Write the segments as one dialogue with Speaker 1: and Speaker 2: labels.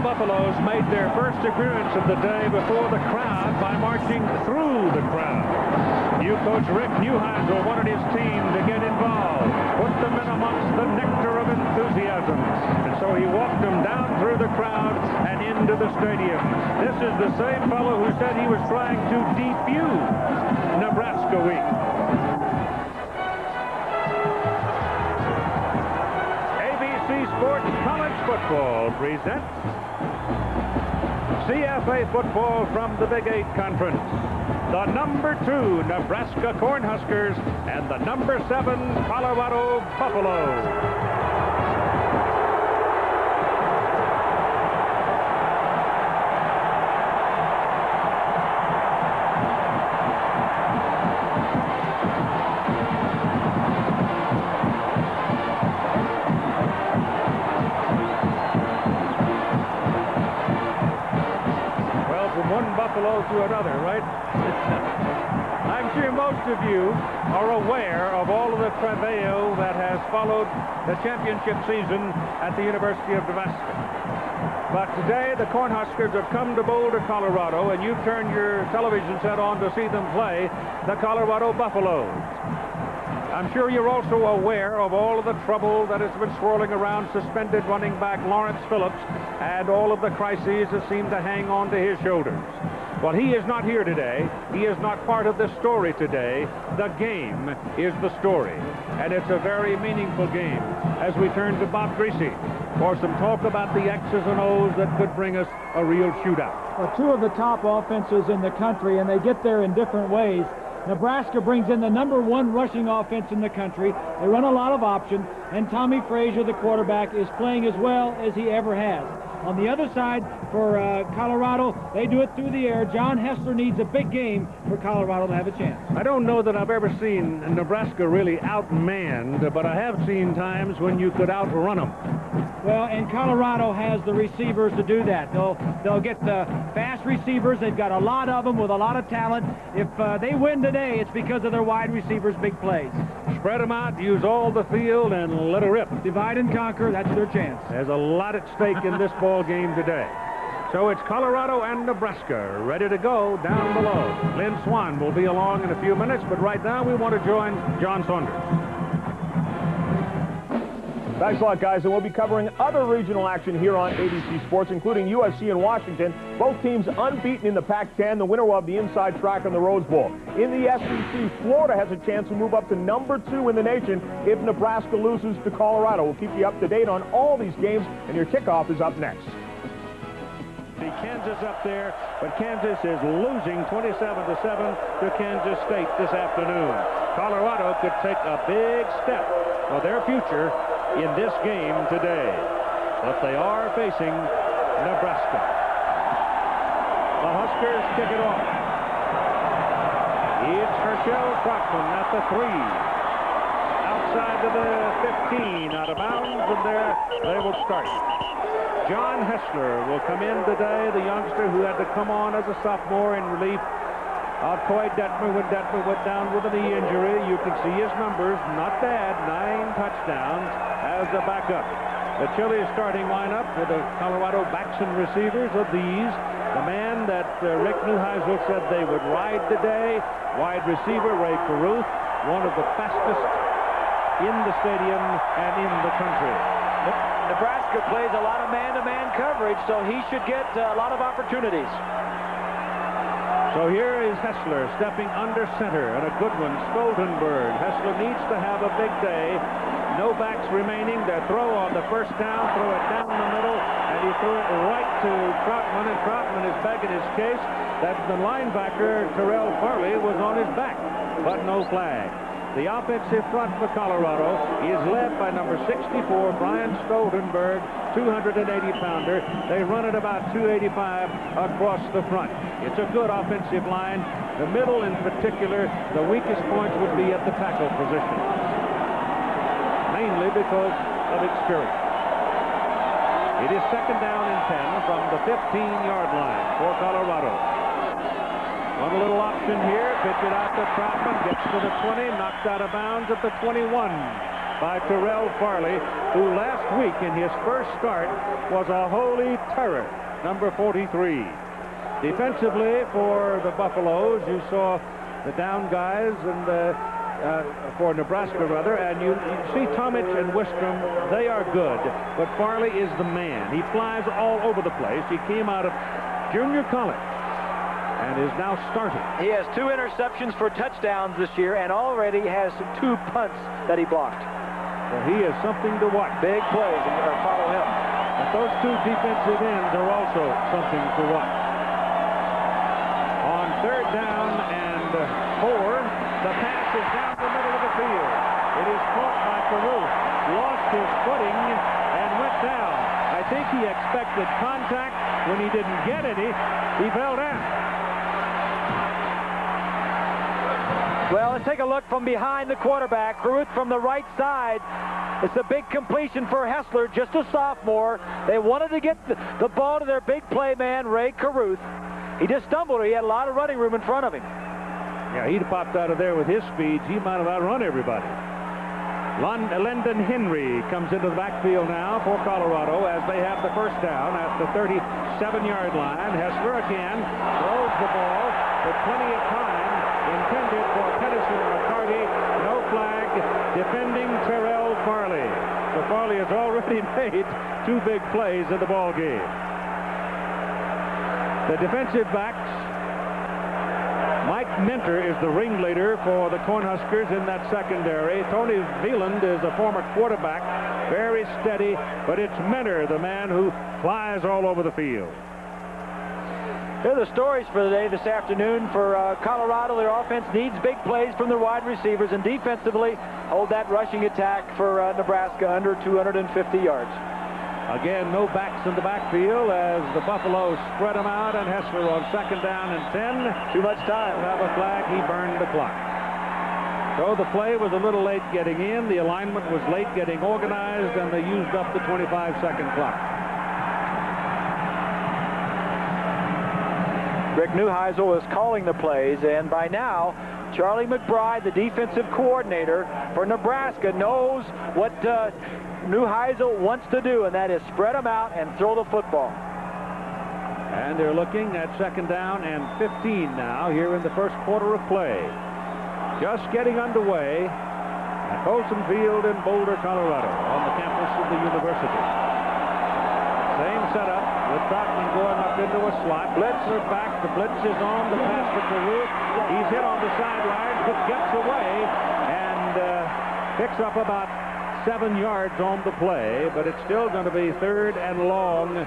Speaker 1: Buffaloes made their first appearance of the day before the crowd by marching through the crowd. New coach Rick Neuheisel wanted his team to get involved, put them in amongst the nectar of enthusiasm. And so he walked them down through the crowd and into the stadium. This is the same fellow who said he was trying to defuse Nebraska Week. Sports College Football presents CFA football from the Big 8 Conference. The #2 Nebraska Cornhuskers and the #7 Colorado Buffaloes. Buffalo to another, right? I'm sure most of you are aware of all of the travail that has followed the championship season at the University of Nebraska. But today, the Cornhuskers have come to Boulder, Colorado, and you've turned your television set on to see them play the Colorado Buffaloes. I'm sure you're also aware of all of the trouble that has been swirling around suspended running back Lawrence Phillips and all of the crises that seem to hang on to his shoulders. Well, he is not here today. He is not part of this story today. The game is the story, and it's a very meaningful game as we turn to Bob Greasy for some talk about the X's and O's that could bring us a real shootout.
Speaker 2: Well, two of the top offenses in the country, and they get there in different ways. Nebraska brings in the #1 rushing offense in the country. They run a lot of option, and Tommy Frazier, the quarterback, is playing as well as he ever has. On the other side, for Colorado, they do it through the air. John Hessler needs a big game for Colorado to have a chance.
Speaker 1: I don't know that I've ever seen Nebraska really outmanned, but I have seen times when you could outrun them.
Speaker 2: Well, and Colorado has the receivers to do that. They'll get the fast receivers. They've got a lot of them with a lot of talent. If they win today, it's because of their wide receivers' big plays.
Speaker 1: Spread them out, use all the field, and let it rip.
Speaker 2: Divide and conquer, that's their chance.
Speaker 1: There's a lot at stake in this ball game today. So it's Colorado and Nebraska ready to go down below. Lynn Swan will be along in a few minutes, but right now we want to join John Saunders.
Speaker 3: Thanks a lot, guys, and we'll be covering other regional action here on ABC Sports, including USC and Washington. Both teams unbeaten in the Pac-10. The winner will have the inside track on the Rose Bowl. In the SEC, Florida has a chance to move up to #2 in the nation if Nebraska loses to Colorado. We'll keep you up to date on all these games, and your kickoff is up next.
Speaker 1: Kansas up there, but Kansas is losing 27-7 to Kansas State this afternoon. Colorado could take a big step for their future in this game today, but they are facing Nebraska. The Huskers kick it off. It's Herschel Troutman at the 3. Outside to the 15, out of bounds, and there they will start. John Hessler will come in today, the youngster who had to come on as a sophomore in relief of Coy Detmer when Detmer went down with a knee injury. You can see his numbers, not bad, 9 touchdowns as a backup. The Chili starting lineup for the Colorado backs and receivers of these. The man that Rick Neuheisel said they would ride today, wide receiver Ray Caruth, one of the fastest in the stadium and in the country.
Speaker 4: Nebraska plays a lot of man-to-man coverage, so he should get a lot of opportunities.
Speaker 1: So here is Hessler stepping under center, and a good one, Stoltenberg. Hessler needs to have a big day. No backs remaining. Their throw on the first down, throw it down the middle, and he threw it right to Troutman, and Troutman is begging his case that the linebacker, Terrell Farley, was on his back, but no flag. The offensive front for Colorado is led by number 64, Brian Stoltenberg, 280-pounder. They run at about 285 across the front. It's a good offensive line. The middle in particular, the weakest points would be at the tackle position, mainly because of experience. It is second down and 10 from the 15-yard line for Colorado. One little option here, pitch it out to Troutman, gets to the 20, knocked out of bounds at the 21. by Terrell Farley, who last week in his first start was a holy terror, number 43. Defensively for the Buffaloes, you saw the down guys and for Nebraska, rather, and you see Tomich and Wistrom, they are good, but Farley is the man. He flies all over the place. He came out of junior college and is now starting.
Speaker 4: He has 2 interceptions for touchdowns this year and already has 2 punts that he blocked.
Speaker 1: Well, he is something to watch.
Speaker 4: Big plays, or follow him.
Speaker 1: But those 2 defensive ends are also something to watch. On 3rd down and 4, the pass is down the middle of the field. It is caught by Caruth, lost his footing and went down. I think he expected contact. When he didn't get any, he fell down.
Speaker 4: Well, let's take a look from behind the quarterback. Caruth from the right side. It's a big completion for Hessler, just a sophomore. They wanted to get the ball to their big play man, Ray Caruth. He just stumbled. He had a lot of running room in front of him.
Speaker 1: Yeah, he'd popped out of there with his speeds. He might have outrun everybody. Lyndon Henry comes into the backfield now for Colorado as they have the first down at the 37-yard line. Hessler again throws the ball with plenty of time intended for Pedersen McCarty. No flag, defending Terrell Farley. So Farley has already made 2 big plays in the ball game. The defensive backs, Mike Minter is the ringleader for the Cornhuskers in that secondary. Tony Veland is a former quarterback, very steady, but it's Minter, the man who flies all over the field.
Speaker 4: Here are the stories for the day this afternoon for Colorado. Their offense needs big plays from their wide receivers, and defensively hold that rushing attack for Nebraska under 250 yards.
Speaker 1: Again, no backs in the backfield as the Buffaloes spread them out, and Hessler on 2nd down and 10.
Speaker 4: Too much time.
Speaker 1: Have a flag. He burned the clock. So the play was a little late getting in. The alignment was late getting organized, and they used up the 25-second clock.
Speaker 4: Rick Neuheisel is calling the plays, and by now, Charlie McBride, the defensive coordinator for Nebraska, knows what Neuheisel wants to do, and that is spread them out and throw the football.
Speaker 1: And they're looking at 2nd down and 15 now here in the first quarter of play. Just getting underway at Folsom Field in Boulder, Colorado, on the campus of the university. Same setup with Troutman going up into a slot. Blitzer back. The blitz is on. The pass to Caruth. He's hit on the sidelines, but gets away and picks up about 7 yards on the play, but it's still going to be 3rd and long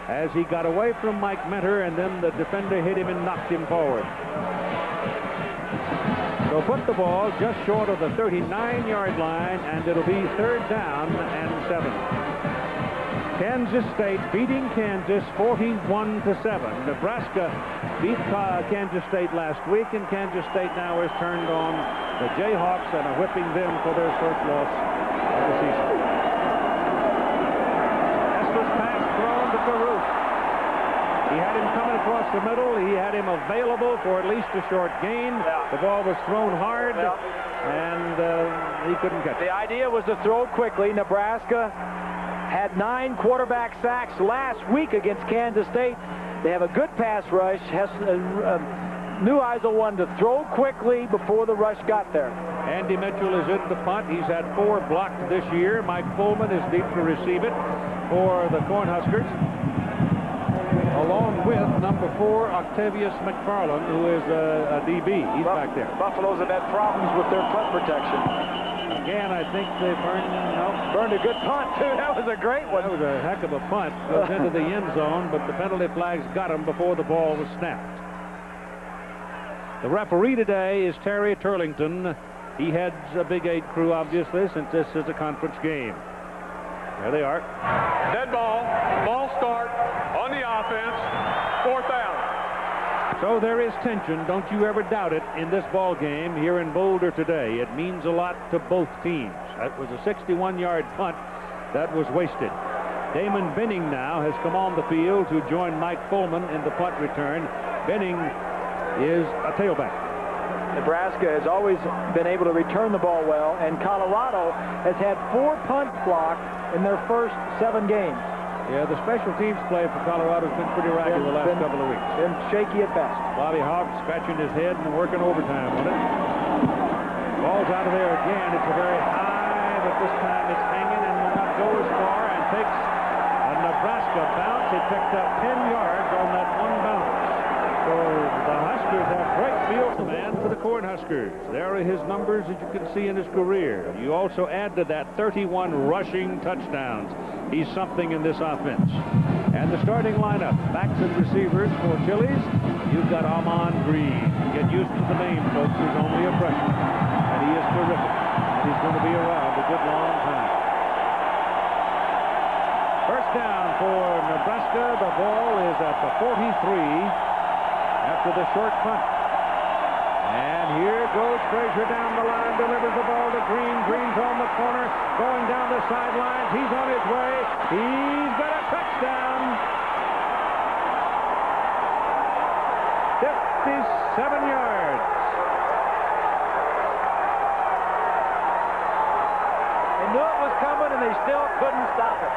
Speaker 1: as he got away from Mike Minter, and then the defender hit him and knocked him forward. So put the ball just short of the 39-yard line, and it'll be 3rd down and 7. Kansas State beating Kansas 41-7. Nebraska beat Kansas State last week, and Kansas State now has turned on the Jayhawks and are whipping them for their first loss of the season. Hessler's pass thrown to Caruth. He had him coming across the middle. He had him available for at least a short gain. The ball was thrown hard, and he couldn't catch it.
Speaker 4: The idea was to throw quickly. Nebraska had 9 quarterback sacks last week against Kansas State. They have a good pass rush. Neuheisel wanted to throw quickly before the rush got there.
Speaker 1: Andy Mitchell is in the punt. He's had 4 blocked this year. Mike Pullman is deep to receive it for the Cornhuskers, along with number 4, Octavius McFarland, who is a DB. He's back there.
Speaker 4: Buffaloes have had problems with their punt protection.
Speaker 1: Again, I think they
Speaker 4: burned a good punt, too. That was a great one.
Speaker 1: That was a heck of a punt. Goes into the end zone, but the penalty flags got him before the ball was snapped. The referee today is Terry Turlington. He heads a Big 8 crew, obviously, since this is a conference game. There they are.
Speaker 5: Dead ball. Ball start on the offense. 4th down.
Speaker 1: So there is tension, don't you ever doubt it, in this ball game here in Boulder today. It means a lot to both teams. That was a 61-yard punt that was wasted. Damon Benning now has come on the field to join Mike Pullman in the punt return. Benning is a tailback.
Speaker 4: Nebraska has always been able to return the ball well, and Colorado has had 4 punts blocked in their first 7 games.
Speaker 1: Yeah, the special teams play for Colorado has been pretty ragged the last couple of weeks.
Speaker 4: Been shaky at best.
Speaker 1: Bobby Hogg scratching his head and working overtime on it. Ball's out of there again. It's a very high, but this time it's hanging and will not go as far, and takes a Nebraska bounce. It picked up 10 yards on that one bounce. So the Huskers have great field command for the Cornhuskers. There are his numbers that you can see in his career. You also add to that 31 rushing touchdowns. He's something in this offense. And the starting lineup, backs and receivers for Chili's. You've got Amon Green. Get used to the name, folks. He's only a freshman. And he is terrific. And he's going to be around a good long time. First down for Nebraska. The ball is at the 43 after the short punt. And here goes Frazier down the line, delivers the ball to Green. Green's on the corner, going down the sidelines. He's on his way. He's got a touchdown. 57 yards.
Speaker 4: They knew it was coming, and they still couldn't stop it.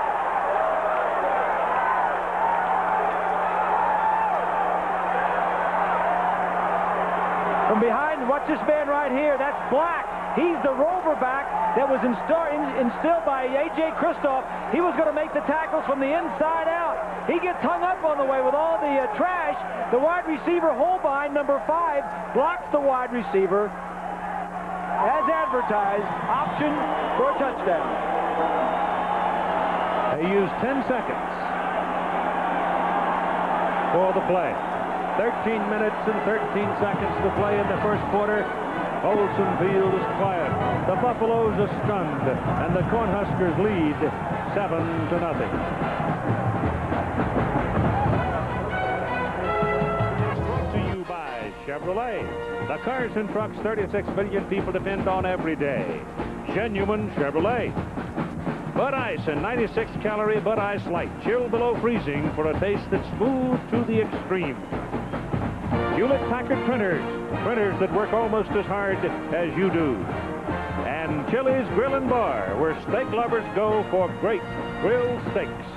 Speaker 4: From behind, watch this man right here. That's Black. He's the rover back that was instilled by A.J. Kristoff. He was going to make the tackles from the inside out. He gets hung up on the way with all the trash. The wide receiver, Holbein, number 5, blocks the wide receiver. As advertised, option for a touchdown.
Speaker 1: They used 10 seconds for the play. 13 minutes and 13 seconds to play in the first quarter. Olson Field is quiet. The Buffaloes are stunned, and the Cornhuskers lead 7-0. Brought to you by Chevrolet. The cars and trucks 36 million people depend on every day. Genuine Chevrolet. Bud Ice and 96-calorie Bud Ice Light, chilled below freezing for a taste that's smooth to the extreme. Hewlett-Packard printers that work almost as hard as you do. And Chili's Grill and Bar, where steak lovers go for great grilled steaks.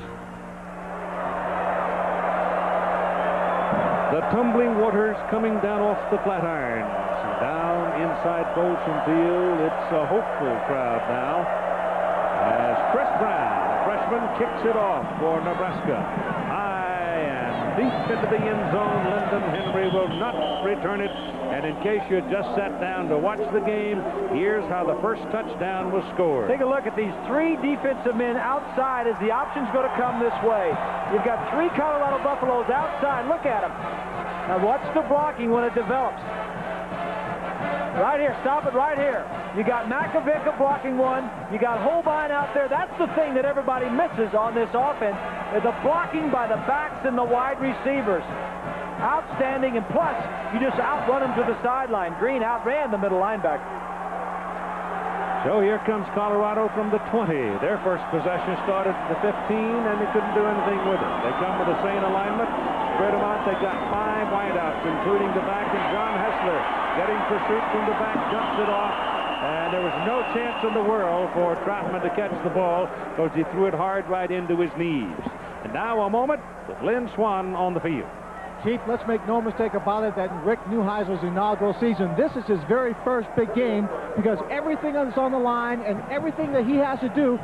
Speaker 1: The tumbling waters coming down off the Flatirons. Down inside Folsom Field, it's a hopeful crowd now, as Chris Brown, a freshman, kicks it off for Nebraska. High and deep into the end zone. Lyndon Henry will not return it. And in case you just sat down to watch the game, here's how the first touchdown was scored.
Speaker 4: Take a look at these 3 defensive men outside as the option's going to come this way. You've got 3 Colorado Buffaloes outside. Look at them. Now watch the blocking when it develops. Right here, stop it right here. You got Makovica blocking one. You got Holbein out there. That's the thing that everybody misses on this offense, is the blocking by the backs and the wide receivers. Outstanding, and plus, you just outrun them to the sideline. Green outran the middle linebacker.
Speaker 1: So here comes Colorado from the 20. Their first possession started at the 15, and they couldn't do anything with it. They come with the same alignment. Spread them out. They got 5 wideouts, including the back, and John Hessler getting pursuit from the back, jumps it off. And there was no chance in the world for Troutman to catch the ball because he threw it hard right into his knees. And now a moment with Lynn Swan on the field.
Speaker 6: Chief, let's make no mistake about it that Rick Neuheisel's inaugural season, this is his very first big game, because everything is on the line, and everything that he has to do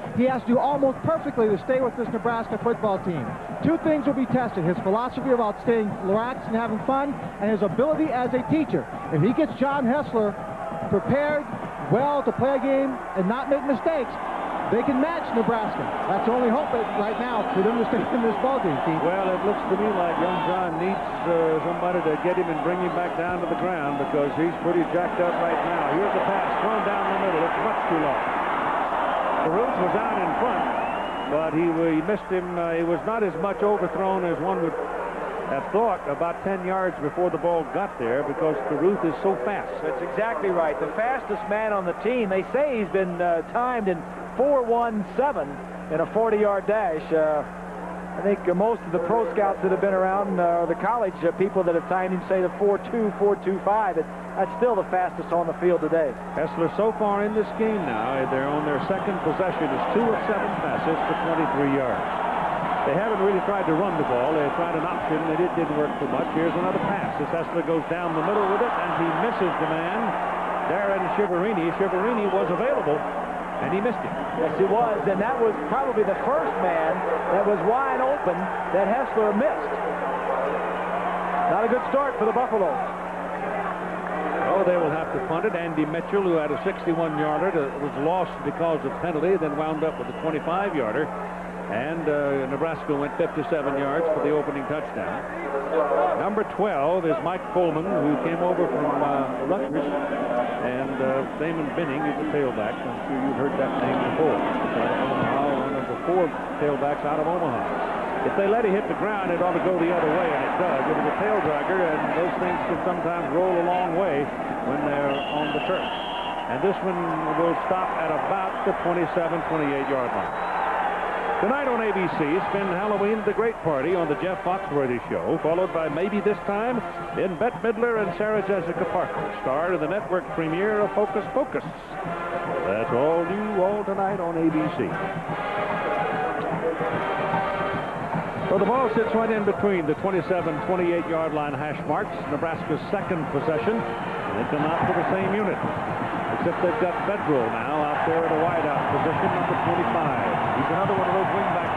Speaker 6: almost perfectly to stay with this Nebraska football team. 2 things will be tested: his philosophy about staying relaxed and having fun, and his ability as a teacher. If he gets John Hessler prepared well to play a game and not make mistakes, they can match Nebraska. That's the only hope right now for them to stay in this ballgame, Keith.
Speaker 1: Well, it looks to me like young John needs somebody to get him and bring him back down to the ground, because he's pretty jacked up right now. Here's the pass thrown down the middle. It's much too long. Caruth was out in front, but he missed him. He was not as much overthrown as one would have thought about 10 yards before the ball got there, because Caruth is so fast.
Speaker 4: That's exactly right. The fastest man on the team. They say he's been timed in 4:17 in a 40-yard dash. I think most of the pro scouts that have been around, or the college people that have timed him, say the 4.2, 4.25. That's still the fastest on the field today.
Speaker 1: Hessler so far in this game now, they're on their second possession, is 2 of 7 passes for 23 yards. They haven't really tried to run the ball. They tried an option, and it didn't work too much. Here's another pass as Hessler goes down the middle with it, and he misses the man, Darren Shiverini. Shiverini was available, and he missed him.
Speaker 4: Yes, he was, and that was probably the first man that was wide open that Hessler missed. Not a good start for the Buffaloes.
Speaker 1: Oh, they will have to punt it. Andy Mitchell, who had a 61-yarder, was lost because of penalty, then wound up with a 25-yarder. And Nebraska went 57 yards for the opening touchdown. Number 12 is Mike Coleman, who came over from Rutgers, and Damon Binning is the tailback. I'm sure you've heard that name before. One of the 4 tailbacks out of Omaha. If they let it hit the ground, it ought to go the other way, and it does. It was a tail dragger, and those things can sometimes roll a long way when they're on the turf. And this one will stop at about the 27-28-yard line. Tonight on ABC, spend Halloween at the Great Party on the Jeff Foxworthy Show, followed by Maybe This Time in Bette Midler and Sarah Jessica Parker, star in the network premiere of Hocus Pocus. That's all new all tonight on ABC. So the ball sits right in between the 27-28-yard line hash marks, Nebraska's second possession. They come out for the same unit, except they've got Bedroll now out there at a wideout position, number 25. He's another one of those wingbacks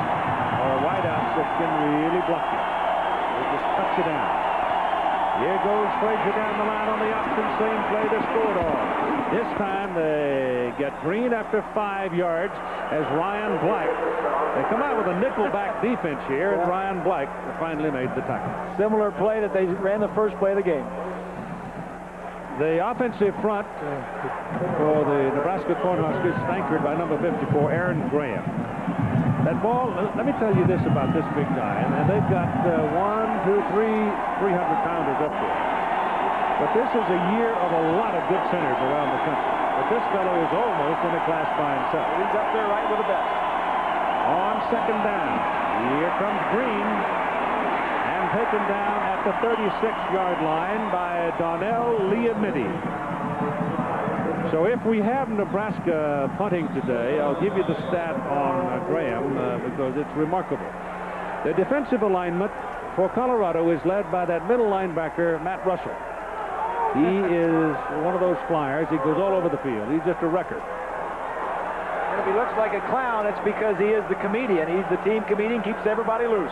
Speaker 1: or wideouts that can really block you. They just cuts you down. Here goes Frazier down the line on the option, same play they scored on. This time they get Green after 5 yards as Ryan Black. They come out with a nickel-back defense here, and Ryan Black finally made the tackle. Similar play that they ran the first play of the game. The offensive front for the Nebraska Cornhuskers is anchored by number 54, Aaron Graham. That ball, let me tell you this about this big guy, and they've got 300-pounders up there. But this is a year of a lot of good centers around the country. But this fellow is almost in a class by himself. He's up there right with the best. On second down, here comes Green, and taken down at the 36-yard line by Donnell Liamidi. So if we have Nebraska punting today, I'll give you the stat on Graham because it's remarkable. The defensive alignment for Colorado is led by that middle linebacker, Matt Russell. He is one of those flyers. He goes all over the field. He's just a record. And if he looks like a clown, it's because he is the comedian. He's the team comedian, keeps everybody loose.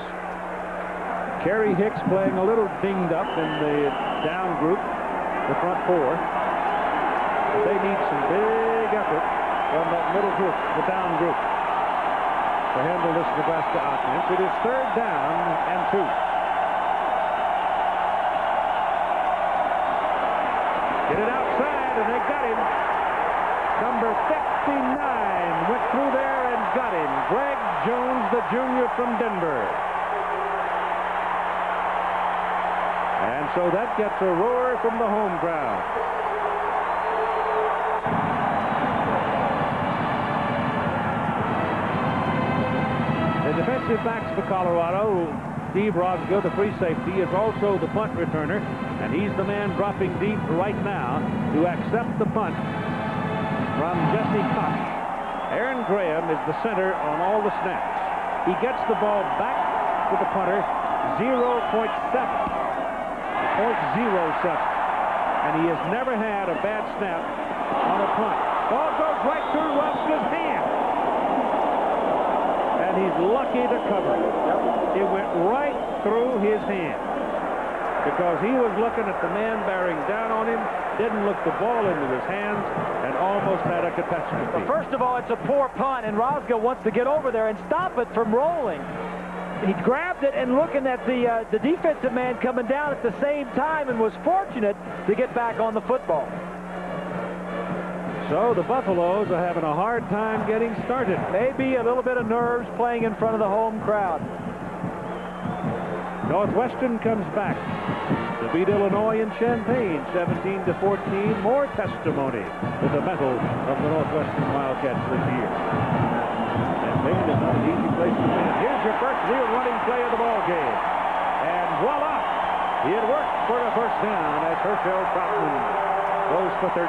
Speaker 1: Kerry Hicks playing a little dinged up in the down group, the front 4. But they need some big effort from that middle group, the down group, to handle this Nebraska offense. It is 3rd down and 2. Get it outside, and they got him. Number 59 went through there and got him. Greg Jones, the junior from Denver. And so that gets a roar from the home crowd. The defensive backs for Colorado, Steve Rosga, the free safety, is also the punt returner, and he's the man dropping deep right now to accept the punt from Jesse Koch. Aaron Graham is the center on all the snaps. He gets the ball back to the punter, 0.7. And he has never had a bad snap on a punt. Ball goes right through Rosga's hand. And he's lucky to cover it. It went right through his hand. Because he was looking at the man bearing down on him, didn't look the ball into his hands, and almost had a catastrophe. Well, first of all, it's a poor punt, and Rosga wants to get over there and stop it from rolling. He grabbed it and looking at the defensive man coming down at the same time, and was fortunate to get back on the football. So the Buffaloes are having a hard time getting started. Maybe a little bit of nerves playing in front of the home crowd. Northwestern comes back to beat Illinois in Champaign, 17-14. More testimony to the mettle of the Northwestern Wildcats this year. Champaign is not an easy place to win. Here's your first real running play of the ball game. And voila, he had worked for a first down as Herschel Troutman goes for 13.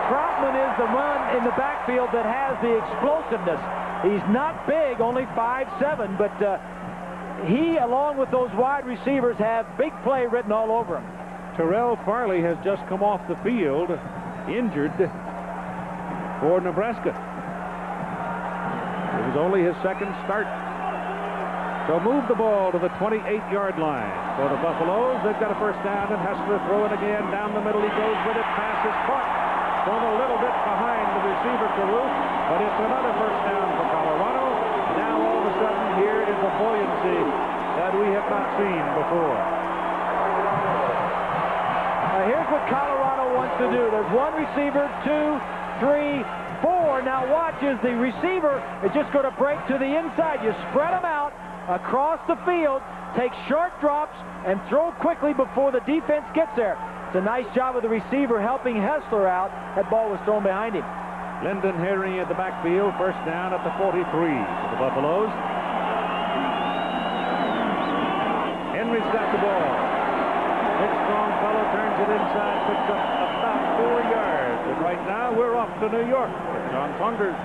Speaker 4: Troutman is the run in the backfield that has the explosiveness. He's not big, only 5'7", but he, along with those wide receivers, have big play written all over him.
Speaker 1: Terrell Farley has just come off the field, injured for Nebraska. It was only his second start. So move the ball to the 28-yard line for the Buffaloes. They've got a first down, and Hessler throwing again down the middle. He goes with it. Pass is caught from a little bit behind the receiver, Caruth, but it's another first down for Colorado. Now all of a sudden here is a buoyancy that we have not seen before.
Speaker 4: Here's what Colorado wants to do. There's one receiver, 2, 3, 4. Now watch as the receiver is just going to break to the inside. You spread them out across the field, take short drops, and throw quickly before the defense gets there. It's a nice job of the receiver helping Hessler out. That ball was thrown behind him.
Speaker 1: Lyndon Herring at the backfield, first down at the 43 for the Buffaloes. Henry's got the ball. Big strong fellow turns it inside, picks up about 4 yards. And right now we're off to New York with John Saunders.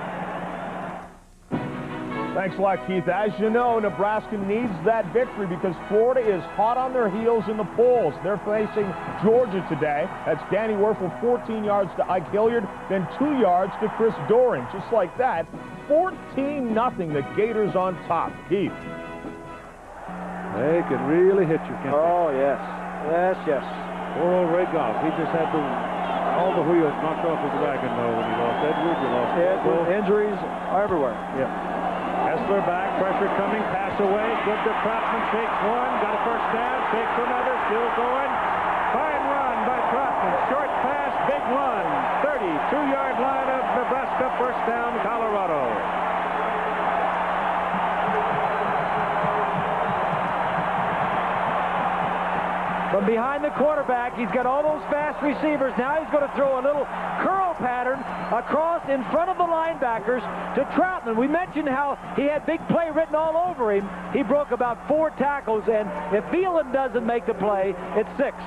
Speaker 3: Thanks a lot, Keith. As you know, Nebraska needs that victory because Florida is hot on their heels in the polls. They're facing Georgia today. That's Danny Werfel, 14 yards to Ike Hilliard, then 2 yards to Chris Doering. Just like that, 14-0, the Gators on top. Keith.
Speaker 1: They can really hit you, can't they?
Speaker 4: Oh, yes. Yes, yes.
Speaker 1: Poor old Ray Goff. He just had all the wheels knocked off his wagon, though, when he lost Edwards. He lost
Speaker 4: Injuries are everywhere.
Speaker 1: Yeah. Hessler back, pressure coming, pass away, good to Troutman, takes one, got a first down, takes another, still going. Fine run by Troutman, short pass, big run, 32-yard line of Nebraska, first down, Colorado.
Speaker 4: From behind the quarterback, he's got all those fast receivers. Now he's going to throw a little curl pattern across in front of the linebackers to Troutman. We mentioned how he had big play written all over him. He broke about 4 tackles, and if Phelan doesn't make the play, it's 6.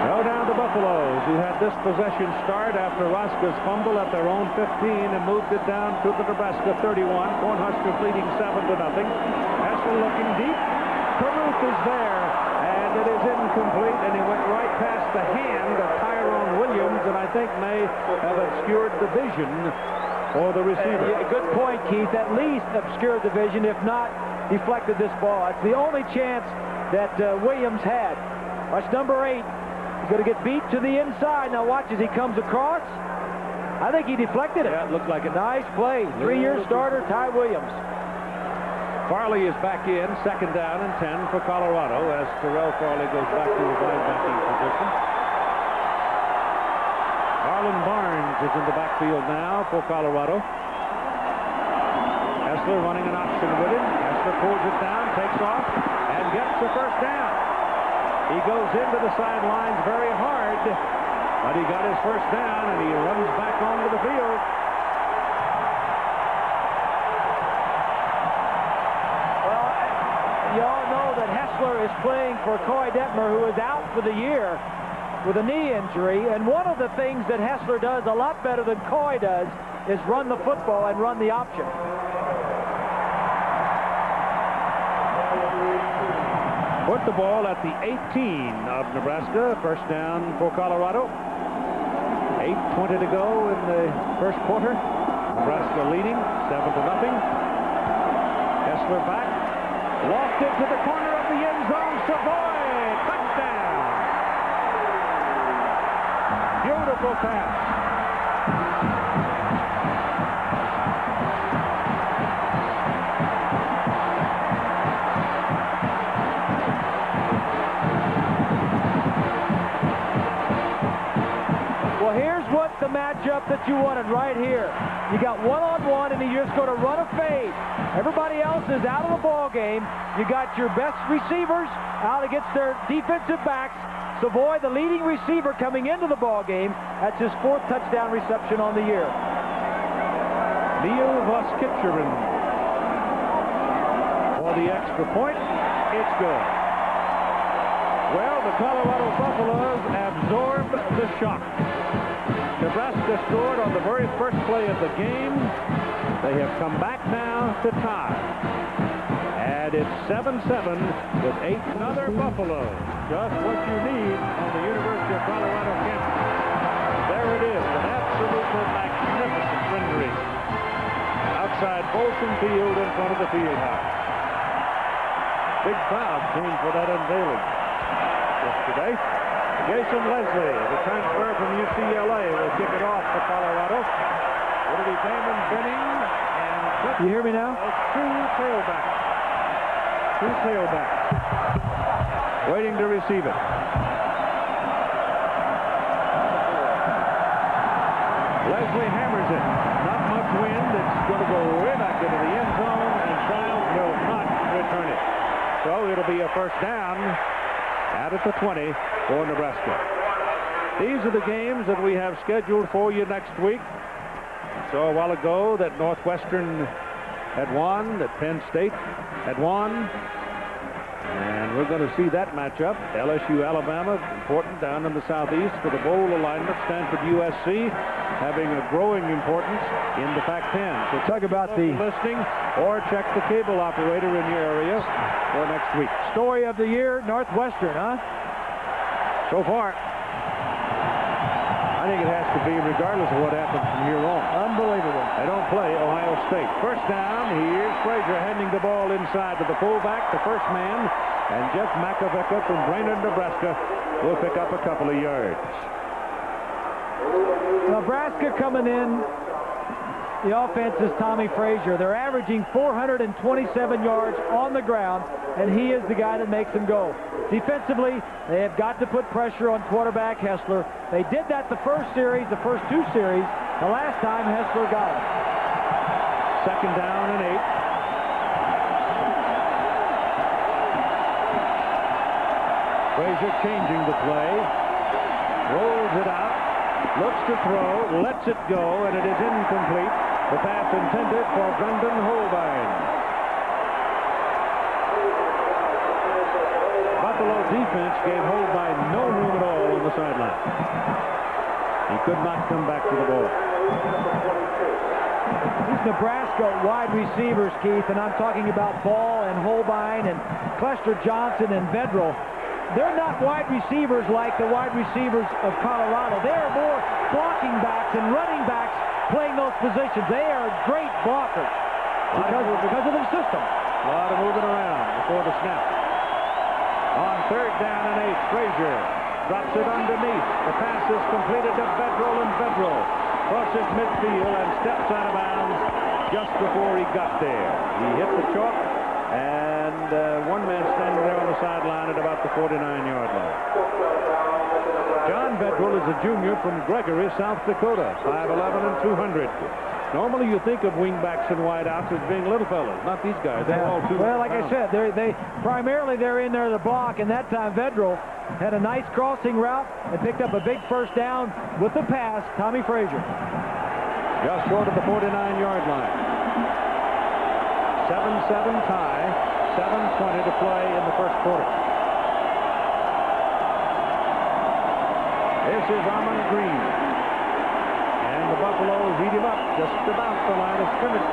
Speaker 1: Go down to Buffaloes, who had this possession start after Rosca's fumble at their own 15 and moved it down to the Nebraska 31. Cornhuskers leading 7-0. Hessler looking deep. Caruth is there, and it is incomplete, and he went right past the hand of Tyrone Williams, and I think may have obscured the vision for the receiver.
Speaker 4: Good point, Keith. At least obscured the vision, if not deflected this ball. It's the only chance that Williams had. Watch number 8. He's going to get beat to the inside. Now watch as he comes across. I think he deflected it.
Speaker 1: Yeah, it looked like a
Speaker 4: nice play. 3-year starter, Ty Williams.
Speaker 1: Farley is back in, second down and 10 for Colorado as Terrell Farley goes back to his linebacking position. Arlen Barnes is in the backfield now for Colorado. Hessler running an option with him. Hessler pulls it down, takes off, and gets the first down. He goes into the sidelines very hard, but he got his first down, and he runs back onto the field.
Speaker 4: You all know that Hessler is playing for Coy Detmer, who is out for the year with a knee injury. And one of the things that Hessler does a lot better than Coy does is run the football and run the option.
Speaker 1: Put the ball at the 18 of Nebraska. First down for Colorado. 8:20 to go in the first quarter. Nebraska leading 7-0. Hessler back. Lofted to the corner of the end zone. Savoy, touchdown. Beautiful pass.
Speaker 4: Well, here's what the matchup that you wanted right here. You got one-on-one, and you're just going to run a fade. Everybody else is out of the ball game. You got your best receivers out against their defensive backs, Savoy, the leading receiver coming into the ball game. That's his 4th touchdown reception on the year.
Speaker 1: Neil Voskitcherin for the extra point. It's good. Well, the Colorado Buffaloes absorbed the shock. Nebraska scored on the very first play of the game. They have come back now to tie. And it's 7-7 with 8. Another Buffalo. Just what you need on the University of Colorado campus. There it is, an absolutely magnificent rendering. Outside Bolson Field in front of the field house. Big crowd came for that unveiling yesterday. Jason Leslie, the transfer from UCLA, will kick it off for Colorado. It'll be Damon Benning and
Speaker 4: You hear me now?
Speaker 1: Two tailbacks. Waiting to receive it. Leslie hammers it. Not much wind. It's going to go way back into the end zone, and Childs will not return it. So it'll be a first down out at the 20 for Nebraska. These are the games that we have scheduled for you next week. So a while ago that Northwestern had won, that Penn State had won. And we're going to see that matchup. LSU, Alabama, important down in the southeast for the bowl alignment. Stanford, USC, having a growing importance in the Pac-10. So talk about the listing or check the cable operator in your area for next week.
Speaker 4: Story of the year, Northwestern, huh?
Speaker 1: So far, I think it has to be regardless of what happens from here on.
Speaker 4: Unbelievable.
Speaker 1: They don't play Ohio State. First down, here's Frazier handing the ball inside to the fullback, the first man, and Jeff Makovica from Brainerd, Nebraska, will pick up a couple of yards.
Speaker 4: Nebraska coming in, the offense is Tommy Frazier. They're averaging 427 yards on the ground, and he is the guy that makes them go. Defensively, they have got to put pressure on quarterback Hessler. They did that the first series, the first 2 series. The last time Hessler got it.
Speaker 1: Second down and 8. Frazier changing the play. Rolls it out. Looks to throw. Lets it go, and it is incomplete. The pass intended for Brendan Holbein. Buffalo defense gave Holbein no room at all on the sideline. He could not come back to the ball.
Speaker 4: These Nebraska wide receivers, Keith, and I'm talking about Ball and Holbein and Clester Johnson and Vedral. They're not wide receivers like the wide receivers of Colorado. They are more blocking backs and running backs playing those positions. They are great blockers because of their system.
Speaker 1: A lot of moving around before the snap. On third down and 8, Frazier drops it underneath. The pass is completed to Vedral, and Vedral crosses midfield and steps out of bounds just before he got there. He hit the chalk, and one man standing there on the sideline at about the 49-yard line. John Vedral is a junior from Gregory, South Dakota, 5'11" and 200. Normally you think of wingbacks and wideouts as being little fellas, not these guys. They're all too
Speaker 4: well, like I said, primarily they're in there to block, and that time Vedral had a nice crossing route and picked up a big first down with the pass. Tommy Frazier.
Speaker 1: Just short of the 49-yard line. 7-7 tie, 7:20 to play in the first quarter. This is Amon Green. And the Buffaloes heat him up just about the line of scrimmage.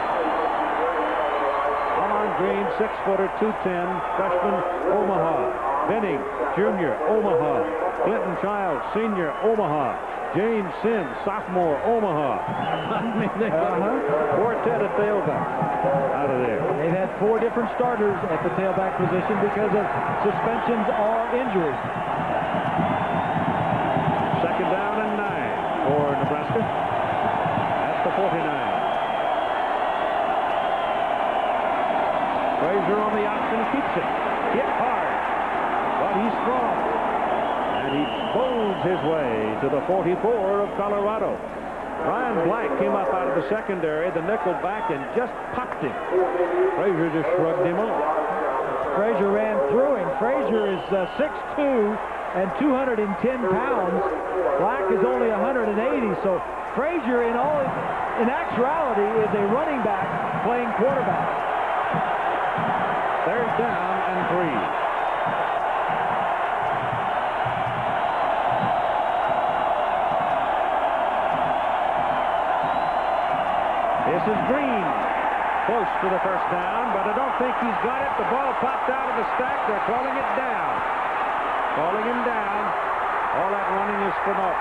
Speaker 1: Amon Green, 6-footer, 210, freshman, Omaha. Benning, junior, Omaha. Clinton Childs, senior, Omaha. James Sims, sophomore, Omaha. I mean, they got quartet of tailbacks out of there.
Speaker 4: They've had 4 different starters at the tailback position because of suspensions or injuries.
Speaker 1: Second down and 9 for Nebraska. At the 49. Frazier on the option, keeps it. Hit hard, but he's strong. And he bowls his way to the 44 of Colorado. Ryan Black came up out of the secondary, the nickel back, and just popped him. Frazier just shrugged him off.
Speaker 4: Frazier ran through him. Frazier is 6'2", and 210 pounds. Black is only 180, so Frazier in actuality is a running back playing quarterback.
Speaker 1: Third down and 3. This is Green, close to the first down, but I don't think he's got it. The ball popped out of the stack. They're calling it down. Calling him down. All that running is for naught.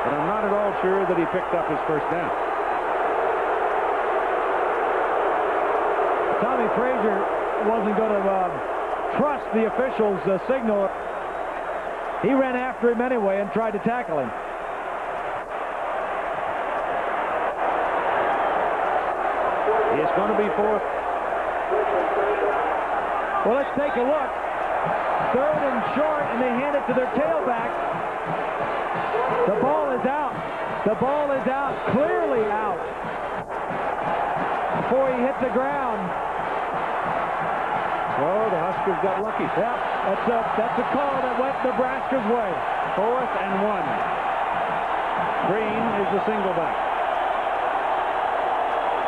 Speaker 1: But I'm not at all sure that he picked up his first down.
Speaker 4: Tommy Frazier wasn't going to trust the officials' signal. He ran after him anyway and tried to tackle him.
Speaker 1: It's going to be fourth.
Speaker 4: Well, let's take a look. Third and short, and they hand it to their tailback. The ball is out. The ball is out, clearly out, before he hit the ground.
Speaker 1: Well, the Huskers got lucky.
Speaker 4: Yep, that's a call that went Nebraska's way.
Speaker 1: 4th and 1. Green is the single back.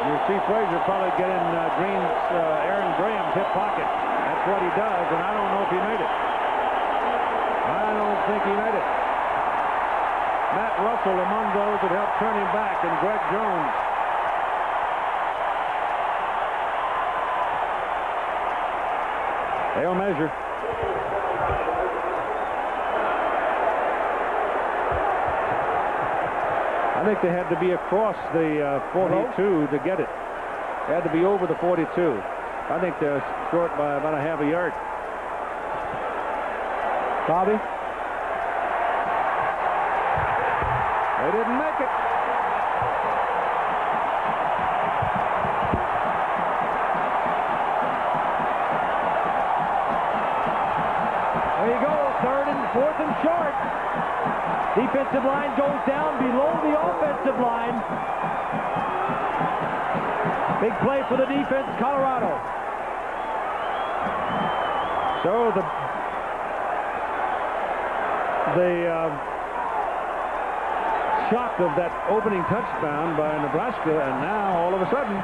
Speaker 1: You see Frazier probably get in Green's, Aaron Graham's hip pocket. That's what he does, and I don't know if he made it. I don't think he made it. Matt Russell among those that helped turn him back, and Greg Jones. They'll measure. I think they had to be across the 42 to get it. They had to be over the 42. I think they're short by about a half a yard.
Speaker 4: Bobby?
Speaker 1: They didn't make it.
Speaker 4: There you go, 3rd and 4th and short. Defensive line goes down below the offensive line. Big play for the defense, Colorado.
Speaker 1: So the shock of that opening touchdown by Nebraska, and now all of a sudden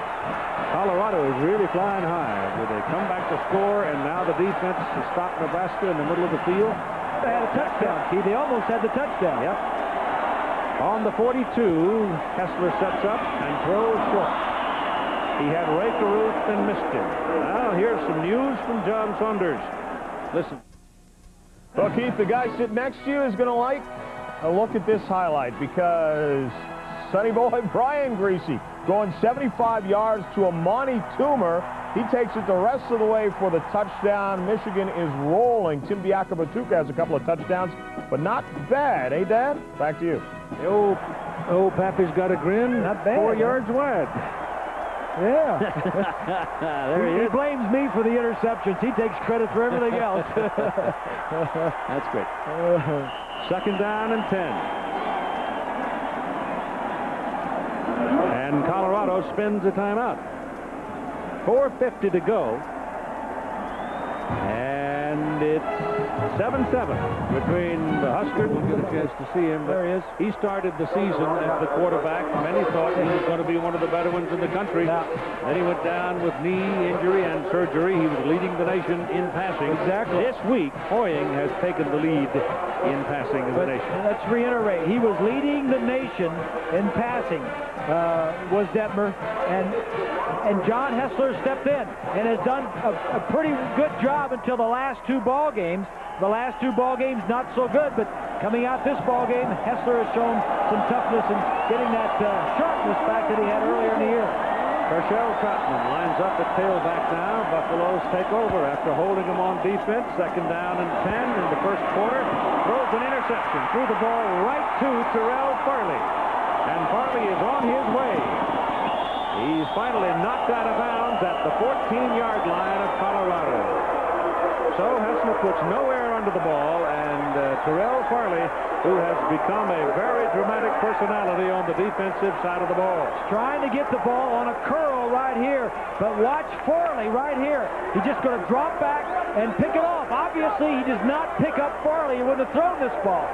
Speaker 1: Colorado is really flying high. They come back to score, and now the defense has stopped Nebraska in the middle of the field.
Speaker 4: They had a touchdown, Keith. They almost had the touchdown.
Speaker 1: Yep. On the 42, Hessler sets up and throws short. He had Ray Caruth and missed him. Now here's some news from John Saunders. Listen.
Speaker 3: Well, Keith, the guy sitting next to you is going to like a look at this highlight, because Sonny Boy Brian Greasy going 75 yards to a Monty Toomer. He takes it the rest of the way for the touchdown. Michigan is rolling. Tim Diakabatuka has a couple of touchdowns, but not bad, eh, Dad? Back to you.
Speaker 1: The old Pappy's got a grin.
Speaker 4: Not bad.
Speaker 1: 4 yards wide.
Speaker 4: Yeah.
Speaker 1: There he
Speaker 4: He
Speaker 1: is.
Speaker 4: blames me for the interceptions. He takes credit for everything else.
Speaker 1: That's great. 2nd down and 10. And Colorado spins a timeout. 4:50 to go. And it's 7-7 between the Huskers. We'll get a chance to see him.
Speaker 4: There he is.
Speaker 1: He started the season as the quarterback. Many thought he was going to be one of the better ones in the country.
Speaker 4: Yeah.
Speaker 1: Then he went down with knee injury and surgery. He was leading the nation in passing.
Speaker 4: Exactly.
Speaker 1: This week, Hoying has taken the lead in passing in the nation.
Speaker 4: Let's reiterate. He was leading the nation in passing, was Detmer, and John Hessler stepped in and has done a pretty good job until the last 2 ball games. The last 2 ball games not so good, but coming out this ball game, Hessler has shown some toughness in getting that sharpness back that he had earlier in the year.
Speaker 1: Herschel Troutman lines up at tailback now. Buffaloes take over after holding him on defense. 2nd down and 10 in the first quarter. Throws an interception. Threw the ball right to Terrell Farley. And Farley is on his way. He's finally knocked out of bounds at the 14-yard line of Colorado. So Hessler puts no air under the ball, and Terrell Farley, who has become a very dramatic personality on the defensive side of the ball.
Speaker 4: Trying to get the ball on a curl right here, but watch Farley right here. He's just going to drop back and pick it off. Obviously, he does not pick up Farley. He wouldn't have thrown this ball.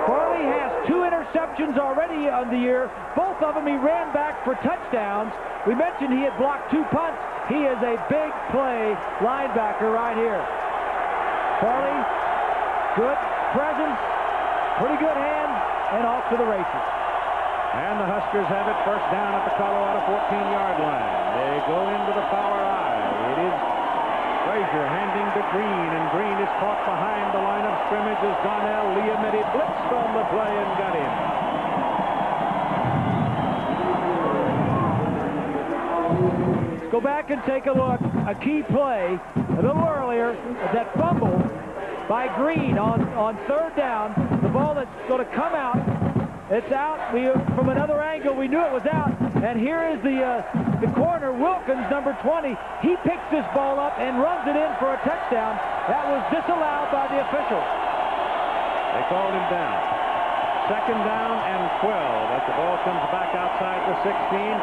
Speaker 4: Farley has 2 interceptions already on the year. Both of them he ran back for touchdowns. We mentioned he had blocked 2 punts. He is a big play linebacker right here. Farley, good presence, pretty good hands, and off to the races.
Speaker 1: And the Huskers have it first down at the Colorado 14-yard line. They go into the power I. It is Frazier handing to Green, and Green is caught behind the line of scrimmage as Donnell Liametti blitzed on the play and got him.
Speaker 4: Let's go back and take a look. A key play a little earlier, that fumble by Green on 3rd down. The ball that's going to come out. It's out. From another angle, we knew it was out. And here is the corner, Wilkins, number 20. He picks this ball up and runs it in for a touchdown. That was disallowed by the officials.
Speaker 1: They called him down. 2nd down and 12 as the ball comes back outside the 16.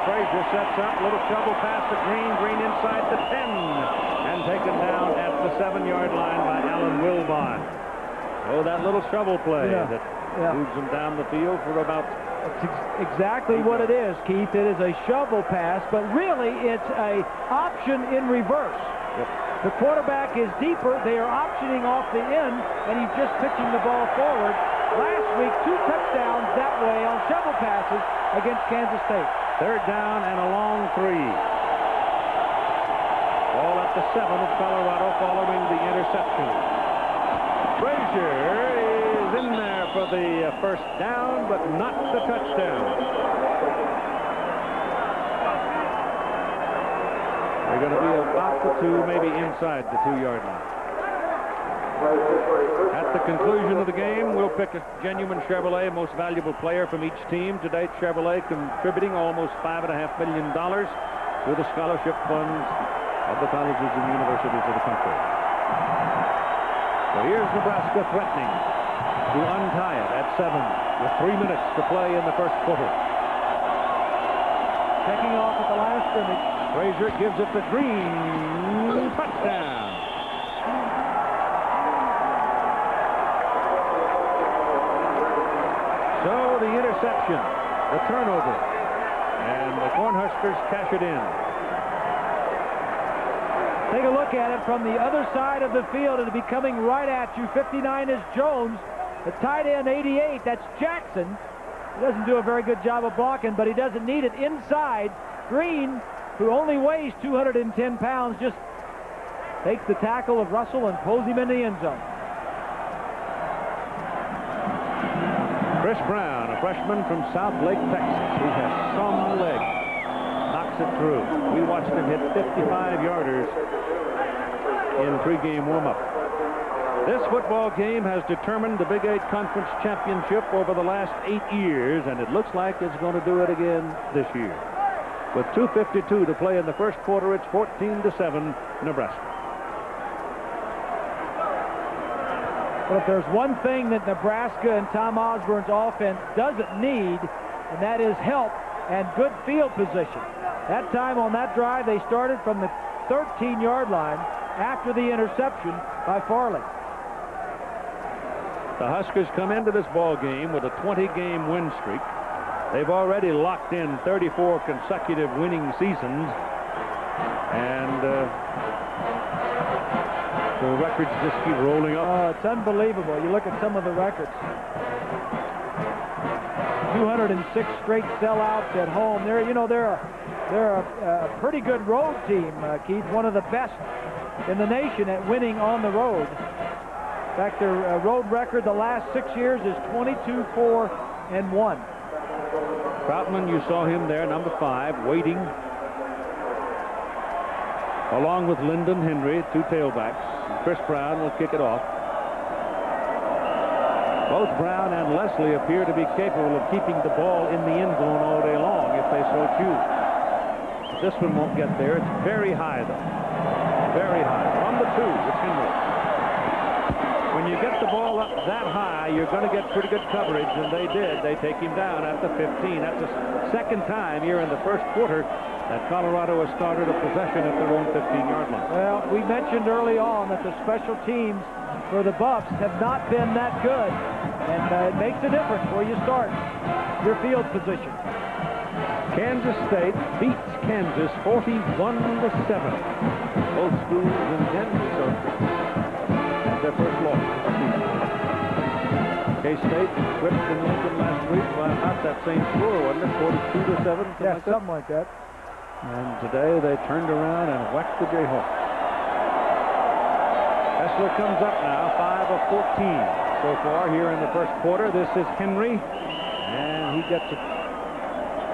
Speaker 1: Frazier sets up, little shovel pass to Green. Green inside the 10 and taken down at the 7-yard line by Alan Wilbon. Oh, that little shovel play that moves him down the field for about...
Speaker 4: That's exactly what it is, Keith. It is a shovel pass, but really it's a option in reverse.
Speaker 1: Yep.
Speaker 4: The quarterback is deeper. They are optioning off the end, and he's just pitching the ball forward. Last week, 2 touchdowns that way on shovel passes against Kansas State.
Speaker 1: 3rd down and a long 3. Ball at the 7 of Colorado following the interception. Frazier is in there for the first down, but not the touchdown. They're going to be about the 2, maybe inside the 2-yard line. At the conclusion of the game, we'll pick a genuine Chevrolet most valuable player from each team. To date, Chevrolet contributing almost $5.5 million to the scholarship funds of the colleges and universities of the country. So here's Nebraska threatening to untie it at 7 with 3 minutes to play in the first quarter.
Speaker 4: Checking off at the line of scrimmage.
Speaker 1: Frazier gives it to Green. Touchdown. So the interception, the turnover, and the Cornhuskers cash it in.
Speaker 4: Take a look at it from the other side of the field. It'll be coming right at you. 59 is Jones. The tight end, 88, that's Jackson. He doesn't do a very good job of blocking, but he doesn't need it inside. Green, who only weighs 210 pounds, just takes the tackle of Russell and pulls him in the end zone.
Speaker 1: Chris Brown, a freshman from South Lake, Texas, who has some leg, knocks it through. We watched him hit 55-yarders in pregame warm-up. This football game has determined the Big 8 Conference Championship over the last 8 years, and it looks like it's going to do it again this year. With 2:52 to play in the first quarter, it's 14-7 Nebraska.
Speaker 4: But if there's one thing that Nebraska and Tom Osborne's offense doesn't need, and that is help and good field position. That time on that drive, they started from the 13-yard line after the interception by Farley.
Speaker 1: The Huskers come into this ball game with a 20-game win streak. They've already locked in 34 consecutive winning seasons, and the records just keep rolling up.
Speaker 4: Oh, it's unbelievable. You look at some of the records. 206 straight sellouts at home. They're a pretty good road team, Keith. One of the best in the nation at winning on the road. In fact, their road record the last 6 years is 22-4-1.
Speaker 1: Troutman, you saw him there, number 5, waiting, along with Lyndon Henry, 2 tailbacks. Chris Brown will kick it off. Both Brown and Leslie appear to be capable of keeping the ball in the end zone all day long if they so choose. But this one won't get there. It's very high, though. Very high. On the 2, it's Henry. when you get the ball up that high, you're going to get pretty good coverage, and they did. They take him down at the 15. That's the second time here in the first quarter that Colorado has started a possession at their own 15-yard line.
Speaker 4: Well, we mentioned early on that the special teams for the Buffs have not been that good, and it makes a difference where you start your field position.
Speaker 1: Kansas State beats Kansas 41-7. Both schools in Kansas had their first loss. K-State whipped in Lincoln last week by about that same score, wasn't it? 42-7?
Speaker 6: Yeah, something like that.
Speaker 1: And today they turned around and whacked the Jayhawks. Hessler comes up now, 5 of 14 so far here in the first quarter. This is Henry, and he gets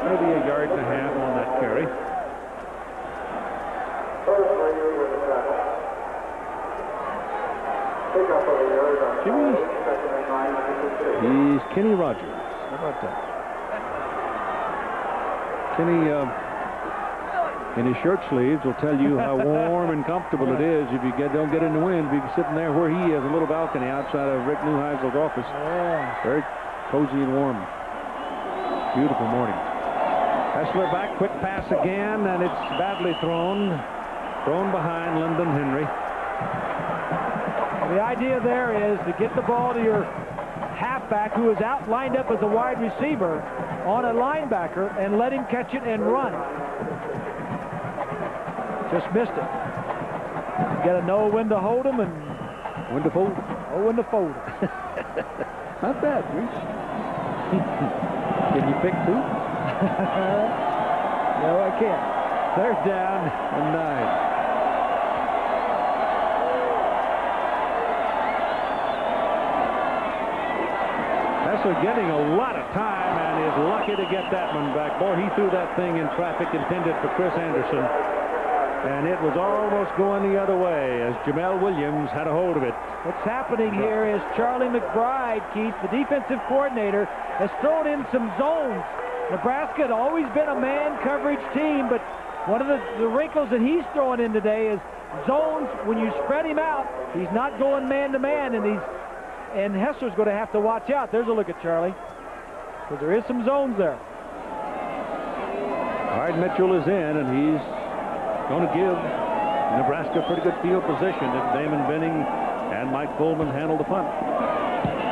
Speaker 1: maybe a yard and a half on that carry. Jimmy, he's Kenny Rogers. How about that? Kenny, in his shirt sleeves, will tell you how warm and comfortable it is if you don't get in the wind. Be sitting there where he is, a little balcony outside of Rick Neuheisel's office.
Speaker 6: Yeah.
Speaker 1: Very cozy and warm. Beautiful morning. Hessler back, quick pass again, and it's badly thrown behind Lyndon Henry.
Speaker 4: The idea there is to get the ball to your halfback, who is out lined up as a wide receiver, on a linebacker, and let him catch it and run. Just missed it. You got to know when to hold him and
Speaker 1: when to fold.
Speaker 4: Oh, when to fold.
Speaker 1: Not bad, Reese. Can you pick two?
Speaker 4: No, I can't.
Speaker 1: Third down and 9. Hessler getting a lot of time and is lucky to get that one back. Boy, he threw that thing in traffic intended for Chris Anderson, and it was almost going the other way as Jamel Williams had a hold of it.
Speaker 4: What's happening here is Charlie McBride, Keith, the defensive coordinator, has thrown in some zones. Nebraska had always been a man coverage team, but one of the wrinkles that he's throwing in today is zones. When you spread him out, he's not going man-to-man, and Hessler's going to have to watch out. There's a look at Charlie, because there is some zones there.
Speaker 1: Hard Mitchell is in, and he's going to give Nebraska a pretty good field position as Damon Benning and Mike Coleman handle the punt.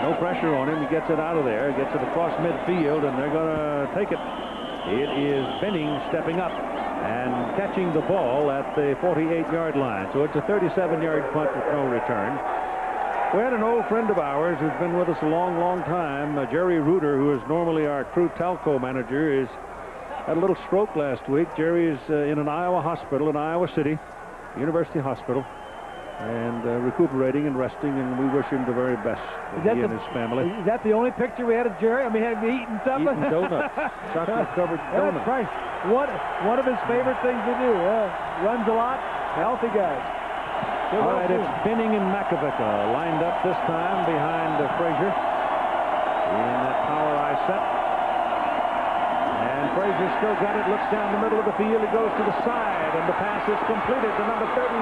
Speaker 1: No pressure on him. He gets it out of there, gets it across midfield, and they're going to take it. It is Benning stepping up and catching the ball at the 48-yard line. So it's a 37-yard punt with no return. We had an old friend of ours who's been with us a long, long time, Jerry Reuter, who is normally our crew telco manager, had a little stroke last week. Jerry is in an Iowa hospital in Iowa City, University Hospital, and recuperating and resting, and we wish him the very best, he and his family.
Speaker 4: Is that the only picture we had of Jerry? I mean, have you eaten something?
Speaker 1: Eating donuts, chocolate-covered donuts.
Speaker 4: That's right. One of his favorite things to do. Runs a lot, healthy guy.
Speaker 1: All right, it's Benning and Makovica lined up this time behind Frazier in that power eye set. And Frazier still got it, looks down the middle of the field, he goes to the side, and the pass is completed to number 33,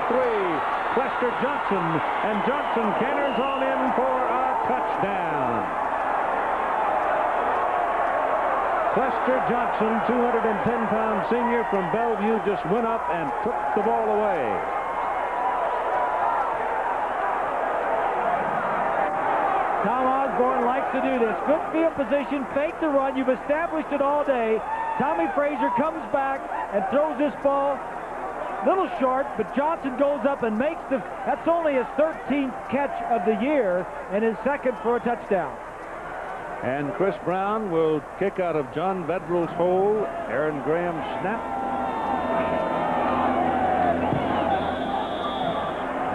Speaker 1: Lester Johnson, and Johnson canters on in for a touchdown. Lester Johnson, 210-pound senior from Bellevue, just went up and took the ball away.
Speaker 4: Tom Osborne likes to do this. Good field position, fake the run. You've established it all day. Tommy Frazier comes back and throws this ball a little short, but Johnson goes up and makes that's only his 13th catch of the year and his second for a touchdown.
Speaker 1: And Chris Brown will kick out of John Vedrill's hole. Aaron Graham snap.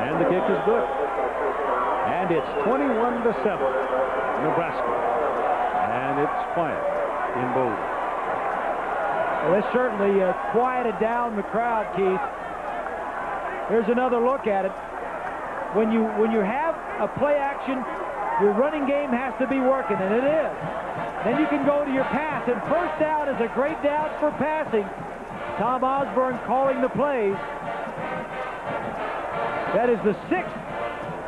Speaker 1: And the kick is good. And it's 21-7, Nebraska. And it's quiet in Boulder.
Speaker 4: Well, this certainly quieted down the crowd, Keith. Here's another look at it. When you have a play action, your running game has to be working, and it is. Then you can go to your pass, and first down is a great down for passing. Tom Osborne calling the plays. That is the 6th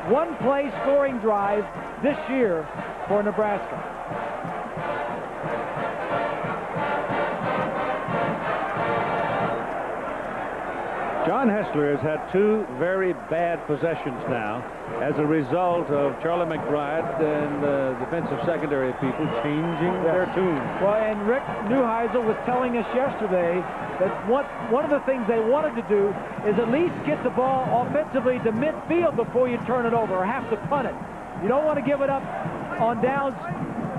Speaker 2: one-play scoring drive this year for Nebraska.
Speaker 1: John Hessler has had two very bad possessions now as a result of Charlie McBride and the defensive secondary people changing their tune.
Speaker 2: Well, and Rick Neuheisel was telling us yesterday that one of the things they wanted to do is at least get the ball offensively to midfield before you turn it over or have to punt it. You don't want to give it up on downs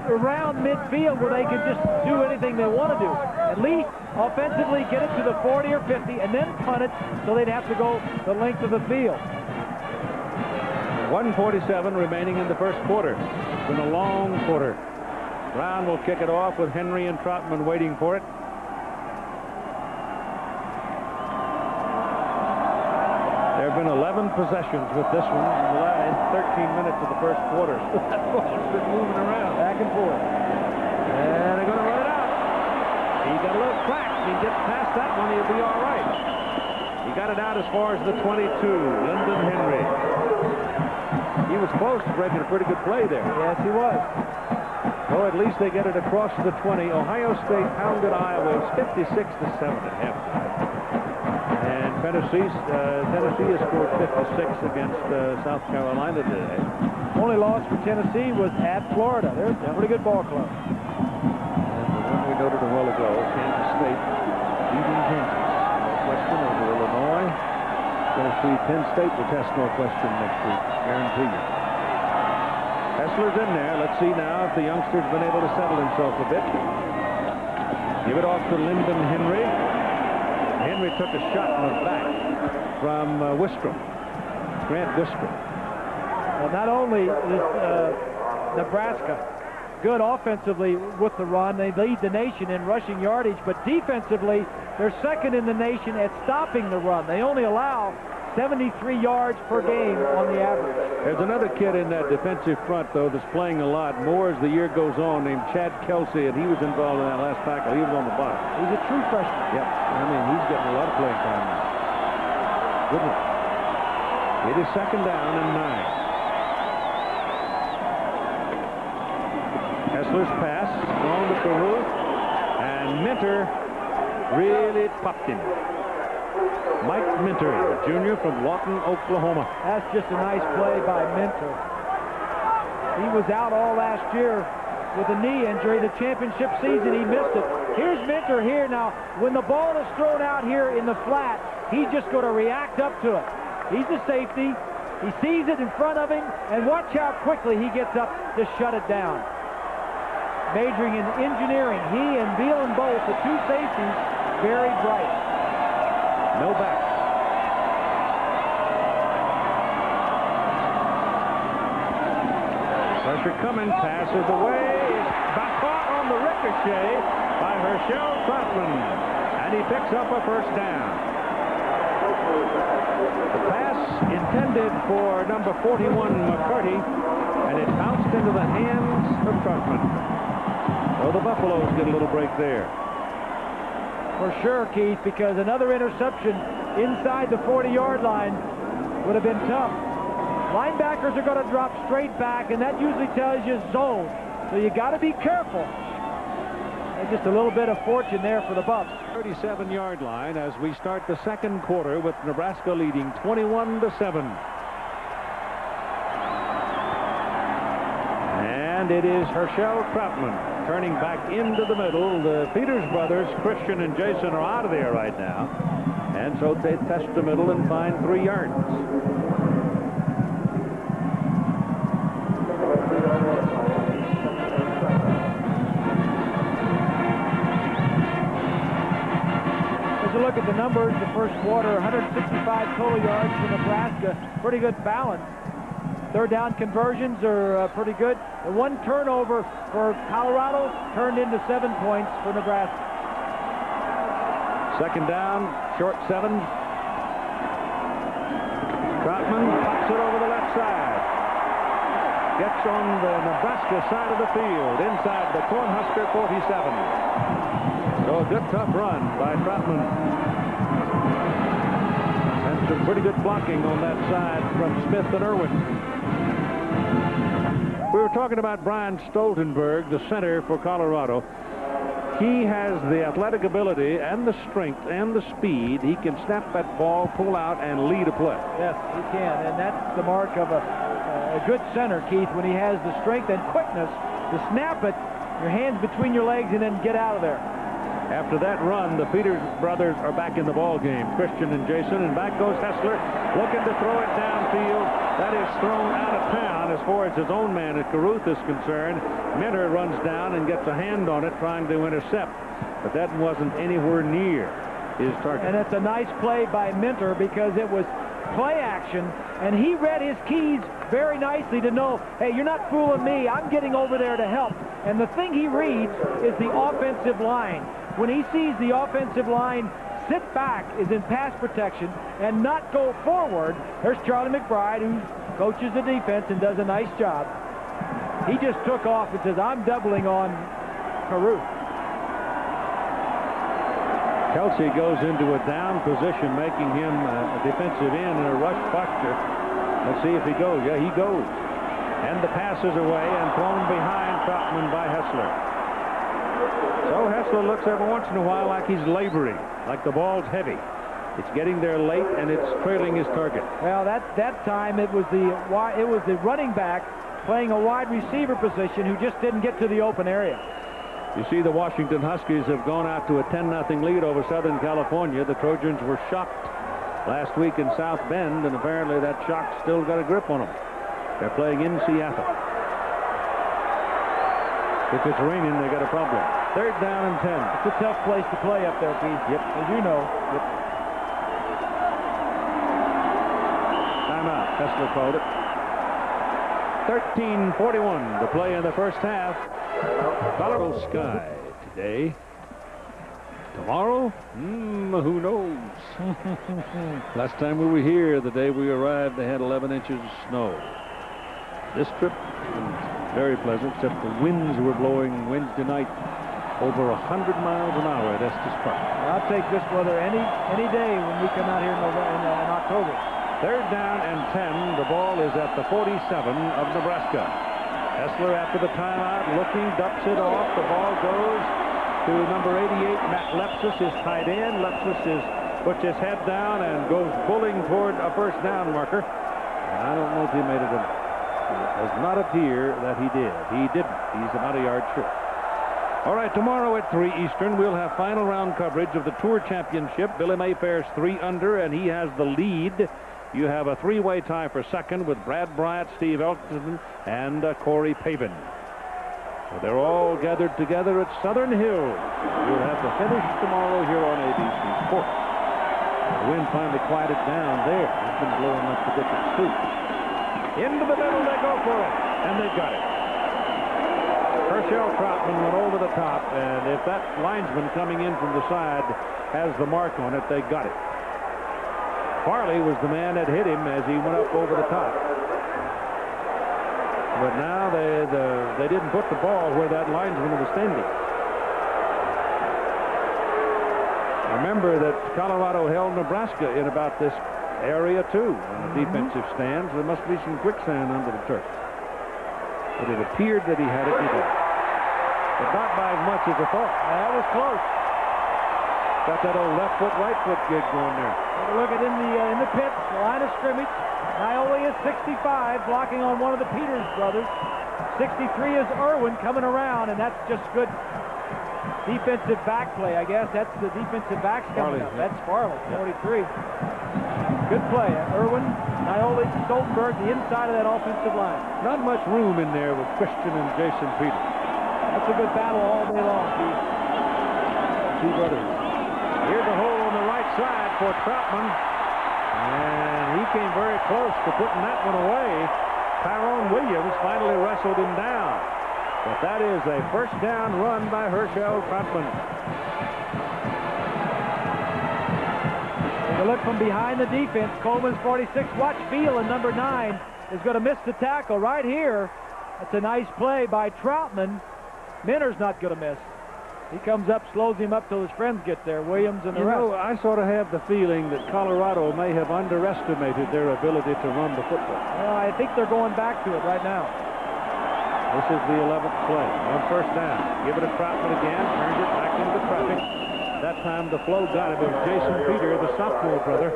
Speaker 2: around midfield where they can just do anything they want to do. At least offensively get it to the 40 or 50 and then punt it so they'd have to go the length of the field.
Speaker 1: 1:47 remaining in the first quarter. It's been a long quarter. Brown will kick it off with Henry and Troutman waiting for it. There have been 11 possessions with this one in the last 13 minutes of the first quarter. That ball's been moving around back and forth. And they're going to run it out. He got a little crack. If he gets past that one, he'll be all right. He got it out as far as the 22. Lyndon Henry. He was close to breaking a pretty good play there.
Speaker 2: Yes, he was.
Speaker 1: So at least they get it across the 20. Ohio State pounded Iowa 56-7 at halftime. And Tennessee has scored 56 against South Carolina today.
Speaker 2: Only loss for Tennessee was at Florida. They're a pretty good ball club.
Speaker 1: And the one we noted a while ago, Kansas State beating Kansas. Northwestern over Illinois. Tennessee, Penn State will test Northwestern next week. Guarantee you. Hessler's in there. Let's see now if the youngster's been able to settle himself a bit. Give it off to Lyndon Henry. Henry took a shot in the back from Wistrom. Grant Wistrom.
Speaker 2: Well, not only is Nebraska good offensively with the run, they lead the nation in rushing yardage, but defensively, they're second in the nation at stopping the run. They only allow 73 yards per game on the average.
Speaker 1: There's another kid in that defensive front, though, that's playing a lot more as the year goes on, named Chad Kelsey, and he was involved in that last tackle. He was on the bottom.
Speaker 2: He's a true freshman.
Speaker 1: Yep. I mean, he's getting a lot of playing time now. Good one. It is second down and 9. Hessler's pass, thrown to Caruth, and Minter really popped him. Mike Minter, a junior from Lawton, Oklahoma.
Speaker 2: That's just a nice play by Minter. He was out all last year with a knee injury. The championship season, he missed it. Here's Minter here now. When the ball is thrown out here in the flat, he's just going to react up to it. He's the safety. He sees it in front of him, and watch how quickly he gets up to shut it down. Majoring in engineering, he and Beal and both, the two safeties, very bright.
Speaker 1: No back. Pressure coming, passes away. Back caught on the ricochet by Herschel Troutman, and he picks up a first down. The pass intended for number 41 McCarty, and it bounced into the hands of Troutman. So the Buffaloes get a little break there.
Speaker 2: For sure, Keith, because another interception inside the 40-yard line would have been tough. Linebackers are going to drop straight back, and that usually tells you zone. So you got to be careful. And just a little bit of fortune there for the Buffs.
Speaker 1: 37-yard line as we start the second quarter with Nebraska leading 21-7. And it is Herschel Troutman turning back into the middle. The Peters brothers, Christian and Jason, are out of there right now. And so they test the middle and find 3 yards.
Speaker 2: As you look at the numbers, the first quarter, 165 total yards for Nebraska. Pretty good balance. Third down conversions are pretty good. The one turnover for Colorado turned into 7 points for Nebraska.
Speaker 1: Second down, short 7. Troutman pops it over the left side. Gets on the Nebraska side of the field, inside the Cornhusker 47. So a good tough run by Troutman. And some pretty good blocking on that side from Smith and Irwin. We were talking about Brian Stoltenberg, the center for Colorado. He has the athletic ability and the strength and the speed. He can snap that ball, pull out, and lead a play.
Speaker 2: Yes, he can, and that's the mark of a good center, Keith, when he has the strength and quickness to snap it, your hands between your legs, and then get out of there.
Speaker 1: After that run, the Peters brothers are back in the ball game, Christian and Jason, and back goes Hessler, looking to throw it downfield. That is thrown out of town as far as his own man at Caruth is concerned. Minter runs down and gets a hand on it, trying to intercept, but that wasn't anywhere near his target.
Speaker 2: And it's a nice play by Minter because it was play action, and he read his keys very nicely to know, hey, you're not fooling me. I'm getting over there to help. And the thing he reads is the offensive line. When he sees the offensive line sit back, is in pass protection, and not go forward, there's Charlie McBride, who coaches the defense and does a nice job. He just took off and says, I'm doubling on Caruth.
Speaker 1: Kelsey goes into a down position, making him a defensive end in a rush posture. Let's see if he goes. Yeah, he goes. And the pass is away and thrown behind Troutman by Hessler. So Hessler looks every once in a while like he's laboring, like the ball's heavy. It's getting there late, and it's trailing his target.
Speaker 2: Well, that time it was the running back playing a wide receiver position who just didn't get to the open area.
Speaker 1: You see, the Washington Huskies have gone out to a 10-0 lead over Southern California. The Trojans were shocked last week in South Bend, and apparently that shock still got a grip on them. They're playing in Seattle. If it's raining, they got a problem. 3rd down and 10.
Speaker 2: It's a tough place to play up there, Pete.
Speaker 1: Yep.
Speaker 2: As you know.
Speaker 1: Yep. Timeout. Hessler called it. 13:41 to play in the first half. Colorado sky today. Tomorrow? Who knows? Last time we were here, the day we arrived, they had 11 inches of snow. This trip was very pleasant, except the winds were blowing Wednesday night over 100 miles an hour at Estes Park.
Speaker 2: I'll take this weather any day when we come out here in October.
Speaker 1: 3rd down and 10. The ball is at the 47 of Nebraska. Hessler, after the timeout, looking, ducks it off. The ball goes to number 88, Matt Lepsis, his tight end. Lepsis puts his head down and goes bowling toward a first down marker. And I don't know if he made it. It does not appear that he did. He didn't. He's about a yard short. All right, tomorrow at 3 Eastern, we'll have final round coverage of the Tour Championship. Billy Mayfair's 3 under, and he has the lead. You have a 3-way tie for second with Brad Bryant, Steve Elkton, and Corey Pavin. So they're all gathered together at Southern Hills. We'll have the finish tomorrow here on ABC Sports. The wind finally quieted down there. It's been blowing like the dickens too. Into the middle they go for it, and they got it. Herschel Troutman went over the top, and if that linesman coming in from the side has the mark on it, they got it. Farley was the man that hit him as he went up over the top. But now they didn't put the ball where that linesman was standing. Remember that Colorado held Nebraska in about this area too in the defensive stands. There must be some quicksand under the turf. But it appeared that he had it. He did. But not by as much as I thought.
Speaker 2: That was close.
Speaker 1: Got that old left foot, right foot gig going there.
Speaker 2: Look at in the pits, the line of scrimmage. Nioli is 65, blocking on one of the Peters brothers. 63 is Irwin coming around, and that's just good defensive back play. I guess that's the defensive backs coming up. That's Farley, 43. Good play. Irwin, Nioli, Stoltenberg, the inside of that offensive line.
Speaker 1: Not much room in there with Christian and Jason Peters.
Speaker 2: That's a good battle all day long, Pete.
Speaker 1: Two brothers. Here's a hole on the right side for Troutman. And he came very close to putting that one away. Tyrone Williams finally wrestled him down. But that is a first down run by Herschel Troutman.
Speaker 2: Take a look from behind the defense. Coleman's 46. Watch Phelan, number 9, is going to miss the tackle right here. That's a nice play by Troutman. Minter's not going to miss. He comes up, slows him up till his friends get there, Williams and the rest.
Speaker 1: You know, I sort of have the feeling that Colorado may have underestimated their ability to run the football.
Speaker 2: Well, I think they're going back to it right now.
Speaker 1: This is the 11th play on first down. Give it to Troutman again. Turns it back into traffic. That time the flow got him. It was Jason Peter, the sophomore brother.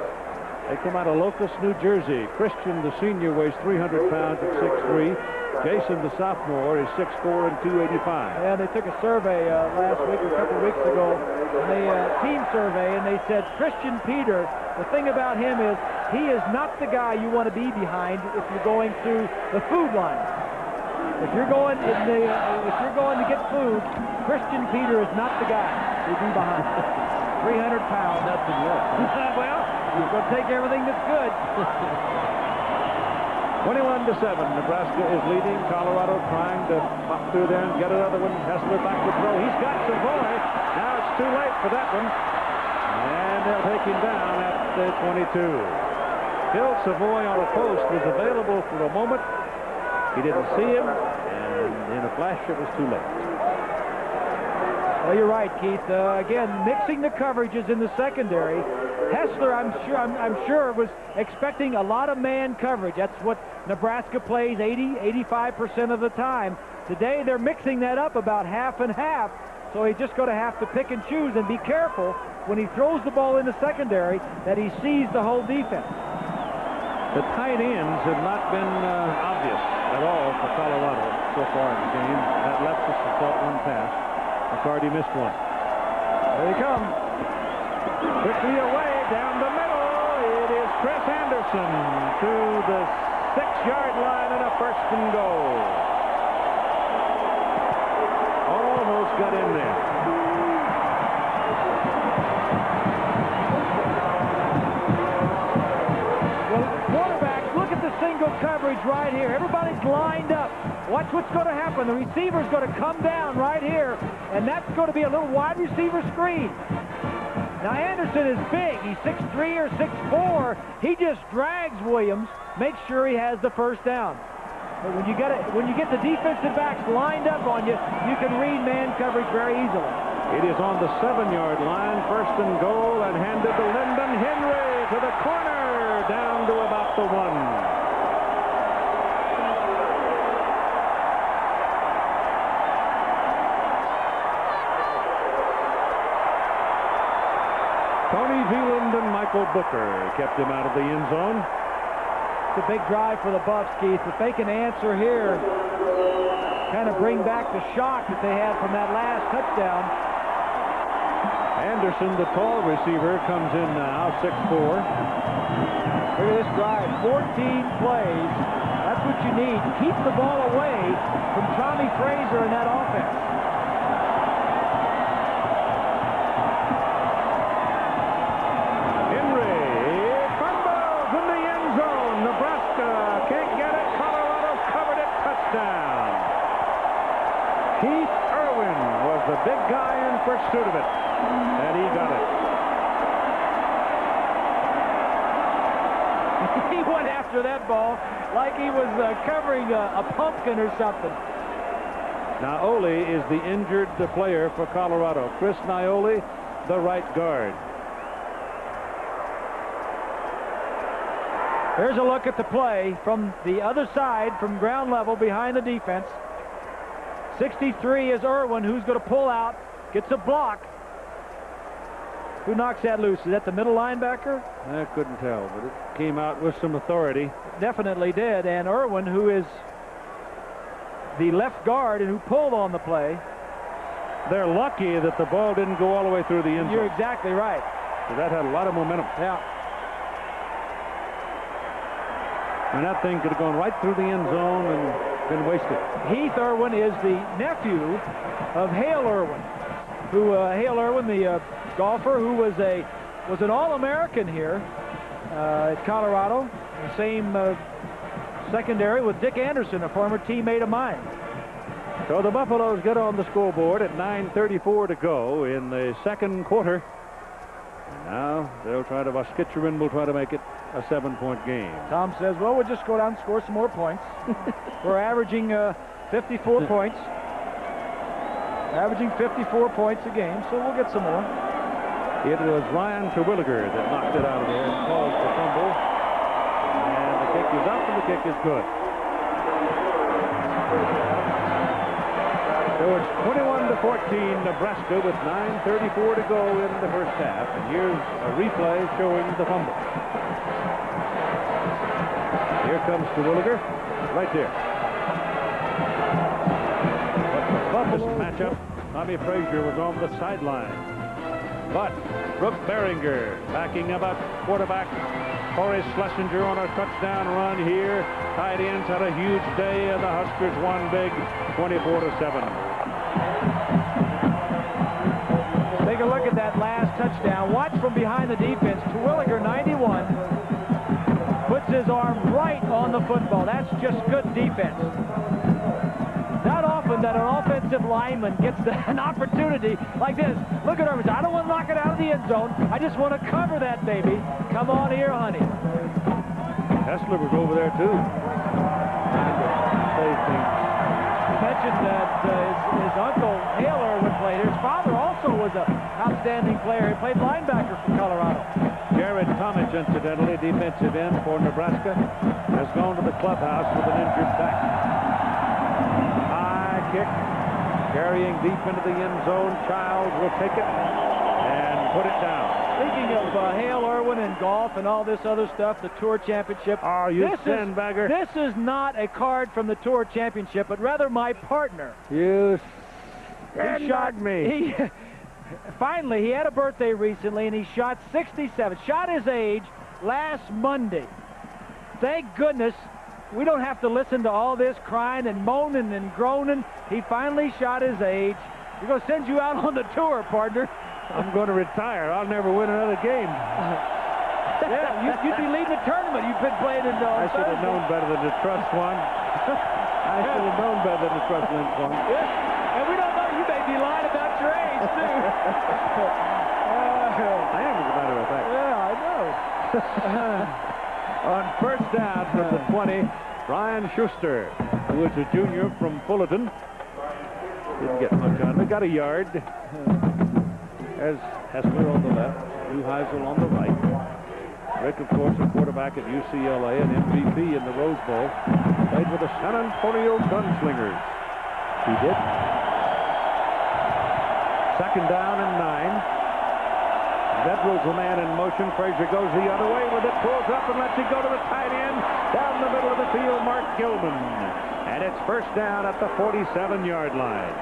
Speaker 1: They come out of Locust, New Jersey. Christian, the senior, weighs 300 pounds at 6'3". Jason, the sophomore, is 6'4" and 285.
Speaker 2: Yeah, they took a survey last week or a couple of weeks ago, team survey, and they said Christian Peter, the thing about him is he is not the guy you want to be behind if you're going through the food line. If you're going to get food, Christian Peter is not the guy to be behind. 300 pounds.
Speaker 1: Nothing left.
Speaker 2: Well, he's going to take everything that's good.
Speaker 1: 21-7, Nebraska is leading. Colorado trying to pop through there and get another one. Hessler back to throw. He's got Savoy. Now it's too late for that one. And they'll take him down at the 22. Phil Savoy on a post was available for a moment. He didn't see him, and in a flash it was too late.
Speaker 2: Well, you're right, Keith. Again, mixing the coverages in the secondary. Hessler, I'm sure, was expecting a lot of man coverage. That's what Nebraska plays 85% of the time. Today, they're mixing that up about half and half, so he's just going to have to pick and choose and be careful when he throws the ball in the secondary that he sees the whole defense.
Speaker 1: The tight ends have not been obvious at all for Colorado so far in the game. That left us to caught one pass. McCarty missed one.
Speaker 2: There he comes.
Speaker 1: Quickly away down the middle. It is Chris Anderson to the 6-yard line and a first and goal. Almost got in there.
Speaker 2: Well, quarterbacks, look at the single coverage right here. Everybody's lined up. Watch what's going to happen. The receiver's going to come down right here, and that's going to be a little wide receiver screen. Now, Anderson is big. He's 6'3" or 6'4". He just drags Williams, makes sure he has the first down. But when you get the defensive backs lined up on you, you can read man coverage very easily.
Speaker 1: It is on the 7-yard line, first and goal, and handed to Lyndon Henry to the corner, down to about the 1. Tony Veland and Michael Booker kept him out of the end zone.
Speaker 2: It's a big drive for the Buffs, Keith. If they can answer here, kind of bring back the shock that they had from that last touchdown.
Speaker 1: Anderson, the tall receiver, comes in now, 6'4".
Speaker 2: Look at this drive, 14 plays. That's what you need. Keep the ball away from Tommy Frazier in that offense.
Speaker 1: Keith Irwin was the big guy in pursuit of it, and he got it.
Speaker 2: He went after that ball like he was covering a pumpkin or something.
Speaker 1: Naoli is the injured player for Colorado. Chris Naoli, the right guard.
Speaker 2: Here's a look at the play from the other side, from ground level behind the defense. 63 is Irwin, who's going to pull out, gets a block. Who knocks that loose? Is that the middle linebacker?
Speaker 1: I couldn't tell, but it came out with some authority.
Speaker 2: Definitely did. And Irwin, who is the left guard and who pulled on the play.
Speaker 1: They're lucky that the ball didn't go all the way through the end zone.
Speaker 2: You're exactly right.
Speaker 1: So that had a lot of momentum.
Speaker 2: Yeah.
Speaker 1: And that thing could have gone right through the end zone and been wasted.
Speaker 2: Heath Irwin is the nephew of Hale Irwin, who Hale Irwin, the golfer who was an All-American here at Colorado, the same secondary with Dick Anderson, a former teammate of mine.
Speaker 1: So the Buffaloes get on the scoreboard at 9:34 to go in the second quarter. And now they'll try to, Skitcherman will try to make it a 7-point game.
Speaker 2: Tom says, well, we'll just go down and score some more points. We're averaging 54 points. Averaging 54 points a game, so we'll get some more.
Speaker 1: It was Ryan Terwilliger that knocked it out of there and caused the fumble. And the kick is up and the kick is good. So it's 21-14 Nebraska with 9:34 to go in the first half. And here's a replay showing the fumble. Here comes Terwilliger, right there. But the toughest matchup, Tommy Frazier was on the sideline. But Brooke Behringer backing up quarterback Horace Schlesinger on a touchdown run here. Tight ends had a huge day, and the Huskers won big, 24-7.
Speaker 4: Take a look at that last touchdown. Watch from behind the defense. Terwilliger, 91, puts his arm right on the football. That's just good defense. Not often that an offensive lineman gets an opportunity like this. Look at Irvins. I don't want to knock it out of the end zone. I just want to cover that baby. Come on here, honey.
Speaker 1: Hessler was over there, too.
Speaker 4: He mentioned that his uncle, Hale Irwin, played here. His father also was an outstanding player. He played linebacker for Colorado.
Speaker 1: Jared Tomich, incidentally, defensive end for Nebraska, has gone to the clubhouse with an injured back. High kick, carrying deep into the end zone. Childs will take it and put it down.
Speaker 4: Speaking of Hale Irwin and golf and all this other stuff, the Tour Championship.
Speaker 1: Oh, you sandbagger.
Speaker 4: This is not a card from the Tour Championship, but rather my partner.
Speaker 1: You
Speaker 4: He shot
Speaker 1: me.
Speaker 4: Finally, he had a birthday recently, and he shot 67. Shot his age last Monday. Thank goodness we don't have to listen to all this crying and moaning and groaning. He finally shot his age. We're going to send you out on the tour, partner.
Speaker 1: I'm going to retire. I'll never win another game.
Speaker 4: Yeah, you'd be leading the tournament. You've been playing in
Speaker 1: I should have known better than to trust one. I should have known better than to trust Lynch one.
Speaker 4: Yeah. And we don't know. You may be lying about your age, too.
Speaker 1: I am, as a matter of fact.
Speaker 4: Yeah, I know.
Speaker 1: On first down from the 20, Brian Schuster, who is a junior from Fullerton. Didn't get much on it. Got a yard. As Hessler on the left, Neuheisel on the right. Rick, of course, a quarterback at UCLA, an MVP in the Rose Bowl. Played with the San Antonio Gunslingers. He did. Second down and 9. Vedril's the man in motion. Frazier goes the other way with it, pulls up and lets it go to the tight end. Down the middle of the field, Mark Gilman. And it's first down at the 47-yard line.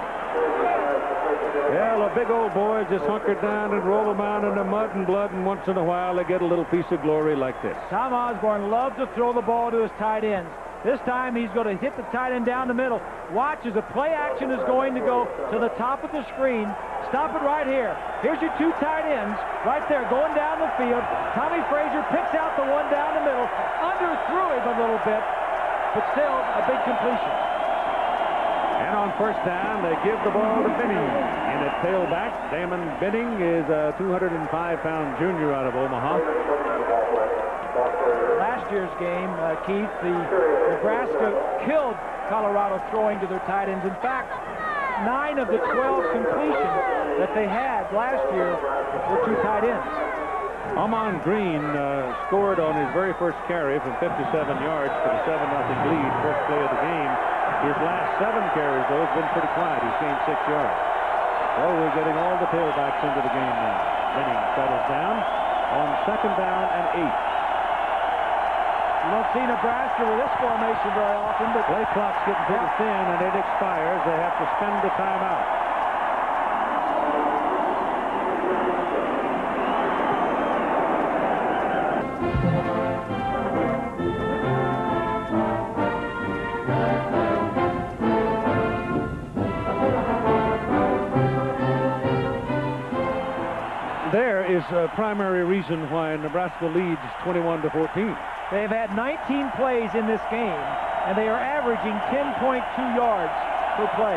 Speaker 1: Well, the big old boys just hunker down and roll them out in the mud and blood, and once in a while they get a little piece of glory like this.
Speaker 4: Tom Osborne loves to throw the ball to his tight ends. This time he's going to hit the tight end down the middle. Watch as the play action is going to go to the top of the screen. Stop it right here. Here's your two tight ends right there going down the field. Tommy Frazier picks out the one down the middle. Underthrew him a little bit, but still a big completion.
Speaker 1: And on first down, they give the ball to Benning. And at tailback, Damon Benning is a 205-pound junior out of Omaha.
Speaker 4: Last year's game, Keith, the Nebraska killed Colorado throwing to their tight ends. In fact, 9 of the 12 completions that they had last year were to tight ends.
Speaker 1: Amon Green scored on his very first carry from 57 yards for the 7-0 lead, first play of the game. His last 7 carries, though, has been pretty quiet. He's gained 6 yards. So we're getting all the tailbacks into the game now. Benning settles down on second down and 8.
Speaker 4: You don't see Nebraska with this formation very often, but
Speaker 1: play clock's getting pretty thin, and it expires. They have to spend the timeout. There is a primary reason why Nebraska leads 21-14.
Speaker 4: They've had 19 plays in this game, and they are averaging 10.2 yards per play.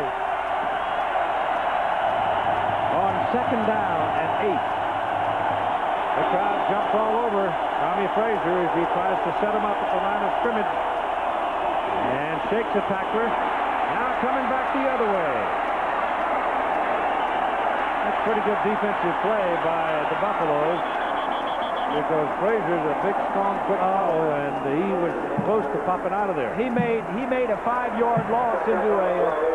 Speaker 1: On second down and 8. The crowd jumps all over Tommy Frazier as he tries to set him up at the line of scrimmage. And shakes a tackler. Now coming back the other way. That's pretty good defensive play by the Buffaloes, because Frazier's a big, strong, quick fellow, and he was close to popping out of there.
Speaker 4: He made a 5-yard loss into a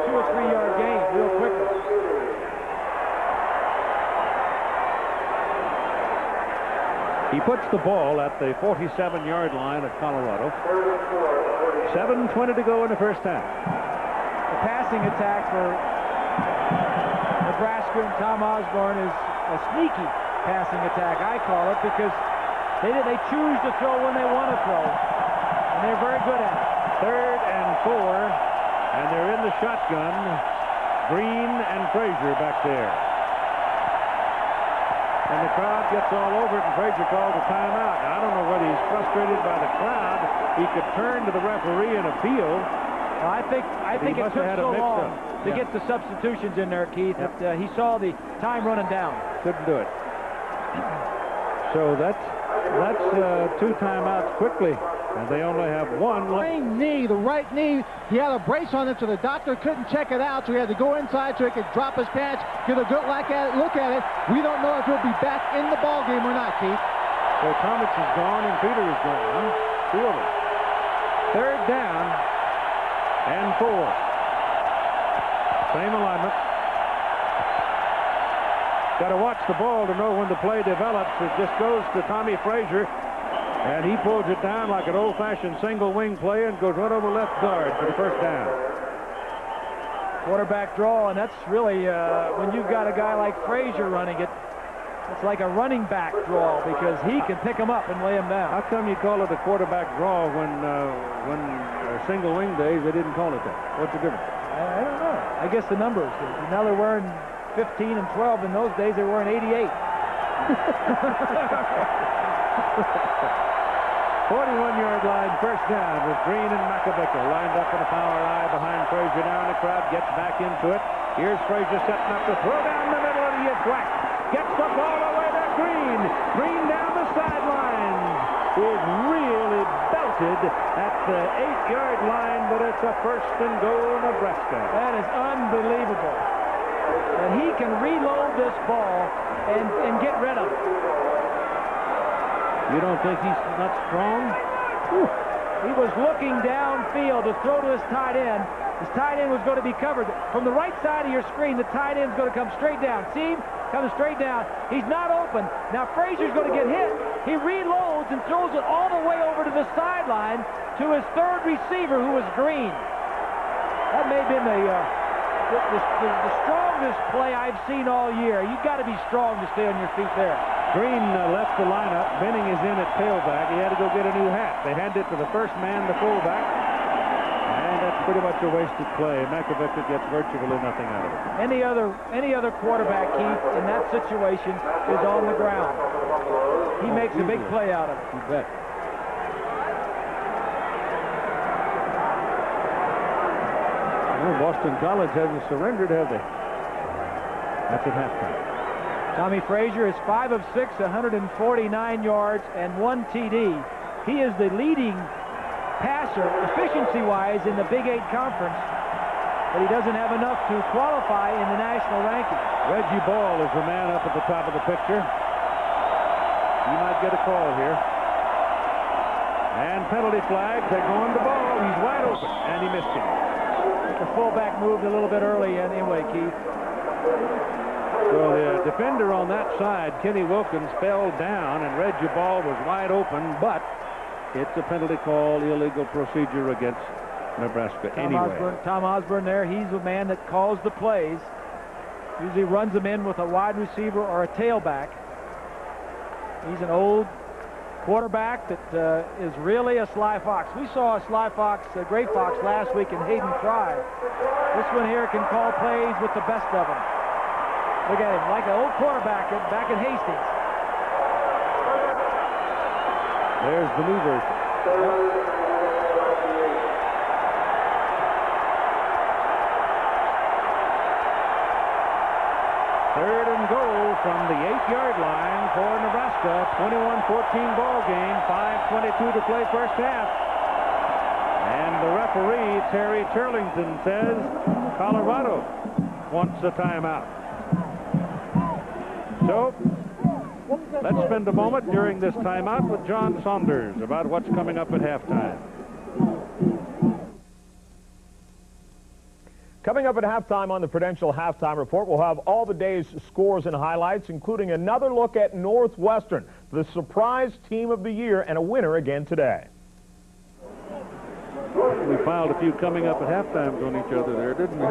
Speaker 4: 2 or 3 yard gain real quick.
Speaker 1: He puts the ball at the 47-yard line of Colorado. 7:20 to go in the first half.
Speaker 2: The passing attack for Nebraska and Tom Osborne is a sneaky passing attack, I call it, because they choose to throw when they want to throw, and they're very good at it.
Speaker 1: 3rd and 4, and they're in the shotgun. Green and Frazier back there. And the crowd gets all over it, and Frazier calls a timeout. Now, I don't know whether he's frustrated by the crowd. He could turn to the referee and appeal.
Speaker 2: Well, I think it took so long to get the substitutions in there, Keith, that he saw the time running down.
Speaker 1: Couldn't do it. So that's 2 timeouts quickly, and they only have 1 left.
Speaker 6: Knee, the right knee, he had a brace on it, so the doctor couldn't check it out, so he had to go inside so he could drop his pants, get a good look at it. We don't know if he'll be back in the ball game or not, Keith.
Speaker 1: So Thomas is gone and Peter is gone. 2 of them. 3rd down and 4. Same alignment. Got to watch the ball to know when the play develops. It just goes to Tommy Frazier, and he pulls it down like an old-fashioned single-wing play and goes right over left guard for the first down.
Speaker 2: Quarterback draw, and that's really, when you've got a guy like Frazier running it, it's like a running back draw because he can pick him up and lay him down.
Speaker 1: How come you call it a quarterback draw when single-wing days they didn't call it that? What's the difference?
Speaker 2: I don't know. I guess the numbers. Now they're wearing 15 and 12. In those days, they were in 88.
Speaker 1: 41-yard line, first down with Green and Makovica lined up in a power I behind Frazier. Now the crowd gets back into it. Here's Frazier setting up to throw down the middle, and he gets whacked. Gets the ball away to Green. Green down the sideline. Is really belted at the 8-yard line, but it's a first and goal, Nebraska.
Speaker 2: That is unbelievable. And he can reload this ball and get rid of it.
Speaker 1: You don't think he's not strong?
Speaker 2: Whew. He was looking downfield to throw to his tight end. His tight end was going to be covered. From the right side of your screen, the tight end's going to come straight down. See him? Coming straight down. He's not open. Now Frazier's going to get hit. He reloads and throws it all the way over to the sideline to his 3rd receiver, who was Green. That may have been the strongest play I've seen all year. You've got to be strong to stay on your feet there.
Speaker 1: Green left the lineup. Benning is in at tailback. He had to go get a new hat. They handed it to the first man, the fullback. And that's pretty much a wasted play. Makovica gets virtually nothing out of it.
Speaker 2: Any other quarterback, Keith, in that situation is on the ground. He makes a big play out of it.
Speaker 1: You bet. Well, Boston College hasn't surrendered, have they? That's at halftime.
Speaker 2: Tommy Frazier is 5 of 6, 149 yards, and 1 TD. He is the leading passer, efficiency-wise, in the Big 8 Conference, but he doesn't have enough to qualify in the national ranking.
Speaker 1: Reggie Ball is the man up at the top of the picture. He might get a call here. And penalty flag. They're going to Ball. He's wide open, and he missed him.
Speaker 2: The fullback moved a little bit early anyway, Keith.
Speaker 1: So the defender on that side, Kenny Wilkins, fell down, and Reggie Ball was wide open, but it's a penalty call, illegal procedure against Nebraska anyway.
Speaker 2: Tom Osborne there, he's the man that calls the plays. Usually runs them in with a wide receiver or a tailback. He's an old quarterback that is really a sly fox. We saw a sly fox, a great fox, last week in Hayden Fry. This one here can call plays with the best of them. Look at him, like an old quarterback back in Hastings.
Speaker 1: There's the new version. Third and goal from the 8-yard line for Nebraska. 21-14 ball game. 5:22 to play first half. And the referee, Terry Turlington, says Colorado wants a timeout. So let's spend a moment during this timeout with John Saunders about what's coming up at halftime.
Speaker 3: Coming up at halftime on the Prudential Halftime Report, we'll have all the day's scores and highlights, including another look at Northwestern, the surprise team of the year, and a winner again today.
Speaker 1: We filed a few coming up at halftimes on each other there, didn't we?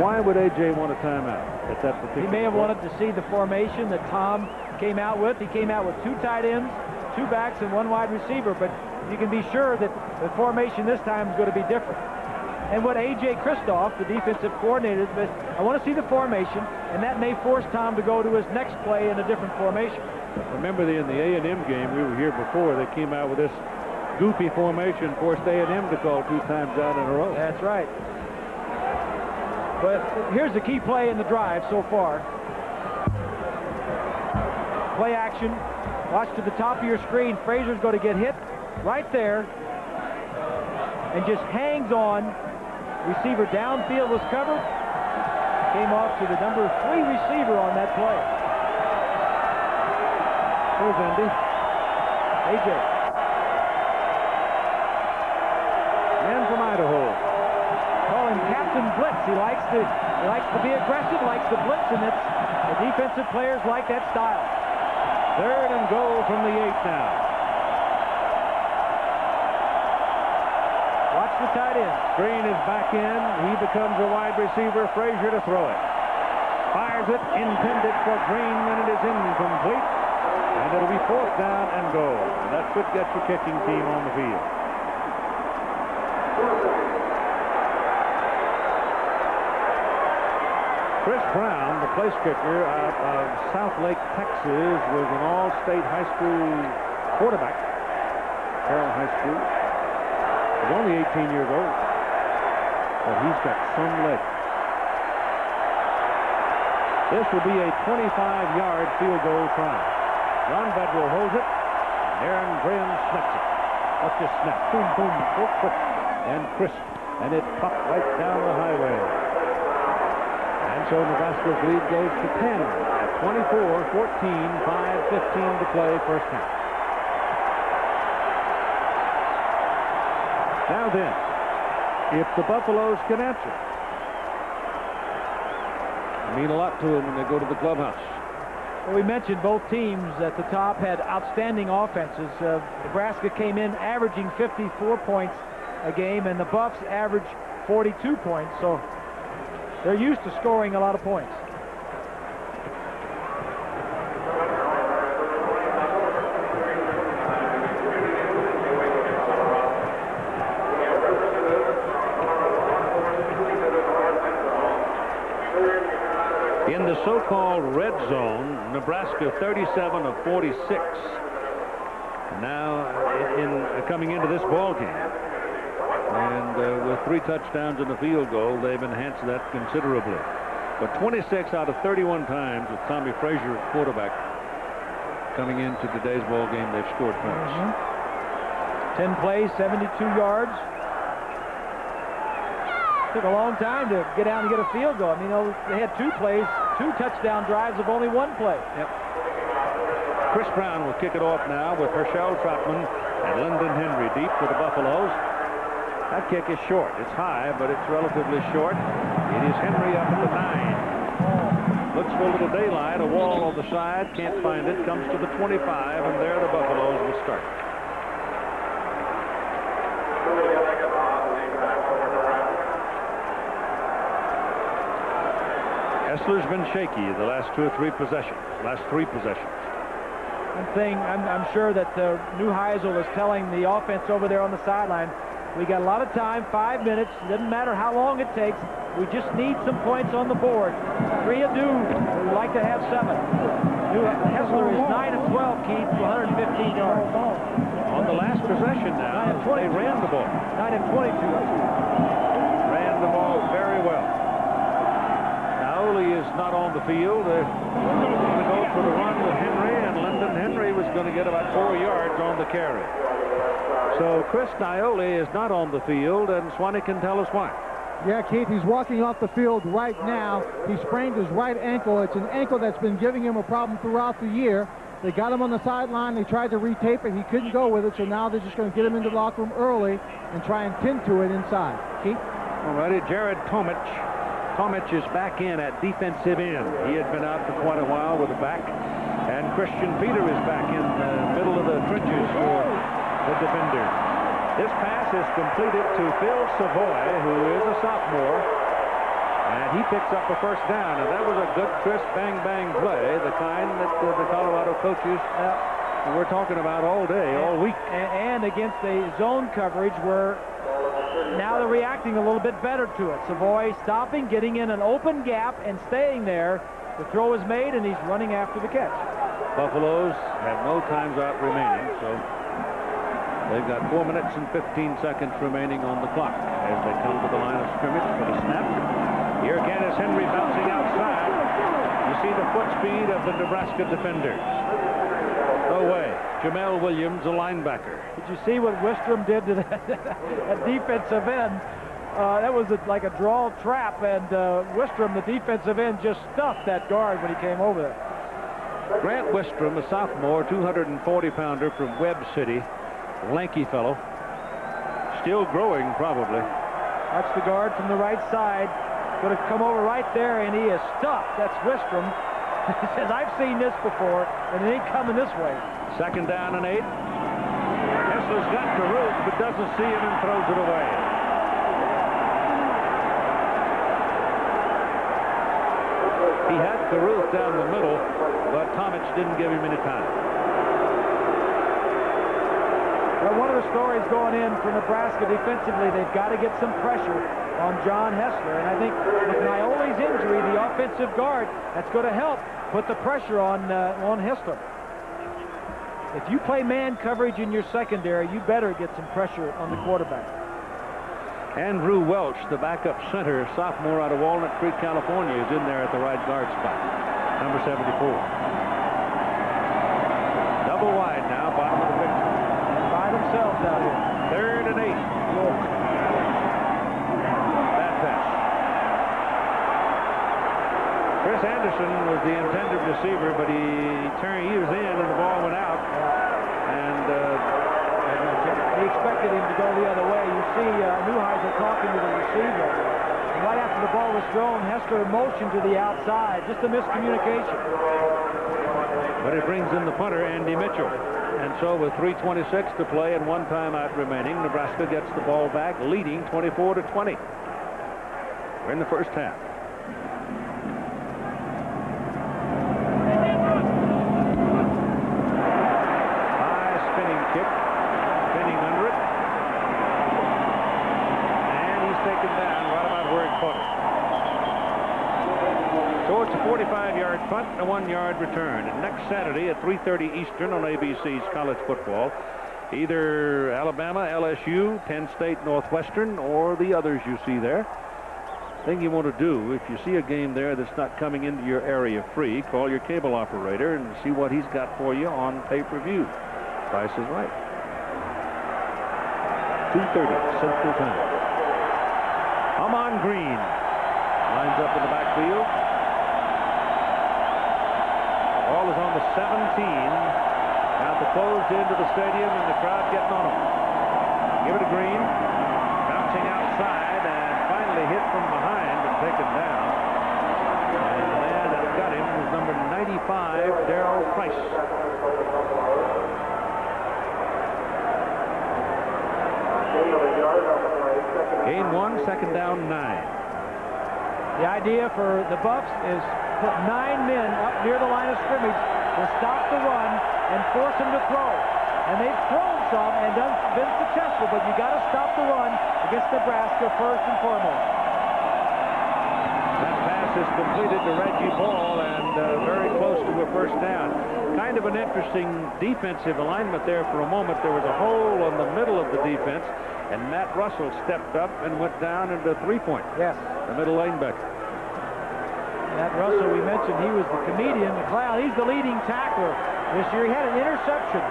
Speaker 1: Why would A.J. want a timeout at that particular
Speaker 2: He may have
Speaker 1: point?
Speaker 2: wanted to see the formation that Tom came out with. He came out with 2 tight ends, 2 backs, and 1 wide receiver, but you can be sure that the formation this time is going to be different. And what A.J. Kristoff, the defensive coordinator, but I want to see the formation, and that may force Tom to go to his next play in a different formation.
Speaker 1: Remember in the A&M game, we were here before, they came out with this goofy formation, forced A&M to call 2 times out in a row.
Speaker 2: That's right. But here's the key play in the drive so far. Play action. Watch to the top of your screen. Frazier's going to get hit right there and just hangs on. Receiver downfield was covered. Came off to the number 3 receiver on that play. Here's Andy. A.J. Man from Idaho. Call him Captain Blitz. He likes to be aggressive, likes to blitz, and it's the defensive players like that style.
Speaker 1: 3rd and goal from the 8 now.
Speaker 2: Watch the tight end.
Speaker 1: Green is back in. He becomes a wide receiver. Frazier to throw it. Fires it, intended for Green, and it is incomplete. And it'll be 4th down and goal. And that should get your kicking team on the field. Chris Brown, the place kicker out of South Lake, Texas, was an all-state high school quarterback. Carroll High School. He's only 18 years old. But he's got some leg. This will be a 25-yard field goal try. Ron Bedwell holds it. Aaron Graham snaps it. Watch this snap. Boom, boom, so quick and crisp. And it popped right down the highway. And so Nebraska's lead goes to 10 at 24-14, 5:15 to play first half. Now then, if the Buffaloes can answer, it mean a lot to them when they go to the clubhouse.
Speaker 2: Well, we mentioned both teams at the top had outstanding offenses. Nebraska came in averaging 54 points a game, and the Buffs averaged 42 points. So they're used to scoring a lot of points.
Speaker 1: In the so-called red zone, Nebraska 37 of 46. Now coming into this ball game. And with 3 touchdowns and a field goal, they've enhanced that considerably. But 26 out of 31 times with Tommy Frazier at quarterback coming into today's ball game, they've scored points.
Speaker 2: 10 plays, 72 yards. Took a long time to get down and get a field goal. I mean, they had 2 plays, 2 touchdown drives of only 1 play.
Speaker 1: Yep. Chris Brown will kick it off now with Herschel Troutman and Lyndon Henry deep for the Buffaloes. That kick is short. It's high, but it's relatively short. It is Henry up at the 9. Looks for a little daylight. A wall on the side. Can't find it. Comes to the 25, and there the Buffaloes will start. Essler's been shaky the last 2 or 3 possessions. Last 3 possessions.
Speaker 2: One thing I'm sure that Neuheisel is telling the offense over there on the sideline, we got a lot of time, 5 minutes. Doesn't matter how long it takes. We just need some points on the board. 3 are due. We'd like to have 7. Hessler is 9 of 12, Keith, 115 yards.
Speaker 1: On the last possession now, they ran the ball.
Speaker 2: 9 of 22.
Speaker 1: Ran the ball very well. Naoli is not on the field. They're going to go for the run with Henry, and Lyndon Henry was going to get about 4 yards on the carry. So Chris Naoli is not on the field, and Swanee can tell us why.
Speaker 6: Yeah, Keith, he's walking off the field right now. He sprained his right ankle. It's an ankle that's been giving him a problem throughout the year. They got him on the sideline. They tried to retape it. He couldn't go with it, so now they're just going to get him into the locker room early and try and pin to it inside. Keith?
Speaker 1: All righty, Jared Tomich. Tomich is back in at defensive end. He had been out for quite a while with a back. And Christian Peter is back in the middle of the trenches for the defender. This pass is completed to Phil Savoy, who is a sophomore. And he picks up a first down. And that was a good, crisp, bang-bang play, the kind that the Colorado coaches were talking about all day, all week.
Speaker 2: And against a zone coverage where now they're reacting a little bit better to it. Savoy stopping, getting in an open gap, and staying there. The throw is made, and he's running after the catch.
Speaker 1: Buffaloes have no times out remaining, so they've got 4 minutes and 15 seconds remaining on the clock as they come to the line of scrimmage for the snap. Here again is Henry bouncing outside. You see the foot speed of the Nebraska defenders. No way. Jamel Williams, a linebacker.
Speaker 2: Did you see what Wistrom did to that defensive end? That was like a draw trap, and Wistrom, the defensive end, just stuffed that guard when he came over there.
Speaker 1: Grant Wistrom, a sophomore, 240-pounder from Webb City, lanky fellow, still growing probably.
Speaker 2: That's the guard from the right side. Going to come over right there, and he is stuffed. That's Wistrom. He says, I've seen this before, and it ain't coming this way.
Speaker 1: Second down and 8. Hessler's got Caruth, but doesn't see him and throws it away. He had Caruth down the middle, but Tomich didn't give him any time.
Speaker 2: Well, one of the stories going in for Nebraska defensively, they've got to get some pressure on John Hessler. And I think with Naioli's injury, the offensive guard, that's going to help put the pressure on Hessler. If you play man coverage in your secondary, you better get some pressure on the quarterback.
Speaker 1: Andrew Welch, the backup center, sophomore out of Walnut Creek, California, is in there at the right guard spot, number 74. Double wide now, bottom of the picture.
Speaker 2: By themselves out here.
Speaker 1: 3rd and 8. Bad pass. Chris Anderson was the intended receiver, but he was in and the ball went out. And
Speaker 2: he expected him to go the other way. You see Neuheiser talking to the receiver. And right after the ball was thrown, Hessler motioned to the outside. Just a miscommunication.
Speaker 1: But it brings in the punter, Andy Mitchell. And so with 3:26 to play and 1 timeout remaining, Nebraska gets the ball back, leading 24-20. We're in the first half. High spinning kick, spinning under it. And he's taken down right about where he caught it. So it's a 45-yard punt and a 1-yard return. And next Saturday at 3:30 Eastern on ABC's College Football, either Alabama, LSU, Penn State, Northwestern, or the others you see there. Thing you want to do, if you see a game there that's not coming into your area free, call your cable operator and see what he's got for you on pay-per-view. Price is right. 2:30 Central Time. Amon Green lines up in the backfield. Ball is on the 17. Now the closed into the stadium and the crowd getting on him. Give it to Green. Bouncing outside and finally hit from behind and taken down. And the man that got him was number 95, Darrell Price. Gain 1, second down 9.
Speaker 2: The idea for the Buffs is put 9 men up near the line of scrimmage to stop the run and force them to throw. And they've thrown some and been successful, but you got to stop the run against Nebraska first and foremost.
Speaker 1: That pass is completed to Reggie Ball and very close to a first down. Kind of an interesting defensive alignment there for a moment. There was a hole in the middle of the defense, and Matt Russell stepped up and went down into 3-point.
Speaker 2: Yes.
Speaker 1: The middle linebacker.
Speaker 2: Matt Russell, we mentioned he was the comedian, the clown. He's the leading tackler this year. He had an interception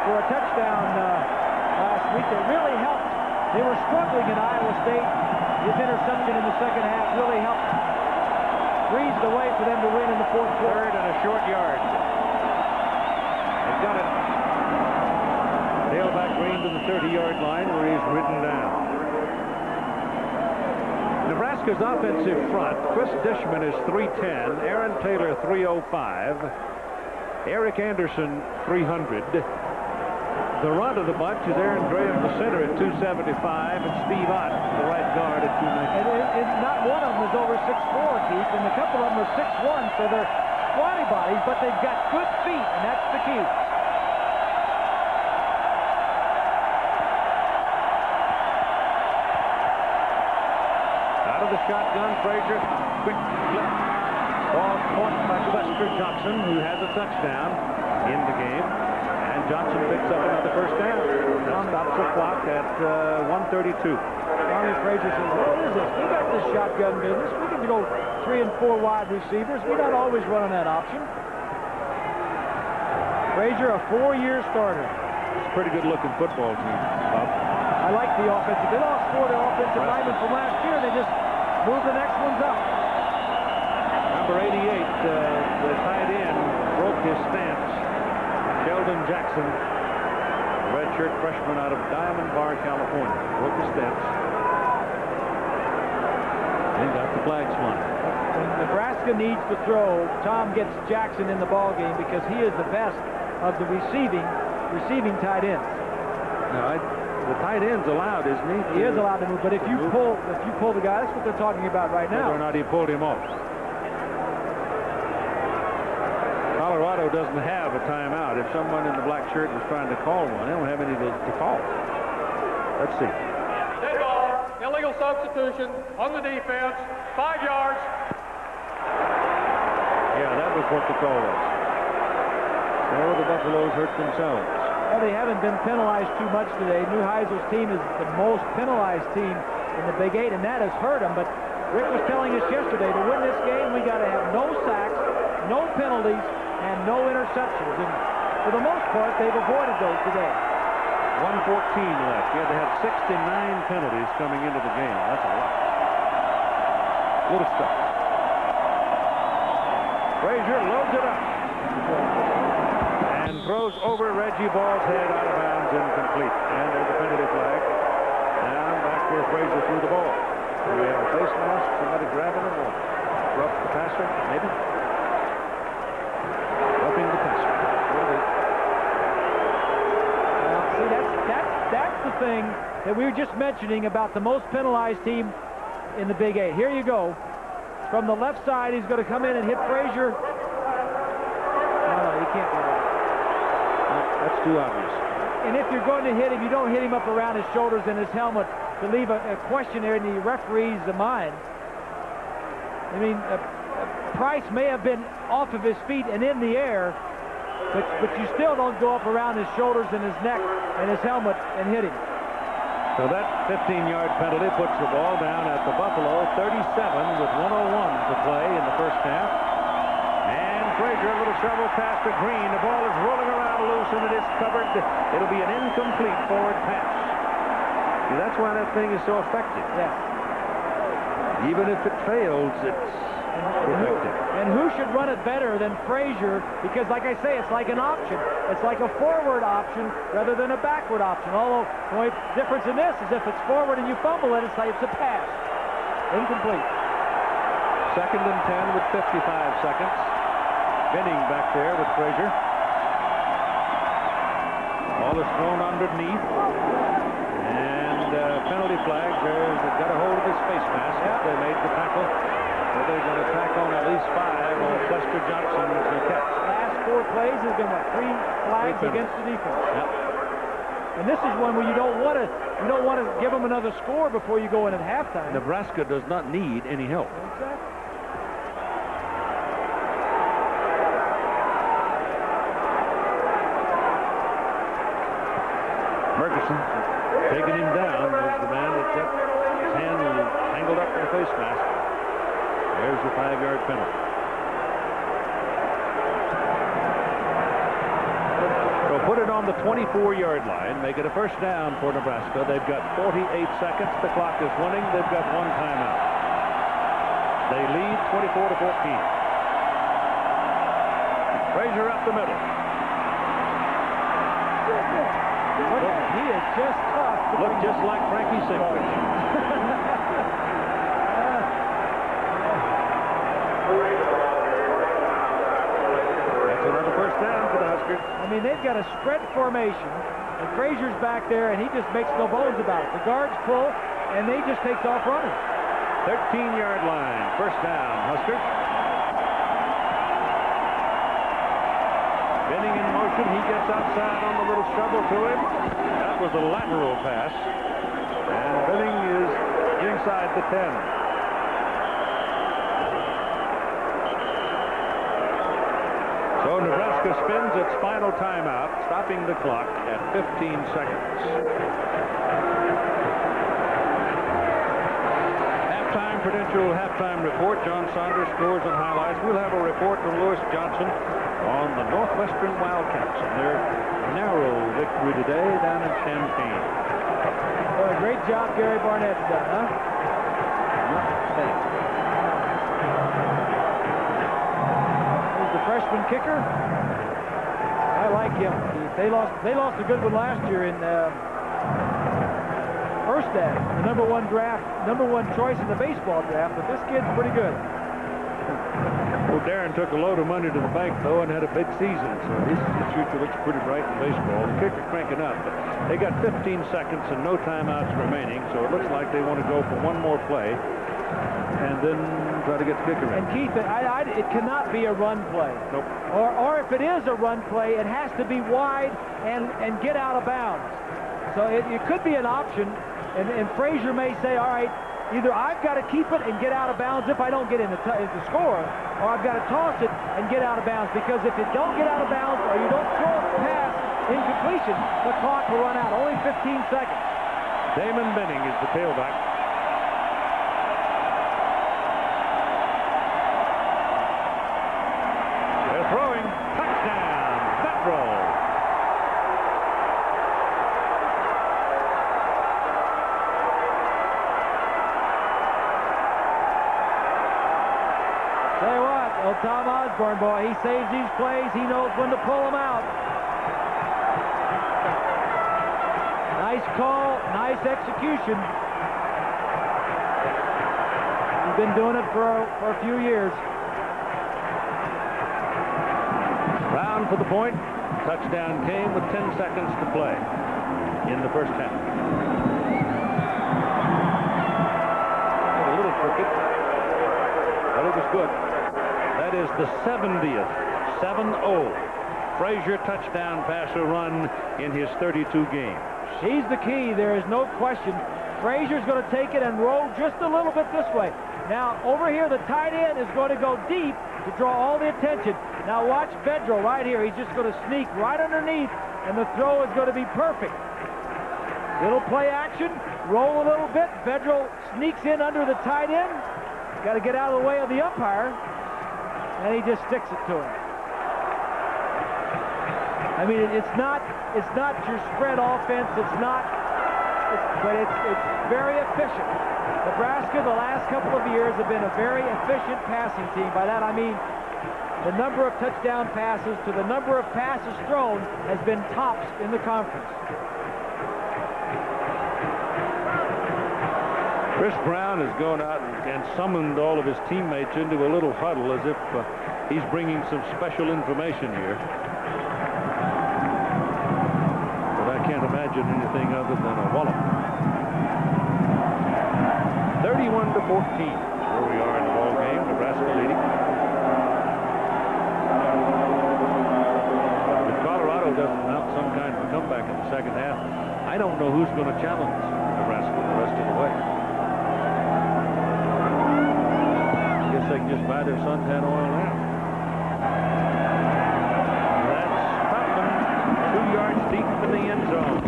Speaker 2: for a touchdown last week that really helped. They were struggling in Iowa State. His interception in the second half really helped breeze the way for them to win in the fourth quarter.
Speaker 1: 3rd and a short yard. got it. Tailback Green to the 30-yard line where he's ridden down. Nebraska's offensive front, Chris Dishman is 310, Aaron Taylor 305, Eric Anderson 300. The runt of the bunch is Aaron Graham, the center, at 275, and Steve Ott, the right guard, at 290.
Speaker 4: And not one of them is over 6'4", Keith, and a couple of them are 6'1", so they're squatty bodies, but they've got good feet, and that's the key.
Speaker 1: Out of the shotgun, Frazier, quick flip. Ball caught by Lester Johnson, who has a touchdown in the game. And Johnson picks up another first down. That stops the clock at 1:32.
Speaker 2: Tommy Frazier says, what is this? We got this shotgun business. We can go 3 and 4 wide receivers. We're not always running that option. Frazier, a 4-year starter.
Speaker 1: It's a pretty good-looking football team, Bob.
Speaker 2: I like the offensive. They lost 4 of their offensive linemen from last year. They just moved the next ones up.
Speaker 1: Number 88, the tight end, broke his stance. Sheldon Jackson, a redshirt freshman out of Diamond Bar, California, broke his stance. And got the flags flying.
Speaker 2: When Nebraska needs to throw, Tom gets Jackson in the ball game because he is the best of the receiving tight ends.
Speaker 1: Now, the tight end's allowed, isn't he?
Speaker 2: He is allowed to move, but if you pull the guy, that's what they're talking about right now.
Speaker 1: Whether or not he pulled him off. Colorado doesn't have a timeout. If someone in the black shirt was trying to call one, they don't have any to call. Let's see.
Speaker 5: Dead ball, illegal substitution on the defense, 5 yards.
Speaker 1: Yeah, that was what the call was. So the Buffaloes hurt themselves.
Speaker 2: Well, they haven't been penalized too much today. Neuheiser's team is the most penalized team in the Big 8, and that has hurt them. But Rick was telling us yesterday, to win this game, we got to have no sacks, no penalties, and no interceptions. And for the most part, they've avoided those today.
Speaker 1: 1:14 left. You had to have 69 penalties coming into the game. That's a lot. Little stuff. Frazier loads it up. And throws over Reggie Ball's head, out of bounds, incomplete. And there's a penalty flag. And back where Frazier threw the ball. Do we have a face mask? Somebody grabbing him or rough the passer? Maybe. Roughing the passer.
Speaker 2: Well, see, that's the thing that we were just mentioning about the most penalized team in the Big 8. Here you go. From the left side, he's going to come in and hit Frazier. No, he can't do that.
Speaker 1: That's too obvious.
Speaker 2: And if you're going to hit him, you don't hit him up around his shoulders and his helmet to leave a question there in the referee's mind. I mean, Price may have been off of his feet and in the air, but you still don't go up around his shoulders and his neck and his helmet and hit him.
Speaker 1: So that 15-yard penalty puts the ball down at the Buffalo 37 with 1:01 to play in the first half. And Frazier, a little shovel pass to Green. The ball is rolling around loose and it is covered. It'll be an incomplete forward pass. See, that's why that thing is so effective.
Speaker 2: Yeah.
Speaker 1: Even if it fails, it's effective.
Speaker 2: And who should run it better than Frazier? Because, like I say, it's like an option. It's like a forward option rather than a backward option. Although the only difference in this is if it's forward and you fumble it, it's like it's a pass. Incomplete.
Speaker 1: 2nd and 10 with 55 seconds. Benning back there with Frazier. Ball is thrown underneath. And penalty flag. They've got a hold of his face mask.
Speaker 2: Yeah.
Speaker 1: They made the tackle. So they're going to tack on at least 5 on Lester Johnson's catch.
Speaker 2: Last 4 plays has been, what, 3 flags against the defense.
Speaker 1: Yep.
Speaker 2: And this is one where you don't want to give them another score before you go in at halftime.
Speaker 1: Nebraska does not need any help.
Speaker 2: Exactly.
Speaker 1: Ferguson taking him down was the man that kept his hand tangled up in the face mask. There's the 5-yard penalty. So put it on the 24-yard line. Make it a first down for Nebraska. They've got 48 seconds. The clock is running. They've got 1 timeout. They lead 24-14. Frazier up the middle. Looked just like Frankie Sinkler. That's another first down for the Huskers.
Speaker 4: I mean, they've got a spread formation, and Frazier's back there, and he just makes no bones about it. The guards pull, and they just takes off running.
Speaker 1: 13-yard line, first down, Huskers. Benning in motion, he gets outside on the little shovel to him. That was a lateral pass, and Benning is inside the 10. So Nebraska spends its final timeout, stopping the clock at 15 seconds. Prudential halftime report. John Saunders scores and highlights. We'll have a report from Lewis Johnson on the Northwestern Wildcats and their narrow victory today down in Champaign.
Speaker 4: Well, a great job Gary Barnett's done, huh?
Speaker 1: Not bad.
Speaker 4: He's the freshman kicker. I like him. They lost a good one last year in Erstad, the number one choice in the baseball draft, but this kid's pretty good.
Speaker 1: Well, Darren took a load of money to the bank, though, and had a big season, so his future looks pretty bright in baseball. The kicker's cranking up, but they got 15 seconds and no timeouts remaining, so it looks like they want to go for one more play and then try to get the kicker in.
Speaker 4: And Keith, it cannot be a run play.
Speaker 1: Nope.
Speaker 4: Or if it is a run play, it has to be wide and get out of bounds. So it could be an option. And Frazier may say, all right, either I've got to keep it and get out of bounds if I don't get in the score, or I've got to toss it and get out of bounds, because if you don't get out of bounds or you don't throw a pass in completion, the clock will run out. Only 15 seconds.
Speaker 1: Damon Benning is the tailback. They're throwing. Touchdown. Federal.
Speaker 4: Tom Osborne, boy, he saves these plays. He knows when to pull them out. Nice call, nice execution. He's been doing it for a few years.
Speaker 1: Brown for the point. Touchdown came with 10 seconds to play in the first half. A little crooked, but it was good. That is the 70th 7-0 Frazier touchdown passer run in his 32 games.
Speaker 4: He's the key. There is no question. Frazier's going to take it and roll just a little bit this way. Now, over here, the tight end is going to go deep to draw all the attention. Now, watch Vedral right here. He's just going to sneak right underneath, and the throw is going to be perfect. Little play action, roll a little bit. Vedral sneaks in under the tight end. Got to get out of the way of the umpire. And he just sticks it to him. I mean, it's not your spread offense. But it's very efficient. Nebraska, the last couple of years, have been a very efficient passing team. By that I mean the number of touchdown passes to the number of passes thrown has been tops in the conference.
Speaker 1: Chris Brown has gone out and summoned all of his teammates into a little huddle as if he's bringing some special information here. But I can't imagine anything other than a wallop. 31-14 where we are in the ball game. Nebraska leading. If Colorado doesn't mount some kind of a comeback in the second half, I don't know who's going to challenge Nebraska the rest of the way. They can just buy their suntan oil now. That's Putnam, 2 yards deep in the end zone.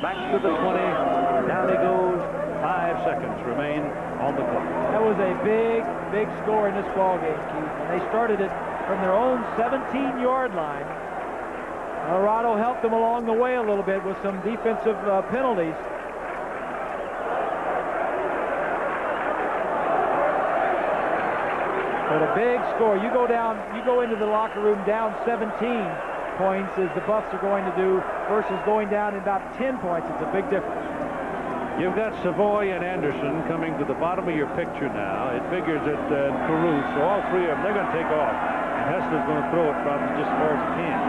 Speaker 1: Back to the 20. Down he goes. 5 seconds remain on the clock.
Speaker 4: That was a big, big score in this ball game, Keith. And they started it from their own 17-yard line. Colorado helped them along the way a little bit with some defensive penalties. But a big score. You go into the locker room down 17 points as the Buffs are going to do versus going down in about 10 points. It's a big difference.
Speaker 1: You've got Savoy and Anderson coming to the bottom of your picture now. It figures that Caruth, so all three of them, they're going to take off. And Hessler's going to throw it probably just as far as he can.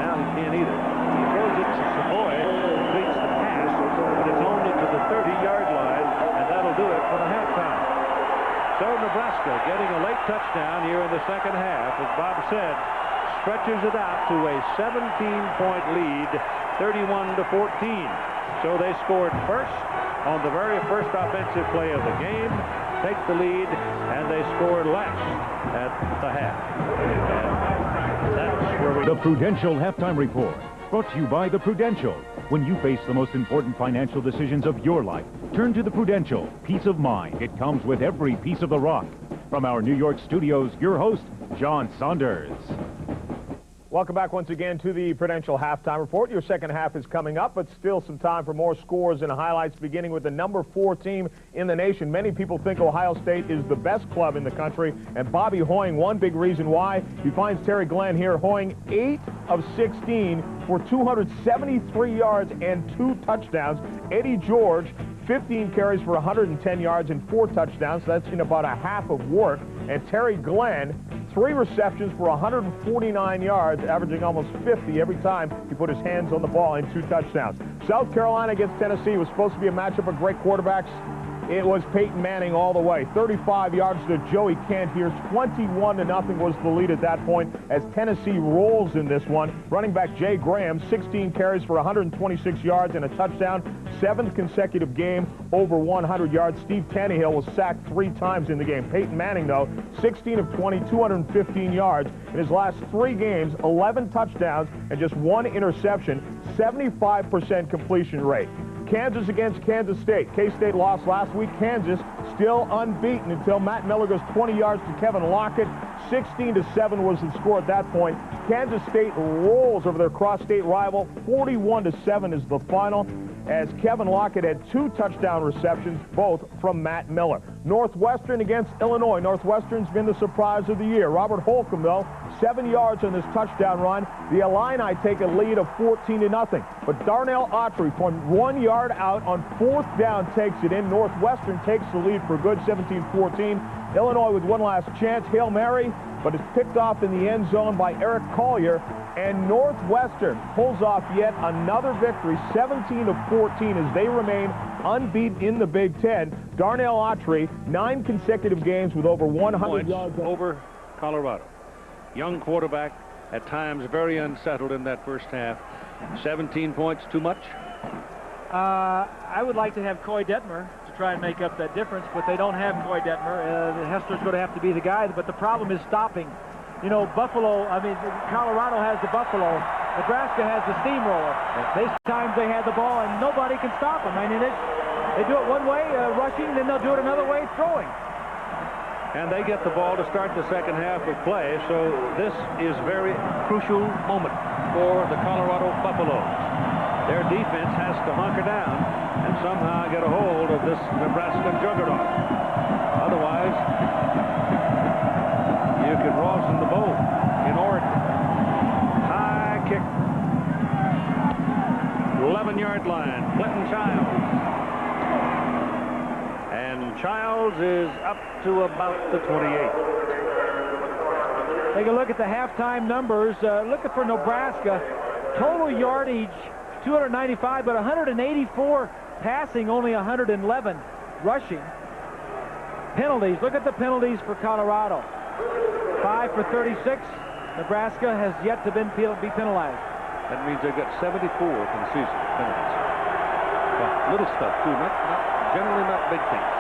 Speaker 1: Now he can't either. He throws it to Savoy, completes the pass, but it's only to the 30-yard line, and that'll do it for the halftime. So Nebraska getting a late touchdown here in the second half, as Bob said, stretches it out to a 17-point lead, 31-14. So they scored first on the very first offensive play of the game, take the lead, and they scored last at the half. And that's where
Speaker 7: The Prudential Halftime Report, brought to you by the Prudential. When you face the most important financial decisions of your life, turn to the Prudential. Peace of mind. It comes with every piece of the rock. From our New York studios, your host, John Saunders.
Speaker 3: Welcome back once again to the Prudential Halftime Report. Your second half is coming up, but still some time for more scores and highlights, beginning with the number 4 team in the nation. Many people think Ohio State is the best club in the country, and Bobby Hoying, one big reason why. He finds Terry Glenn here. Hoying 8 of 16 for 273 yards and 2 touchdowns. Eddie George, 15 carries for 110 yards and 4 touchdowns. So that's in about a half of work. And Terry Glenn, 3 receptions for 149 yards, averaging almost 50 every time he put his hands on the ball, and 2 touchdowns. South Carolina against Tennessee was supposed to be a matchup of great quarterbacks. It was Peyton Manning all the way. 35 yards to Joey Cantier. 21-0 was the lead at that point as Tennessee rolls in this one. Running back Jay Graham, 16 carries for 126 yards and a touchdown. 7th consecutive game over 100 yards. Steve Tannehill was sacked 3 times in the game. Peyton Manning, though, 16 of 20, 215 yards. In his last 3 games, 11 touchdowns and just 1 interception. 75% completion rate. Kansas against Kansas State. K-State lost last week. Kansas still unbeaten until Matt Miller goes 20 yards to Kevin Lockett. 16-7 was the score at that point. Kansas State rolls over their cross-state rival. 41-7 is the final, as Kevin Lockett had 2 touchdown receptions, both from Matt Miller. Northwestern against Illinois. Northwestern's been the surprise of the year. Robert Holcomb, though, 7 yards on this touchdown run. The Illini take a lead of 14-0. But Darnell Autry from 1 yard out on 4th down takes it in. Northwestern takes the lead for good, 17-14. Illinois with one last chance. Hail Mary, but it's picked off in the end zone by Eric Collier. And Northwestern pulls off yet another victory, 17-14, as they remain unbeaten in the Big Ten. Darnell Autry, 9 consecutive games with over 100 yards
Speaker 1: over Colorado. Young quarterback, at times very unsettled in that first half. 17 points too much?
Speaker 2: I would like to have Coy Detmer to try and make up that difference, but they don't have Coy Detmer. Hessler's going to have to be the guy, but the problem is stopping. You know, Colorado has the Buffalo. Nebraska has the steamroller. These times they had the ball, and nobody can stop them. I mean, they do it one way, rushing, then they'll do it another way, throwing.
Speaker 1: And they get the ball to start the second half of play, so this is very crucial moment for the Colorado Buffaloes. Their defense has to hunker down and somehow get a hold of this Nebraska juggernaut. Otherwise, you can rosin the boat in Oregon. High kick. 11-yard line. Clinton Childs. And Childs is up to about the 28.
Speaker 2: Take a look at the halftime numbers. Looking for Nebraska. Total yardage, 295, but 184 passing, only 111 rushing. Penalties. Look at the penalties for Colorado. 5 for 36. Nebraska has yet to be penalized.
Speaker 1: That means they've got 74 for the season penalties. Well, little stuff, too. Generally not big things.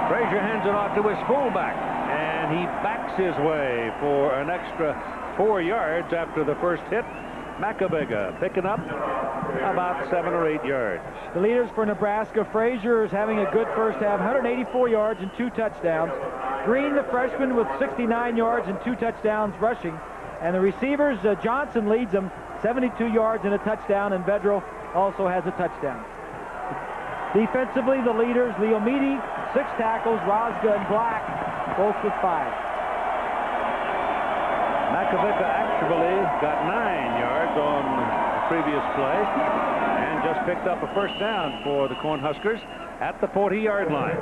Speaker 1: Frazier hands it off to his fullback, and he backs his way for an extra 4 yards after the first hit. Macabega picking up about 7 or 8 yards.
Speaker 2: The leaders for Nebraska, Frazier is having a good first half, 184 yards and 2 touchdowns. Green, the freshman, with 69 yards and 2 touchdowns rushing. And the receivers, Johnson leads them, 72 yards and a touchdown, and Vedro also has a touchdown. Defensively, the leaders, Leo Meady, 6 tackles, Rosga and Black, both with 5.
Speaker 1: Makovica actually got 9 yards on the previous play and just picked up a first down for the Cornhuskers at the 40-yard line.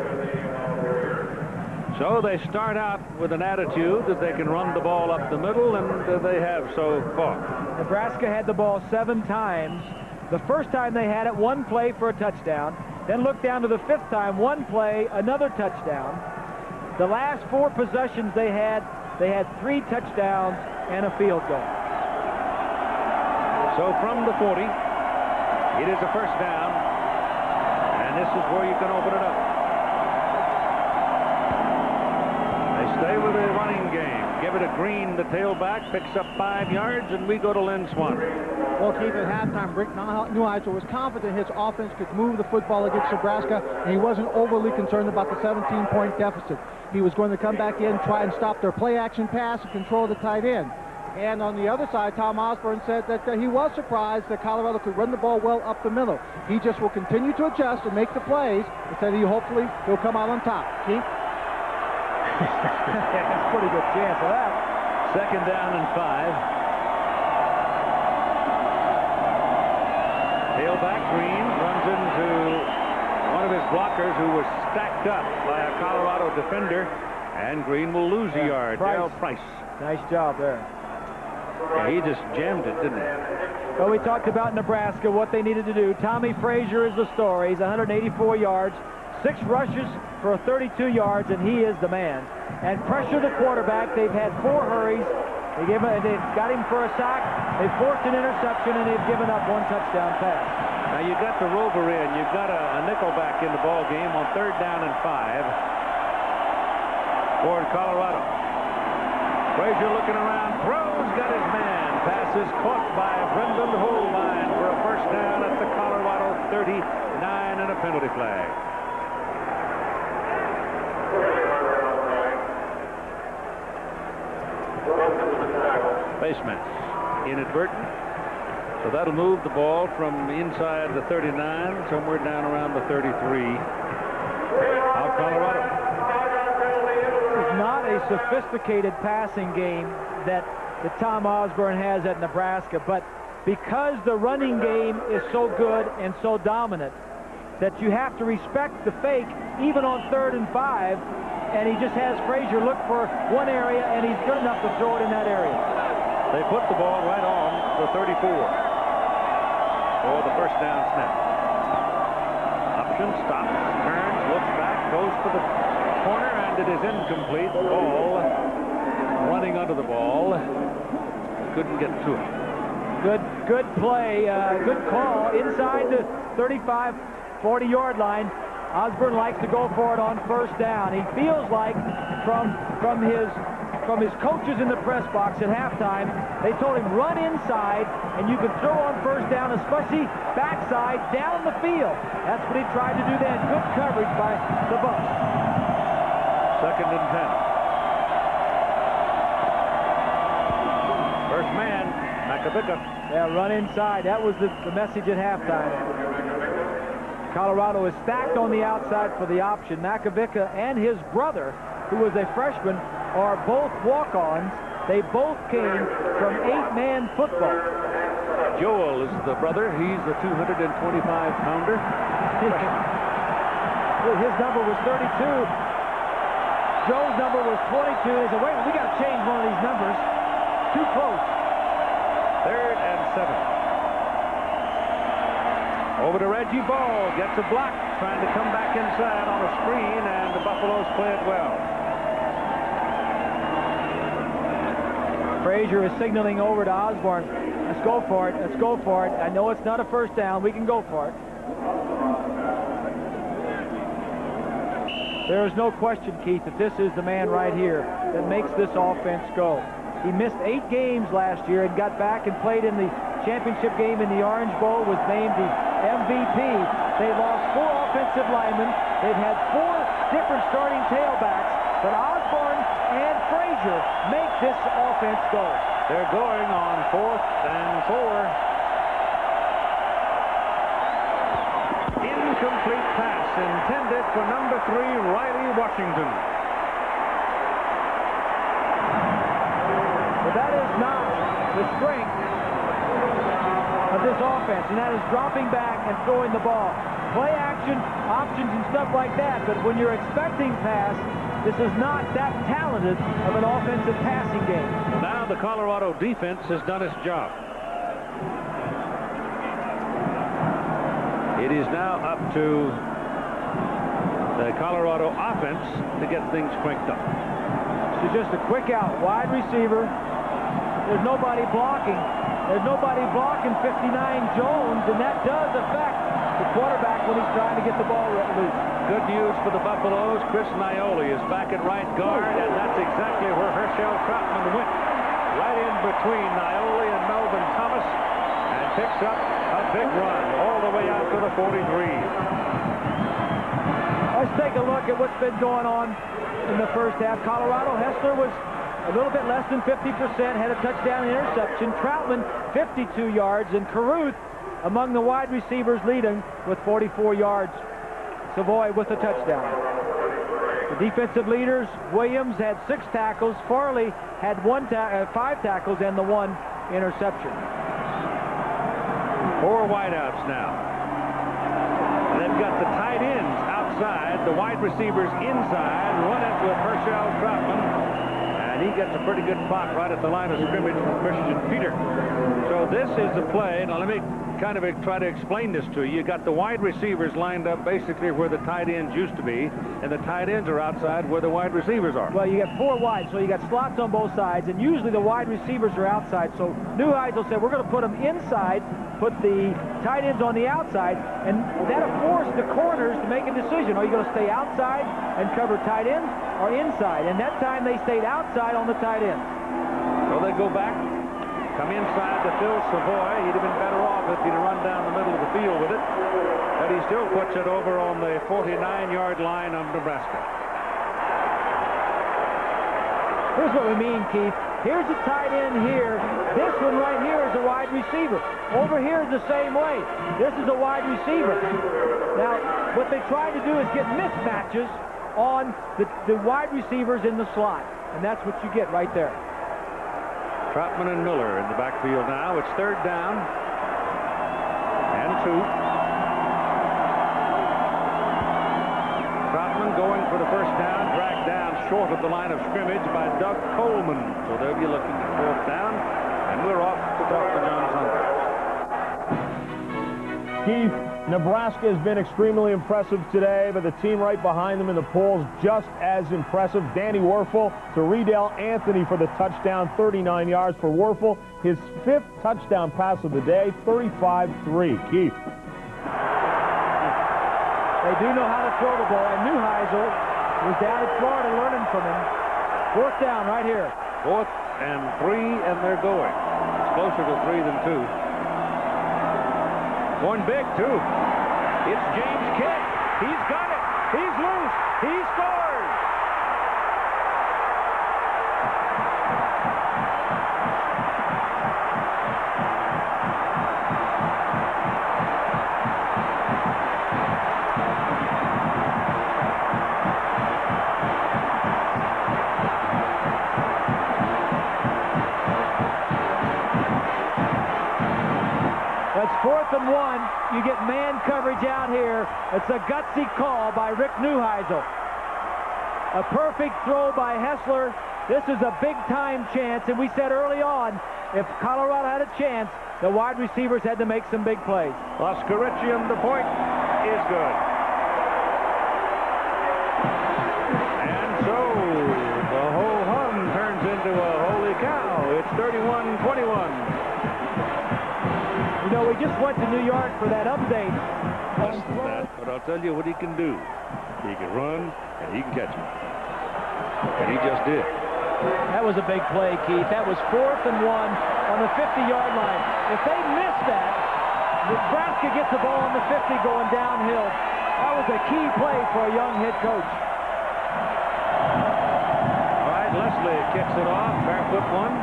Speaker 1: So they start out with an attitude that they can run the ball up the middle, and they have so far.
Speaker 4: Nebraska had the ball 7 times. The first time they had it, 1 play for a touchdown. Then look down to the 5th time, 1 play, another touchdown. The last 4 possessions they had 3 touchdowns and a field goal.
Speaker 1: So from the 40, it is a first down, and this is where you can open it up. They stay with a running game. Give it to Green, the tailback, picks up 5 yards, and we go to Lynn Swan.
Speaker 6: Well, Keith, at halftime, Rick Neuheisel was confident his offense could move the football against Nebraska, and he wasn't overly concerned about the 17-point deficit. He was going to come back in, try and stop their play-action pass and control the tight end. And on the other side, Tom Osborne said that he was surprised that Colorado could run the ball well up the middle. He just will continue to adjust and make the plays, and said he'll come out on top. Keith?
Speaker 4: That's a pretty good chance of that.
Speaker 1: Second down and 5. Tailback Green runs into one of his blockers who was stacked up by a Colorado defender, and Green will lose a yard. Darrell Price.
Speaker 4: Nice job there.
Speaker 1: Yeah, he just jammed it, didn't he?
Speaker 4: Well, we talked about Nebraska, what they needed to do. Tommy Frazier is the story. He's 184 yards, 6 rushes for 32 yards, and he is the man. And pressure the quarterback. They've had 4 hurries. They've got him for a sack. They've forced an interception, and they've given up 1 touchdown pass.
Speaker 1: Now you got the rover in. You've got a nickelback in the ball game on 3rd down and 5 for Colorado. Frazier looking around, throws, got his man. Pass is caught by Brendan Holbein for a first down at the Colorado 39 and a penalty flag. Face mask inadvertent. So that'll move the ball from inside the 39 somewhere down around the 33 of Colorado.
Speaker 4: This is not a sophisticated passing game that Tom Osborne has at Nebraska, but because the running game is so good and so dominant that you have to respect the fake even on 3rd and 5, and he just has Frazier look for one area, and he's good enough to throw it in that area.
Speaker 1: They put the ball right on the 34 for the first down snap. Option, stops, turns, looks back, goes to the corner, and it is incomplete. Ball running under the ball. Couldn't get to it.
Speaker 4: Good play, good call inside the 35, 40-yard line. Osborne likes to go for it on first down. He feels like from his coaches in the press box at halftime, they told him run inside and you can throw on first down, especially backside down the field. That's what he tried to do then. Good coverage by the Bucs.
Speaker 1: 2nd and 10. First man, Makovica.
Speaker 4: Yeah, run inside. That was the message at halftime. Colorado is stacked on the outside for the option. Makovica and his brother, who was a freshman, are both walk-ons. They both came from 8-man football.
Speaker 1: Joel is the brother. He's a 225-pounder.
Speaker 4: His number was 32. Joe's number was 22. They said, wait, we got to change one of these numbers. Too close.
Speaker 1: 3rd and 7. Over to Reggie Ball, gets a block, trying to come back inside on a screen, and the Buffaloes play it well.
Speaker 4: Frazier is signaling over to Osborne. Let's go for it. Let's go for it. I know it's not a first down. We can go for it. There is no question, Keith, that this is the man right here that makes this offense go. He missed 8 games last year and got back and played in the championship game in the Orange Bowl, was named the MVP. They lost 4 offensive linemen. They've had 4 different starting tailbacks, but Osborne and Frazier make this offense go.
Speaker 1: They're going on 4th and 4. Incomplete pass intended for number 3, Riley Washington.
Speaker 4: But that is not the strength of this offense, and that is dropping back and throwing the ball. Play action, options, and stuff like that, but when you're expecting pass, this is not that talented of an offensive passing game.
Speaker 1: Well, now the Colorado defense has done its job. It is now up to the Colorado offense to get things cranked up.
Speaker 4: It's just a quick out, wide receiver. There's nobody blocking. There's nobody blocking 59 Jones, and that does affect the quarterback when he's trying to get the ball loose.
Speaker 1: Good news for the Buffaloes. Chris Naioli is back at right guard, and that's exactly where Herschel Troutman went. Right in between Naioli and Melvin Thomas, and picks up a big run all the way out to the 43.
Speaker 4: Let's take a look at what's been going on in the first half. Colorado, Hessler was a little bit less than 50%, had a touchdown and interception. Troutman, 52 yards, and Caruth among the wide receivers leading with 44 yards. Savoy with a touchdown. The defensive leaders, Williams had 6 tackles, Farley had 5 tackles and the 1 interception.
Speaker 1: 4 wideouts now. And they've got the tight ends outside, the wide receivers inside, run it with Herschel Troutman. And he gets a pretty good spot right at the line of scrimmage from Christian Peter. So this is the play. Now let me kind of try to explain this to you. You got the wide receivers lined up basically where the tight ends used to be, and the tight ends are outside where the wide receivers are.
Speaker 4: Well, you got 4 wide, so you got slots on both sides, and usually the wide receivers are outside. So Neuheisel said, we're going to put them inside, put the tight ends on the outside, and that'll force the corners to make a decision. Are you going to stay outside and cover tight ends or inside? And that time they stayed outside on the tight ends.
Speaker 1: So they go back, come inside to Phil Savoy. He'd have been better off if he'd have run down the middle of the field with it. But he still puts it over on the 49-yard line of Nebraska.
Speaker 4: Here's what we mean, Keith. Here's a tight end here. This one right here is a wide receiver. Over here is the same way. This is a wide receiver. Now, what they try to do is get mismatches on the wide receivers in the slot. And that's what you get right there.
Speaker 1: Troutman and Miller in the backfield now. It's 3rd down and 2. Troutman going for the first down, dragged down short of the line of scrimmage by Doug Coleman. So they'll be looking at 4th down, and we're off to talk to John Saunders.
Speaker 3: Keith, Nebraska has been extremely impressive today, but the team right behind them in the polls just as impressive. Danny Werfel to Riedel Anthony for the touchdown, 39 yards for Werfel. His 5th touchdown pass of the day, 35-3. Keith.
Speaker 4: They do know how to throw the ball, and Neuheisel was down in Florida learning from him. 4th down right here.
Speaker 1: 4th and 3, and they're going. It's closer to 3 than 2. Going big, too. It's James Kidd. He's got it. He's loose. He scores.
Speaker 4: That's 4th and 1. You get man coverage out here. It's a gutsy call by Rick Neuheisel. A perfect throw by Hessler. This is a big-time chance, and we said early on, if Colorado had a chance, the wide receivers had to make some big plays.
Speaker 1: Oscaricium, the point is good. And so the whole hum turns into a holy cow. It's 31-21.
Speaker 4: You know, we just went to New York for that update.
Speaker 1: But I'll tell you what he can do. He can run, and he can catch it. And he just did.
Speaker 4: That was a big play, Keith. That was 4th and 1 on the 50-yard line. If they miss that, Nebraska gets the ball on the 50 going downhill. That was a key play for a young head coach.
Speaker 1: All right, Leslie kicks it off. Barefoot one.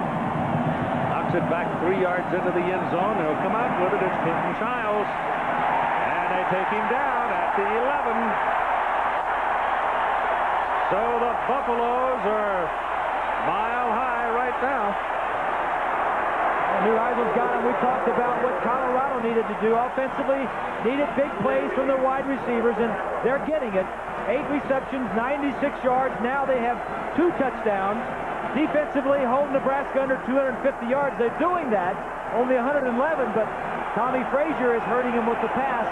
Speaker 1: Knocks it back 3 yards into the end zone. He'll come out with it. It's Clinton Childs. And they take him down at the 11. So the Buffaloes are mile high right now.
Speaker 4: New Heisel's got him. We talked about what Colorado needed to do offensively. Needed big plays from their wide receivers, and they're getting it. 8 receptions, 96 yards. Now they have 2 touchdowns. Defensively, hold Nebraska under 250 yards. They're doing that, only 111, but Tommy Frazier is hurting him with the pass,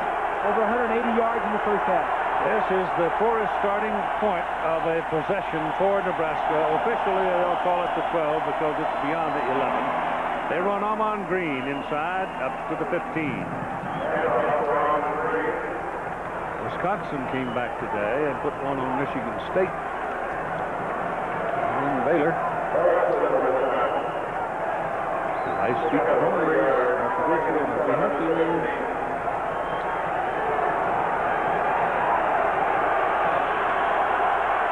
Speaker 4: over 180 yards in the first half.
Speaker 1: This is the poorest starting point of a possession for Nebraska. Officially, they'll call it the 12 because it's beyond the 11. They run Amon Green inside up to the 15. Wisconsin came back today and put one on Michigan State. And Baylor. Nice feet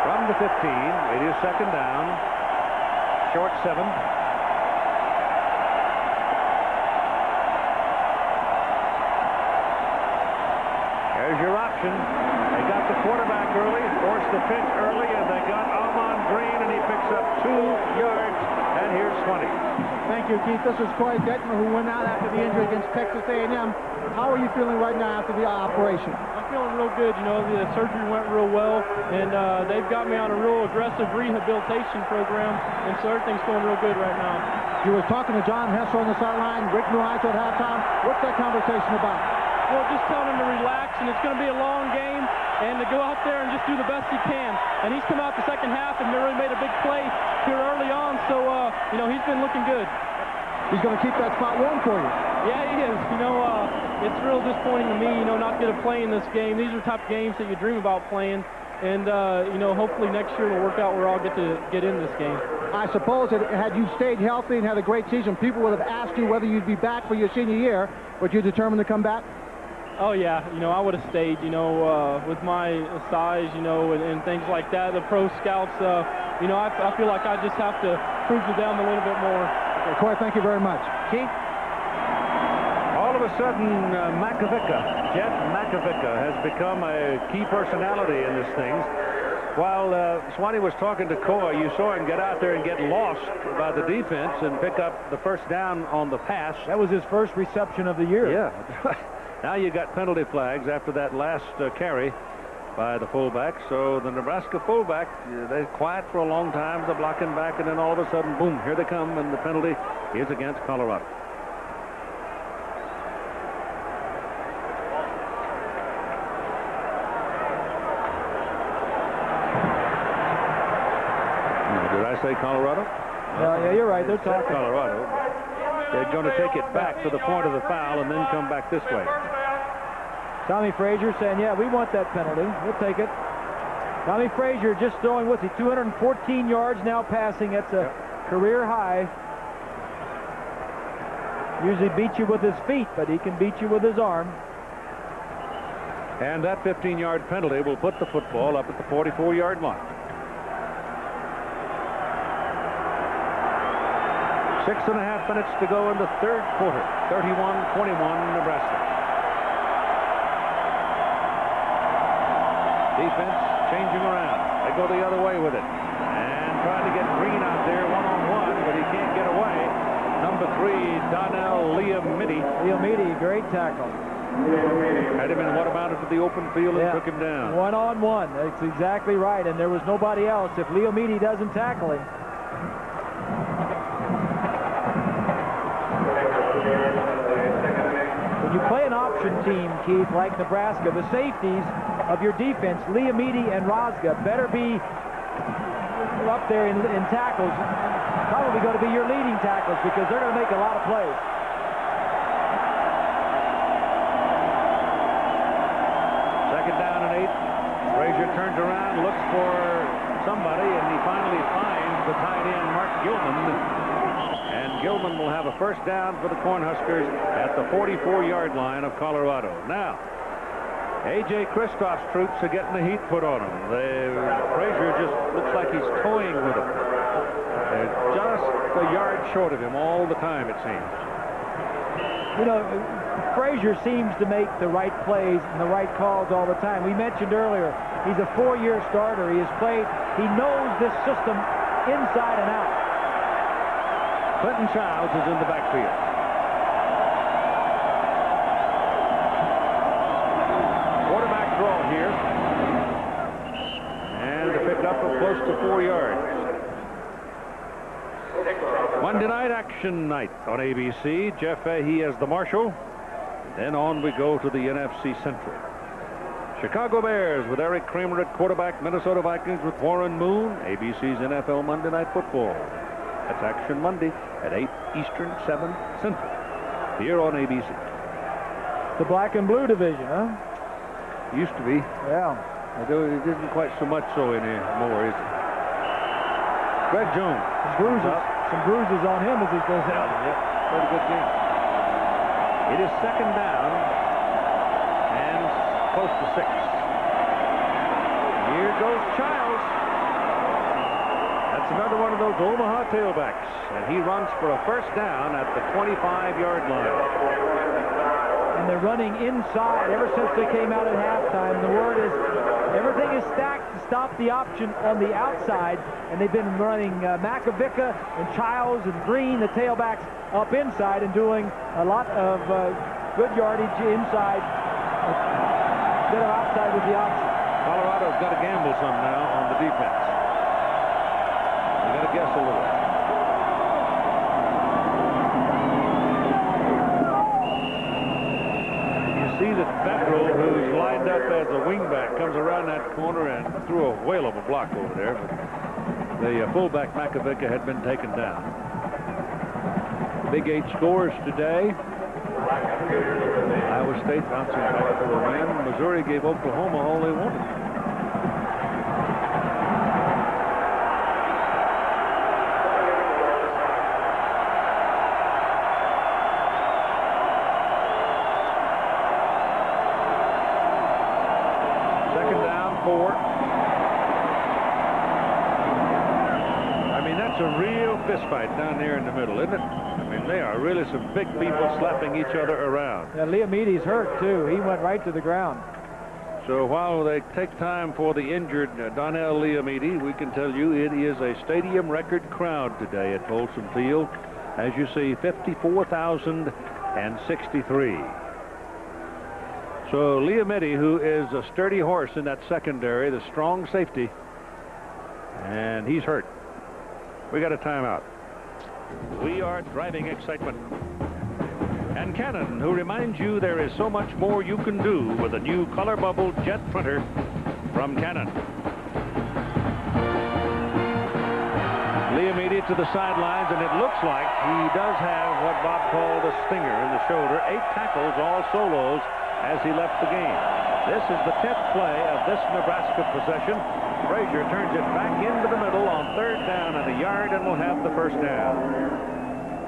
Speaker 1: from the 15, it is second down, short 7. There's your option. They got the quarterback early, forced the pitch early, and they got Amon Green, and he picks up 2 yards, and here's 20.
Speaker 6: Thank you, Keith. This is Corey Detmer, who went out after the injury against Texas A&M. How are you feeling right now after the operation?
Speaker 8: I'm feeling real good. You know, the surgery went real well, and they've got me on a real aggressive rehabilitation program, and so everything's going real good right now.
Speaker 6: You were talking to John Hessler on the sideline, Rick Neuheisel at halftime. What's that conversation about?
Speaker 8: Well, just telling him to relax, and it's going to be a long game, and to go out there and just do the best he can. And he's come out the second half and really made a big play here early on, so, you know, he's been looking good.
Speaker 6: He's going to keep that spot warm for you.
Speaker 8: Yeah, he is. You know, it's real disappointing to me, you know, not get to play in this game. These are tough games that you dream about playing. And, you know, hopefully next year will work out where I'll get to get in this game.
Speaker 6: I suppose that had you stayed healthy and had a great season, people would have asked you whether you'd be back for your senior year. But you determined to come back?
Speaker 8: Oh, yeah. You know, I would have stayed, you know, with my size, you know, and things like that. The pro scouts, you know, I feel like I just have to prove to them a little bit more.
Speaker 6: Okay, Corey, thank you very much.
Speaker 1: Keith? All of a sudden, Jeff Makovica has become a key personality in this thing. While Swanee was talking to Coy, you saw him get out there and get lost by the defense and pick up the first down on the pass.
Speaker 4: That was his first reception of the year.
Speaker 1: Yeah. Now you got penalty flags after that last carry by the fullback. So the Nebraska fullback, they're quiet for a long time, they're blocking back, and then all of a sudden, boom, here they come, and the penalty is against Colorado. Did I say Colorado?
Speaker 4: Yeah, you're right. They're talking.
Speaker 1: Colorado. They're going to take it back to the point of the foul and then come back this way.
Speaker 4: Tommy Frazier saying, yeah, we want that penalty. We'll take it. Tommy Frazier just throwing, what's he, 214 yards now passing. That's a career high. Usually beats you with his feet, but he can beat you with his arm.
Speaker 1: And that 15-yard penalty will put the football up at the 44-yard line. 6.5 minutes to go in the third quarter. 31-21 Nebraska. Defense changing around. They go the other way with it. And trying to get Green out there one-on-one, but he can't get away. Number 3, Donnell
Speaker 4: Liamidi, great tackle.
Speaker 1: Had him in what amounted to the open field and took him down.
Speaker 4: One-on-one. That's exactly right. And there was nobody else if Liamidi doesn't tackle him. When you play an option team, Keith, like Nebraska, the safeties of your defense, Liamidi and Rozga, better be up there in tackles. Probably going to be your leading tackles because they're going to make a lot of plays.
Speaker 1: Second down and 8. Frazier turns around, looks for somebody, and he finally finds the tight end, Mark Gilman. And Gilman will have a first down for the Cornhuskers at the 44-yard line of Colorado. Now, A.J. Kristoff's troops are getting the heat put on him. Frazier just looks like he's toying with him. They're just a yard short of him all the time, it seems.
Speaker 4: You know, Frazier seems to make the right plays and the right calls all the time. We mentioned earlier, he's a 4-year starter. He has played, he knows this system inside and out.
Speaker 1: Clinton Childs is in the backfield. here. And a pickup of close to 4 yards. Monday night action night on ABC. Jeff Fahey as the marshal. Then on we go to the NFC Central. Chicago Bears with Eric Kramer at quarterback. Minnesota Vikings with Warren Moon. ABC's NFL Monday Night Football. That's Action Monday at 8 Eastern, 7 Central. Here on ABC.
Speaker 2: The black and blue division, huh?
Speaker 1: Used to be.
Speaker 2: Yeah.
Speaker 1: Although it isn't quite so much so anymore, is it? Greg Jones.
Speaker 2: Some bruises on him as he goes out.
Speaker 1: Yep. Pretty good game. It is second down and close to 6. Here goes Childs. That's another one of those Omaha tailbacks. And he runs for a first down at the 25-yard line.
Speaker 2: And they're running inside ever since they came out at halftime. The word is everything is stacked to stop the option on the outside. And they've been running Makovica and Childs and Green, the tailbacks, up inside and doing a lot of good yardage inside instead of outside with the option.
Speaker 1: Colorado's got to gamble some now on the defense. They got to guess a little. You see that Federal, who's lined up as a wingback, comes around that corner and threw a whale of a block over there. But the fullback Makovica had been taken down. Big 8 scores today. Iowa State bouncing back for a win. Missouri gave Oklahoma all they wanted. Second down, 4. I mean, that's a real fist fight down there in the middle, isn't it? I mean, they are really some big people slapping each other around.
Speaker 2: Yeah, Liamides hurt, too. He went right to the ground.
Speaker 1: So while they take time for the injured Donnell Liamidi, we can tell you it is a stadium record crowd today at Folsom Field. As you see, 54,063. So Liamidi, who is a sturdy horse in that secondary, the strong safety, and he's hurt. We got a timeout. We are driving excitement. And Canon, who reminds you there is so much more you can do with a new color bubble jet printer from Canon. Liamidi to the sidelines, and it looks like he does have what Bob called a stinger in the shoulder. 8 tackles, all solos, as he left the game. This is the 10th play of this Nebraska possession. Frazier turns it back into the middle on 3rd down and a yard, and will have the first down.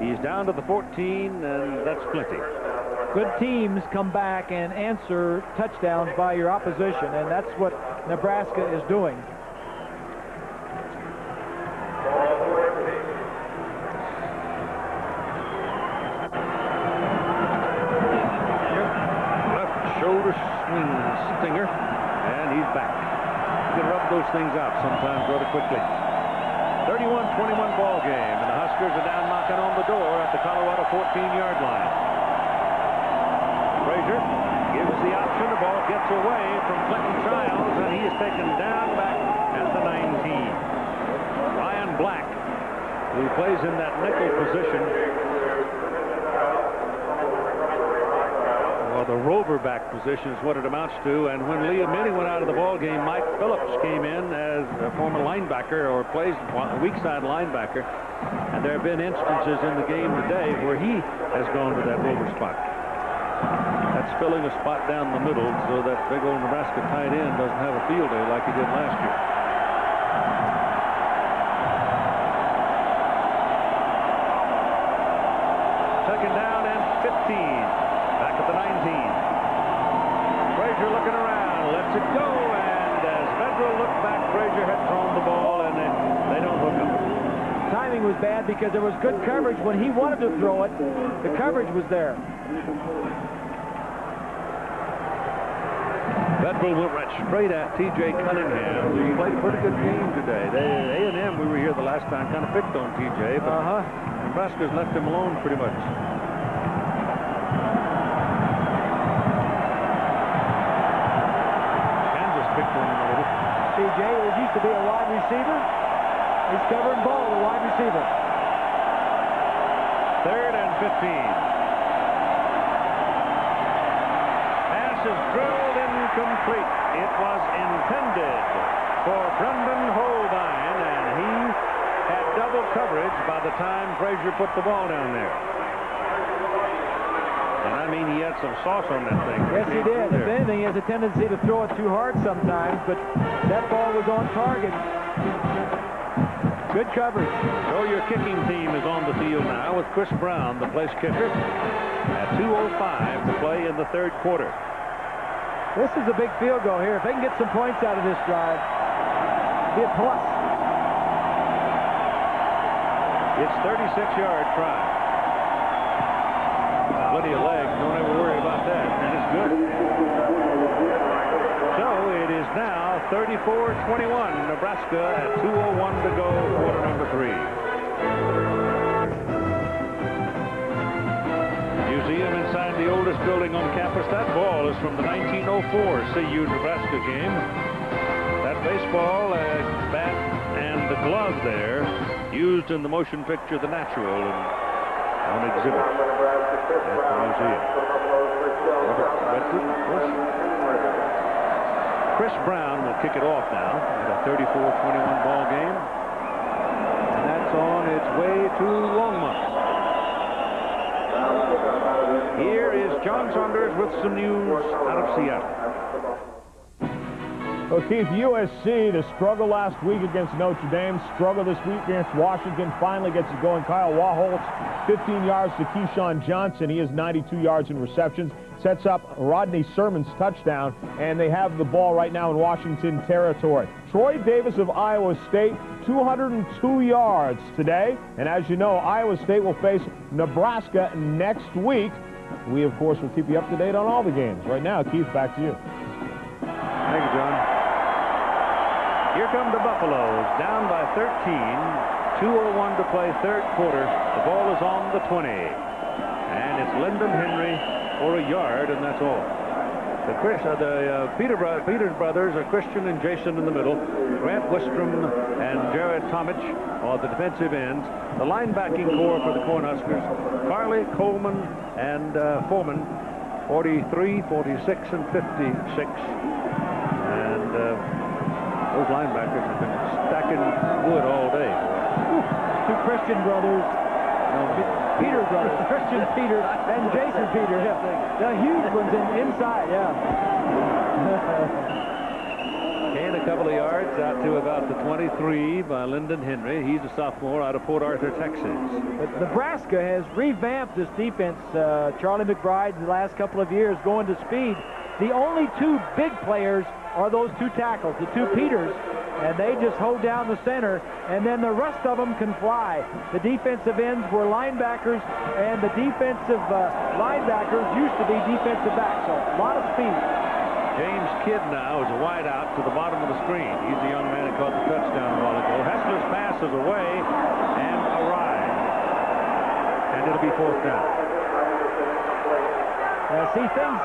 Speaker 1: He's down to the 14, and that's plenty.
Speaker 2: Good teams come back and answer touchdowns by your opposition, and that's what Nebraska is doing. Left shoulder swing stinger, and he's back. You can rub those things out sometimes rather quickly. 31-21 ball game, and the Huskers are down knocking on the door at the Colorado 14-yard line. Frazier gives the option. The ball gets away from Clinton Childs, and he is taken down back at the 19. Ryan Black, who plays in that nickel position, well, the rover back position is what it amounts to. And when Liamidi went out of the ball game, Mike Phillips came in as a former linebacker, or plays weak side linebacker. And there have been instances in the game today where he has gone to that rover spot. That's filling a spot down the middle so that big old Nebraska tight end doesn't have a field day like he did last year. Second down and 15. Back at the 19. Frazier looking around, lets it go, and as Federal looked back, Frazier had thrown the ball, and they don't hook him. Timing was bad because there was good coverage when he wanted to throw it. The coverage was there. Federal will right straight at T.J. Cunningham, who played a pretty good game today. A&M, we were here the last time, kind of picked on T.J., but Nebraska's left him alone pretty much.
Speaker 4: to be a wide receiver. He's covering ball, the wide receiver.
Speaker 1: 3rd and 15. Pass is drilled incomplete. It was intended for Brendan Holbein, and he had double coverage by the time Frazier put the ball down there. And I mean, he had some sauce on that thing.
Speaker 4: Yes, he did. If anything, he has a tendency to throw it too hard sometimes, but that ball was on target. Good coverage.
Speaker 1: So your kicking team is on the field now with Chris Brown, the place kicker, at 2:05 to play in the 3rd quarter.
Speaker 4: This is a big field goal here. If they can get some points out of this drive, it'll be a plus.
Speaker 1: It's 36-yard try. Plenty of legs. Don't ever worry about that. And it's good. So it is now 34-21. Nebraska at 2:01 to go, quarter number 3. Museum inside the oldest building on campus. That ball is from the 1904 CU Nebraska game. That baseball bat and the glove there used in the motion picture The Natural and on exhibit at the museum. Chris Brown will kick it off now at a 34-21 ball game. And that's on its way to Longmont. Here is John Saunders with some news out of Seattle.
Speaker 3: Well, Keith, USC, the struggle last week against Notre Dame, struggle this week against Washington, finally gets it going. Kyle Waholtz, 15 yards to Keyshawn Johnson. He has 92 yards in receptions. Sets up Rodney Sermon's touchdown, and they have the ball right now in Washington territory. Troy Davis of Iowa State, 202 yards today. And as you know, Iowa State will face Nebraska next week. We, of course, will keep you up to date on all the games. Right now, Keith, back to you.
Speaker 1: Thank you, John. Here come the Buffaloes, down by 13. 2:01 to play, 3rd quarter. The ball is on the 20. And it's Lyndon Henry for a yard, and that's all. The Peters brothers are Christian and Jason in the middle. Grant Wistrom and Jared Tomich are the defensive ends. The linebacking core for the Cornhuskers, Farley, Coleman, and Foreman, 43, 46, and 56. And those linebackers have been stacking wood all day.
Speaker 4: Two Christian brothers. Peter brothers, Christian Peter and Jason Peter. Yeah. The huge ones inside, yeah.
Speaker 1: Gain a couple of yards out to about the 23 by Lyndon Henry. He's a sophomore out of Port Arthur, Texas.
Speaker 4: But Nebraska has revamped this defense. Charlie McBride, the last couple of years, going to speed. The only two big players are those two tackles, the two Peters, and they just hold down the center, and then the rest of them can fly. The defensive ends were linebackers, and the defensive linebackers used to be defensive backs, so a lot of speed.
Speaker 1: James Kidd now is a wide out to the bottom of the screen. He's the young man who caught the touchdown a while ago. Hessler's pass is away and arrived, and it'll be 4th down.
Speaker 4: See, things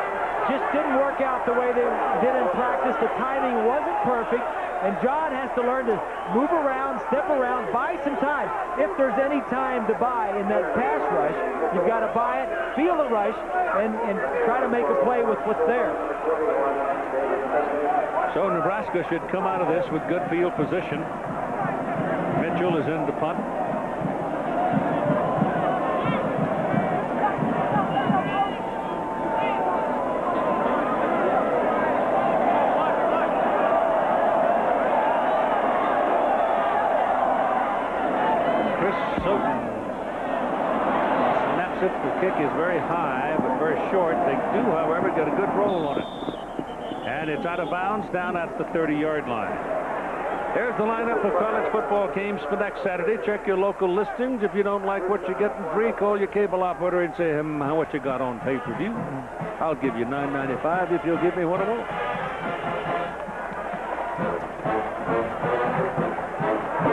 Speaker 4: just didn't work out the way they did in practice. The timing wasn't perfect, and John has to learn to move around, step around, buy some time. If there's any time to buy in that pass rush, you've got to buy it, feel the rush, and try to make a play with what's there.
Speaker 1: So Nebraska should come out of this with good field position. Mitchell is in to punt. The kick is very high, but very short. They do, however, get a good roll on it. And it's out of bounds down at the 30-yard line. There's the lineup of college football games for next Saturday. Check your local listings. If you don't like what you're getting free, call your cable operator and say, how much you got on pay-per-view. I'll give you $9.95 if you'll give me what I want.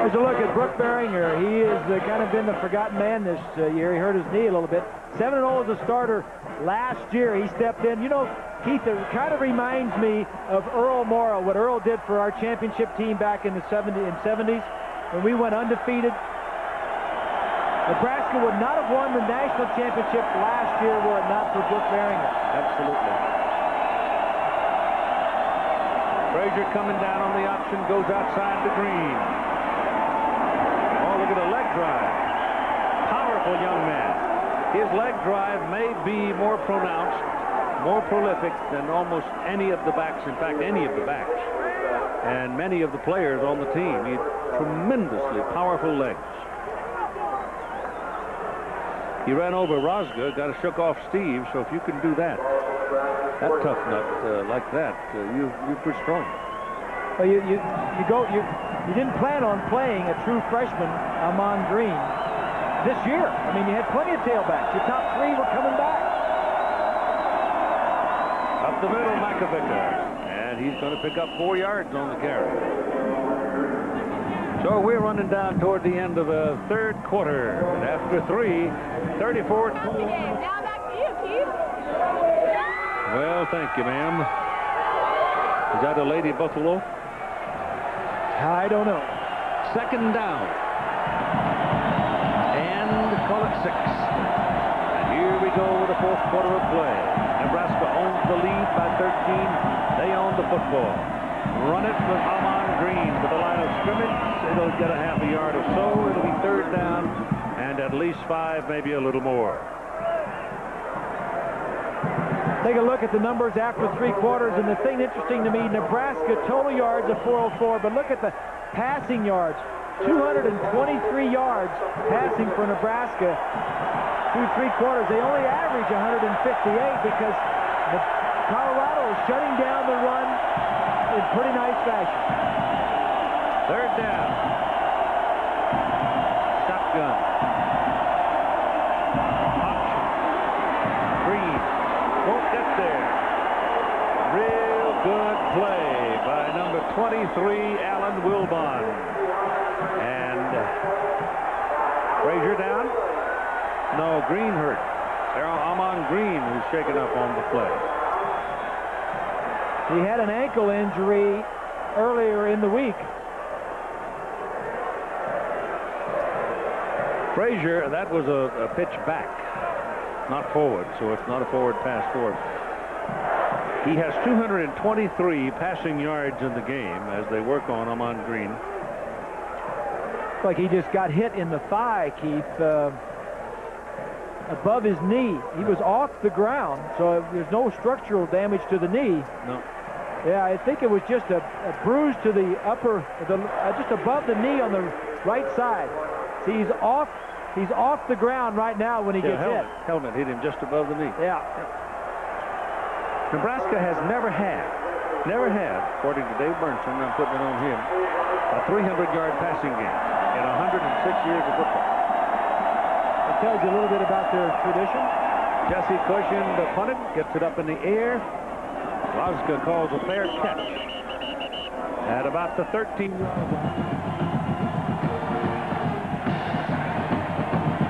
Speaker 4: Here's a look at Brooke Behringer. He has kind of been the forgotten man this year. He hurt his knee a little bit. 7-0 as a starter last year. He stepped in. You know, Keith, it kind of reminds me of Earl Morrow, what Earl did for our championship team back in the 70s when we went undefeated. Nebraska would not have won the national championship last year were it not for Brooke Behringer.
Speaker 1: Absolutely. Frazier coming down on the option, goes outside the green. Oh, look at a leg drive. Powerful young man. His leg drive may be more pronounced, more prolific than almost any of the backs. In fact, any of the backs. And many of the players on the team. He had tremendously powerful legs. He ran over Rosga, got a shook off Steve, so if you can do that tough nut like that, you're pretty strong.
Speaker 4: Well, you didn't plan on playing a true freshman, Amon Green, this year. I mean, you had plenty of tailbacks. Your top three were coming back.
Speaker 1: Up the middle, Makovica, and he's going to pick up 4 yards on the carry. So we're running down toward the end of the third quarter. And after 3, 34.
Speaker 9: Now back to you, Keith.
Speaker 1: Well, thank you, ma'am. Is that a Lady Buffalo?
Speaker 4: I don't know.
Speaker 1: Second down. And call it 6. And here we go with the fourth quarter of play. Nebraska owns the lead by 13. They own the football. Run it with Amon Green to the line of scrimmage. It'll get a half a yard or so. It'll be third down and at least 5, maybe a little more.
Speaker 4: Take a look at the numbers after 3 quarters, and the thing interesting to me, Nebraska total yards of 404, but look at the passing yards. 223 yards passing for Nebraska through 3 quarters. They only average 158 because Colorado is shutting down the run in pretty nice fashion.
Speaker 1: Third down. Shotgun. Option. Green. Won't get there. Real good play by number 23, Alan Wilbon. And Frazier down. No, Green hurt. Amon Green who's shaken up on the play.
Speaker 4: He had an ankle injury earlier in the week.
Speaker 1: Frazier, that was a pitch back, not forward, so it's not a forward pass forward. He has 223 passing yards in the game as they work on Amon Green.
Speaker 4: Looks like he just got hit in the thigh, Keith, above his knee. He was off the ground, so there's no structural damage to the knee.
Speaker 1: No.
Speaker 4: Yeah, I think it was just a bruise to the upper, just above the knee on the right side. See, he's off the ground right now when he gets hit.
Speaker 1: Helmet hit him just above the knee.
Speaker 4: Yeah.
Speaker 1: Nebraska has never had, according to Dave Burnson, I'm putting it on him, a 300-yard passing game in 106 years of football.
Speaker 4: It tells you a little bit about their tradition.
Speaker 1: Jesse Cushion punted, gets it up in the air. Rosga calls a fair catch at about the 13-yard line.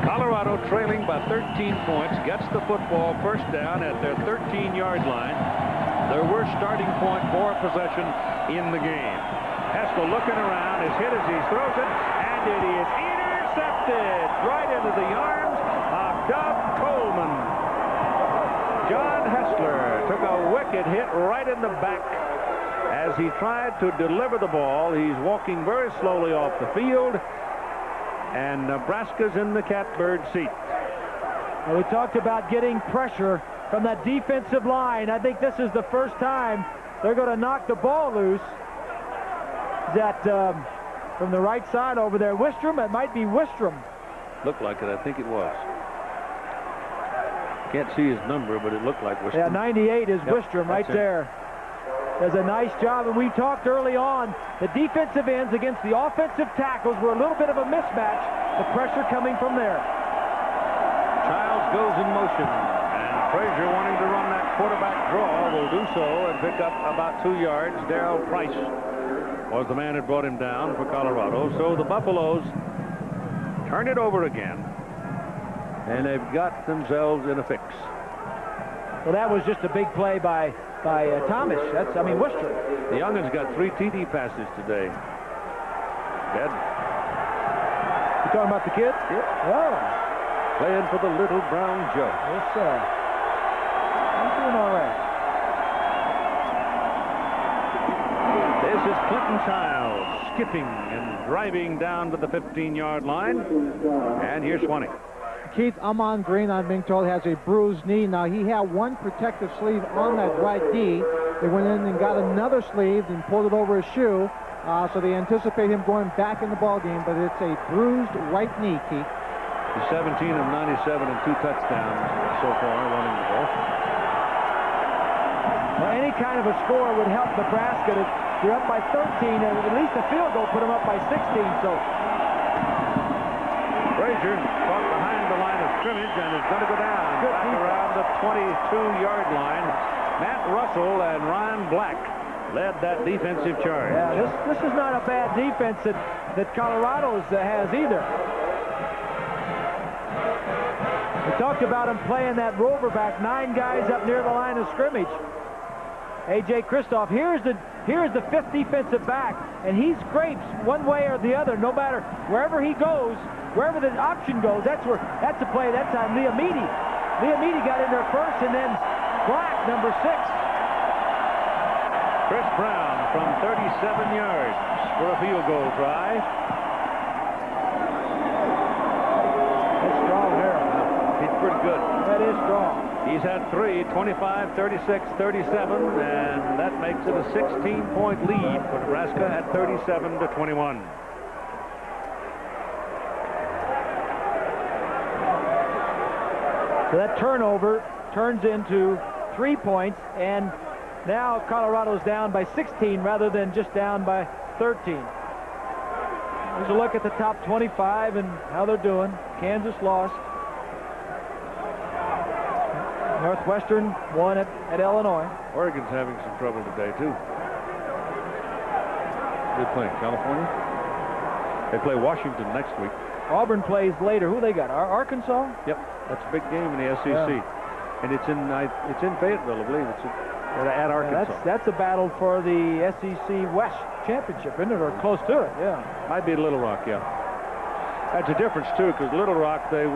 Speaker 1: Colorado trailing by 13 points, gets the football first down at their 13-yard line. Their worst starting point for possession in the game. Haskell looking around, is hit as he throws it, and it is intercepted right into the arms of Doug Coleman. John Hessler took a wicked hit right in the back as he tried to deliver the ball. He's walking very slowly off the field. And Nebraska's in the catbird seat.
Speaker 4: Well, we talked about getting pressure from that defensive line. I think this is the first time they're going to knock the ball loose. That from the right side over there. Wistrom, it might be Wistrom.
Speaker 1: Looked like it, I think it was. Can't see his number, but it looked like Wistrom.
Speaker 4: Yeah, 98 is Wistrom right there. Does a nice job, and we talked early on, the defensive ends against the offensive tackles were a little bit of a mismatch, the pressure coming from there.
Speaker 1: Childs goes in motion, and Frazier, wanting to run that quarterback draw, will do so and pick up about 2 yards. Darrell Price was the man that brought him down for Colorado. So the Buffaloes turn it over again, and they've got themselves in a fix.
Speaker 4: Well, that was just a big play by Thomas. Worcester.
Speaker 1: The young'un's got 3 TD passes today. Dead.
Speaker 4: You talking about the kid?
Speaker 1: Yeah.
Speaker 4: Oh.
Speaker 1: Playing for the Little Brown Jug.
Speaker 4: Yes, sir. I'm doing all right.
Speaker 1: This is Clinton Childs skipping and driving down to the 15-yard line. And here's Swanee.
Speaker 6: Keith, Amon Green, I'm being told, has a bruised knee. Now, he had one protective sleeve on that right knee. They went in and got another sleeve and pulled it over his shoe. So they anticipate him going back in the ball game, but it's a bruised right knee, Keith.
Speaker 1: He's 17 of 97 and 2 touchdowns so far running the ball.
Speaker 4: Well, any kind of a score would help Nebraska. They're up by 13, and at least a field goal put them up by 16. So
Speaker 1: Frazier caught behind the line of scrimmage and is going to go down back around the 22-yard line. Matt Russell and Ryan Black led that defensive charge.
Speaker 4: Yeah, this is not a bad defense that Colorado's has either. We talked about him playing that rover back, 9 guys up near the line of scrimmage. A.J. Kristoff, here's the 5th defensive back, and he scrapes one way or the other, no matter wherever he goes, wherever the option goes. That's a play. That's on Liamidi. Liamidi got in there first, and then Black, number 6.
Speaker 1: Chris Brown from 37 yards for a field goal try.
Speaker 4: That's strong there.
Speaker 1: He's pretty good.
Speaker 4: That is strong.
Speaker 1: He's had 3, 25, 36, 37, and that makes it a 16-point lead for Nebraska at 37-21.
Speaker 4: So that turnover turns into 3 points, and now Colorado's down by 16 rather than just down by 13. Here's a look at the top 25 and how they're doing. Kansas lost. Northwestern won at Illinois.
Speaker 1: Oregon's having some trouble today, too. They're playing California. They play Washington next week.
Speaker 4: Auburn plays later. Who they got? Arkansas?
Speaker 1: Yep, that's a big game in the SEC. Yeah. And it's in Fayetteville, I believe. It's at Arkansas.
Speaker 4: Yeah, that's a battle for the SEC West Championship, isn't it? Or close to it, yeah.
Speaker 1: Might be at Little Rock, yeah. That's a difference, too, because Little Rock, they'd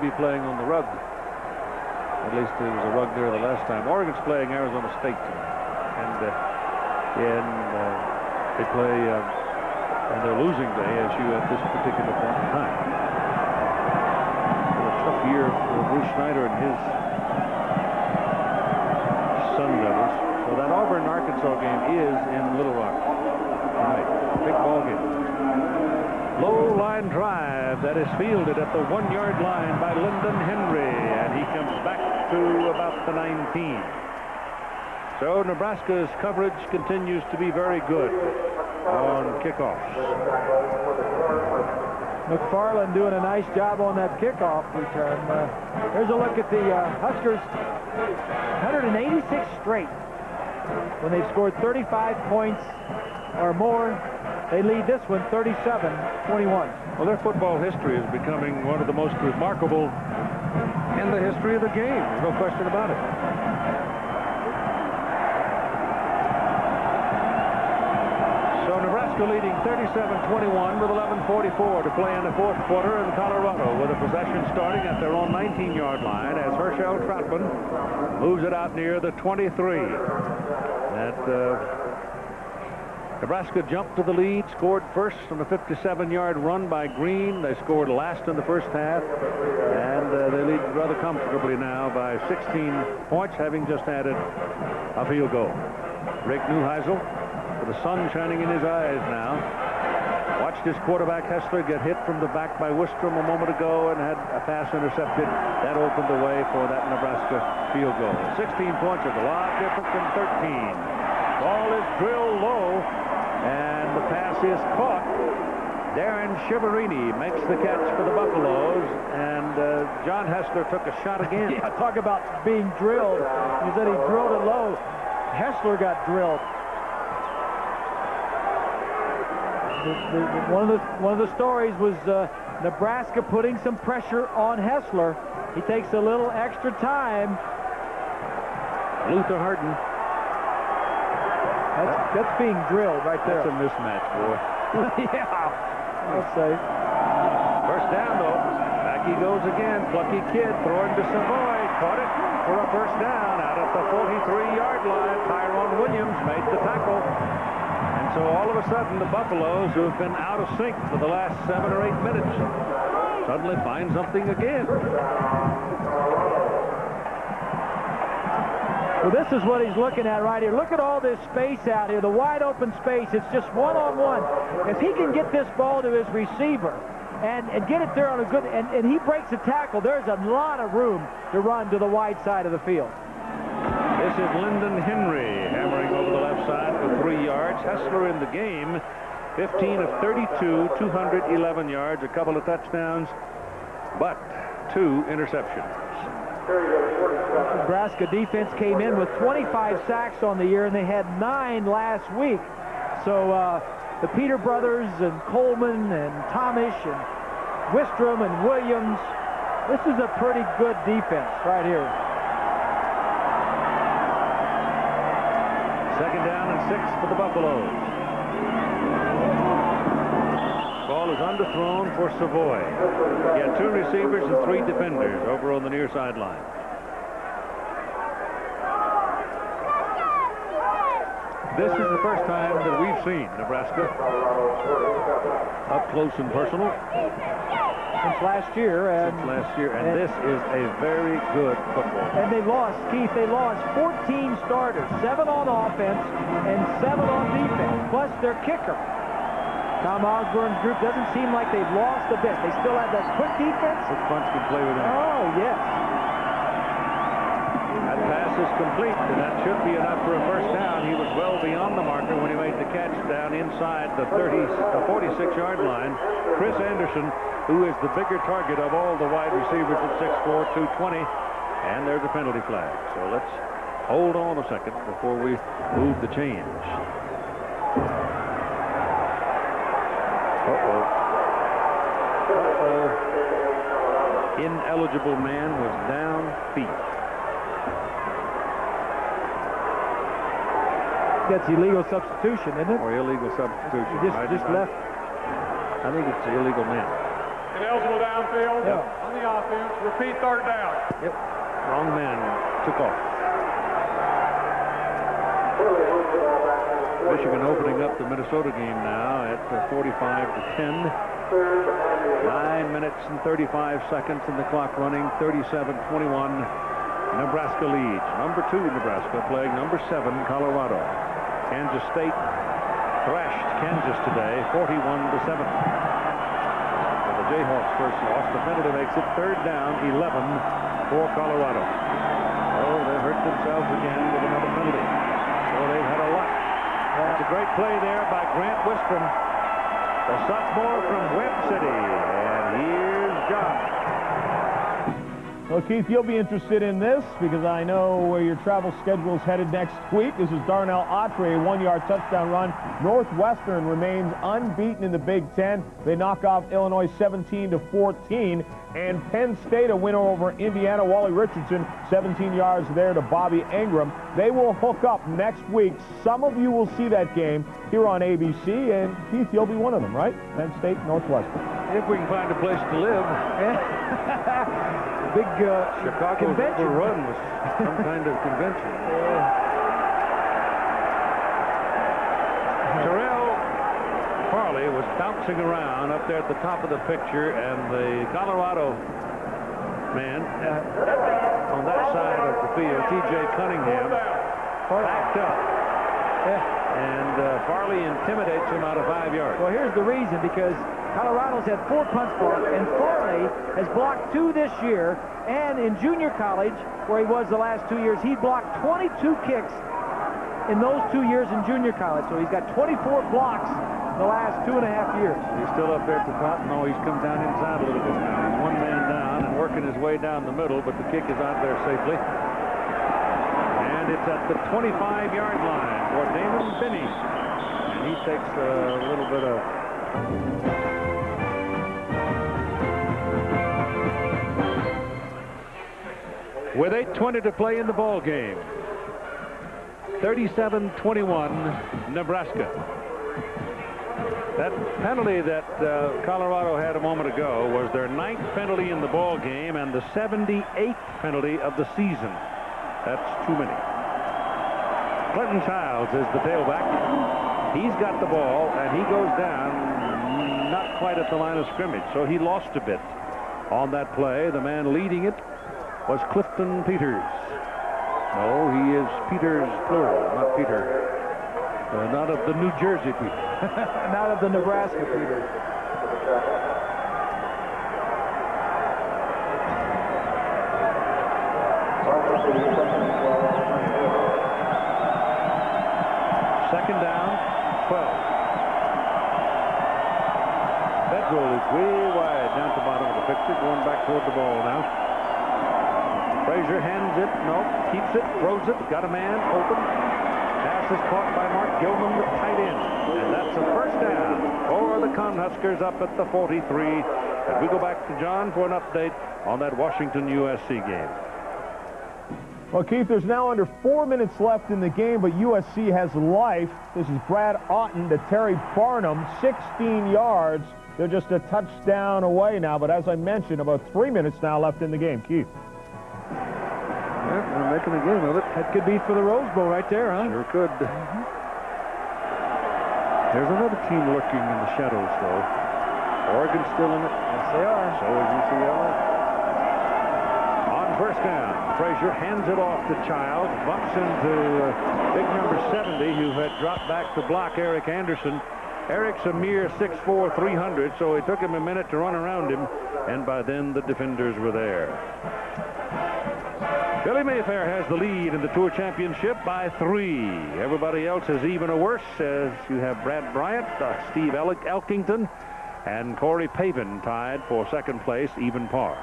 Speaker 1: be playing on the rug. At least there was a rug there the last time. Oregon's playing Arizona State, and they play, and they're losing to ASU at this particular point in time. A tough year for Bruce Snyder and his Sun Devils. So that Auburn-Arkansas game is in Little Rock tonight. Big ball game. Low line drive that is fielded at the 1-yard line by Lyndon Henry, and he comes back to about the 19. So Nebraska's coverage continues to be very good on kickoffs.
Speaker 4: McFarland doing a nice job on that kickoff return. Here's a look at the Huskers. 186 straight. When they've scored 35 points or more, they lead this one 37-21.
Speaker 1: Well, their football history is becoming one of the most remarkable in the history of the game. There's no question about it. So Nebraska leading 37-21 with 11:44 to play in the 4th quarter in Colorado, with a possession starting at their own 19-yard line as Herschel Troutman moves it out near the 23. Nebraska jumped to the lead, scored first on a 57-yard run by Green. They scored last in the first half, and they lead rather comfortably now by 16 points, having just added a field goal. Rick Neuheisel, with the sun shining in his eyes now, watched his quarterback Hessler get hit from the back by Wistrom a moment ago and had a pass intercepted. That opened the way for that Nebraska field goal. 16 points is a lot different than 13. Ball is drilled low, and the pass is caught. Darren Shiverini makes the catch for the Buffaloes, and John Hessler took a shot again.
Speaker 4: Yeah, talk about being drilled. He said he drilled it low. Hessler got drilled. one of the stories was Nebraska putting some pressure on Hessler. He takes a little extra time.
Speaker 1: Luther Harden.
Speaker 4: That's being drilled right there.
Speaker 1: That's a mismatch, boy.
Speaker 4: Yeah, I'll say.
Speaker 1: First down, though. Back he goes again. Plucky kid throwing to Savoy. Caught it for a first down out at the 43-yard line. Tyrone Williams made the tackle. And so all of a sudden, the Buffaloes, who have been out of sync for the last 7 or 8 minutes, suddenly find something again.
Speaker 4: Well, this is what he's looking at right here. Look at all this space out here, the wide open space. It's just one-on-one. If he can get this ball to his receiver and get it there on a good, and he breaks a tackle, there's a lot of room to run to the wide side of the field.
Speaker 1: This is Lyndon Henry hammering over the left side for 3 yards. Hessler in the game, 15 of 32, 211 yards, a couple of touchdowns, but 2 interceptions.
Speaker 4: Nebraska defense came in with 25 sacks on the year, and they had 9 last week. So the Peter brothers and Coleman and Tomish and Wistrom and Williams, this is a pretty good defense right here.
Speaker 1: Second down and 6 for the Buffaloes. Ball is underthrown for Savoy. He had 2 receivers and 3 defenders over on the near sideline. This is the first time that we've seen Nebraska up close and personal.
Speaker 4: Since last year. And
Speaker 1: this is a very good football.
Speaker 4: And they lost, Keith, they lost 14 starters, 7 on offense and 7 on defense, plus their kicker. Tom Osborne's group doesn't seem like they've lost a bit. They still have that quick defense.
Speaker 1: This bunch can play with him.
Speaker 4: Oh, yes.
Speaker 1: That pass is complete, and that should be enough for a first down. He was well beyond the marker when he made the catch down inside the 46-yard line. Chris Anderson, who is the bigger target of all the wide receivers at 6'4", 220, and there's a penalty flag. So let's hold on a second before we move the change. Ineligible man was down feet.
Speaker 4: That's illegal substitution, isn't it?
Speaker 1: Or illegal substitution.
Speaker 4: Just left.
Speaker 1: I think it's illegal man.
Speaker 5: Ineligible downfield.
Speaker 4: Yep.
Speaker 5: On the offense. Repeat third down.
Speaker 1: Yep. Wrong man took off. Michigan opening up the Minnesota game now at 45-10. 9 minutes and 35 seconds and the clock running. 37-21. Nebraska leads. Number 2 Nebraska playing number 7 Colorado. Kansas State thrashed Kansas today 41-7. The Jayhawks first loss. The penalty makes it 3rd down, 11 for Colorado. Oh, they hurt themselves again with another penalty. So they've had a lot. That's a great play there by Grant Wistrom, the sophomore from Webb City. And here's John.
Speaker 3: Well, Keith, you'll be interested in this because I know where your travel schedule is headed next week. This is Darnell Autry, a 1-yard touchdown run. Northwestern remains unbeaten in the Big Ten. They knock off Illinois 17-14. And Penn State, a winner over Indiana. Wally Richardson, 17 yards there to Bobby Ingram. They will hook up next week. Some of you will see that game here on ABC, and Keith, you'll be one of them, right? Penn State, Northwestern.
Speaker 1: If we can find a place to live.
Speaker 4: Big
Speaker 1: Chicago's
Speaker 4: convention.
Speaker 1: overrun with some kind of convention. Terrell Farley was bouncing around up there at the top of the picture, and the Colorado man on that side of the field, T.J. Cunningham, backed up. And Farley intimidates him out of 5 yards.
Speaker 4: Well, here's the reason, because Colorado's had 4 punts blocked, and Farley has blocked 2 this year, and in junior college, where he was the last 2 years, he blocked 22 kicks in those 2 years in junior college. So he's got 24 blocks in the last 2.5 years.
Speaker 1: He's still up there at the top. No, he's come down inside a little bit now. He's 1 man down and working his way down the middle, but the kick is out there safely. And it's at the 25-yard line for Damon Binney. And he takes a little bit of With 8:20 to play in the ball game. 37-21, Nebraska. That penalty that Colorado had a moment ago was their 9th penalty in the ball game and the 78th penalty of the season. That's too many. Clinton Childs is the tailback. He's got the ball, and he goes down not quite at the line of scrimmage, so he lost a bit on that play. The man leading it was Clifton Peters. No, he is Peters plural, not Peter. Not of the New Jersey Peter.
Speaker 2: Not of the Nebraska Peter.
Speaker 1: Second down, 12. Bedroll is way wide down at the bottom of the picture, going back toward the ball now. Frazier hands it, no, keeps it, throws it, got a man open. Pass is caught by Mark Gilman, the tight end. And that's a first down for the Cornhuskers up at the 43. And we go back to John for an update on that Washington-USC game.
Speaker 3: Well, Keith, there's now under 4 minutes left in the game, but USC has life. This is Brad Otten to Terry Barnum, 16 yards. They're just a touchdown away now, but as I mentioned, about 3 minutes now left in the game. Keith.
Speaker 1: Yeah, they're making a game of it.
Speaker 2: That could be for the Rose Bowl right there, huh?
Speaker 1: Sure could. There's another team lurking in the shadows, though. Oregon's still in it.
Speaker 2: Yes, they are.
Speaker 1: So is UCLA. On first down, Frazier hands it off to Childs, bumps into big number 70, who had dropped back to block Eric Anderson. Eric's a mere 6'4", 300, so it took him a minute to run around him, and by then the defenders were there. Billy Mayfair has the lead in the Tour Championship by 3. Everybody else is even or worse, as you have Brad Bryant, Steve Elkington, and Corey Pavin tied for second place, even par.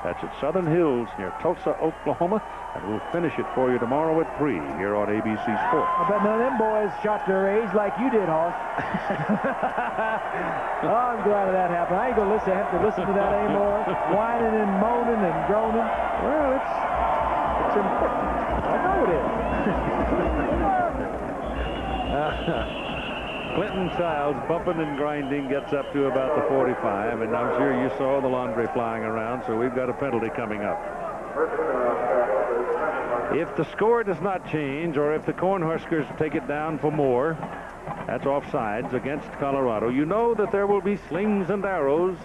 Speaker 1: That's at Southern Hills near Tulsa, Oklahoma, and we'll finish it for you tomorrow at 3 here on ABC Sports.
Speaker 2: I bet none of them boys shot their age like you did, Hoss. Oh, I'm glad that happened. I ain't gonna have to listen to that anymore. Whining and moaning and groaning.
Speaker 1: Well, it's important.
Speaker 2: I know it is.
Speaker 1: Clinton Childs, bumping and grinding, gets up to about the 45, and I'm sure you saw the laundry flying around, so we've got a penalty coming up. If the score does not change, or if the Cornhuskers take it down for more, that's offsides against Colorado, you know that there will be slings and arrows.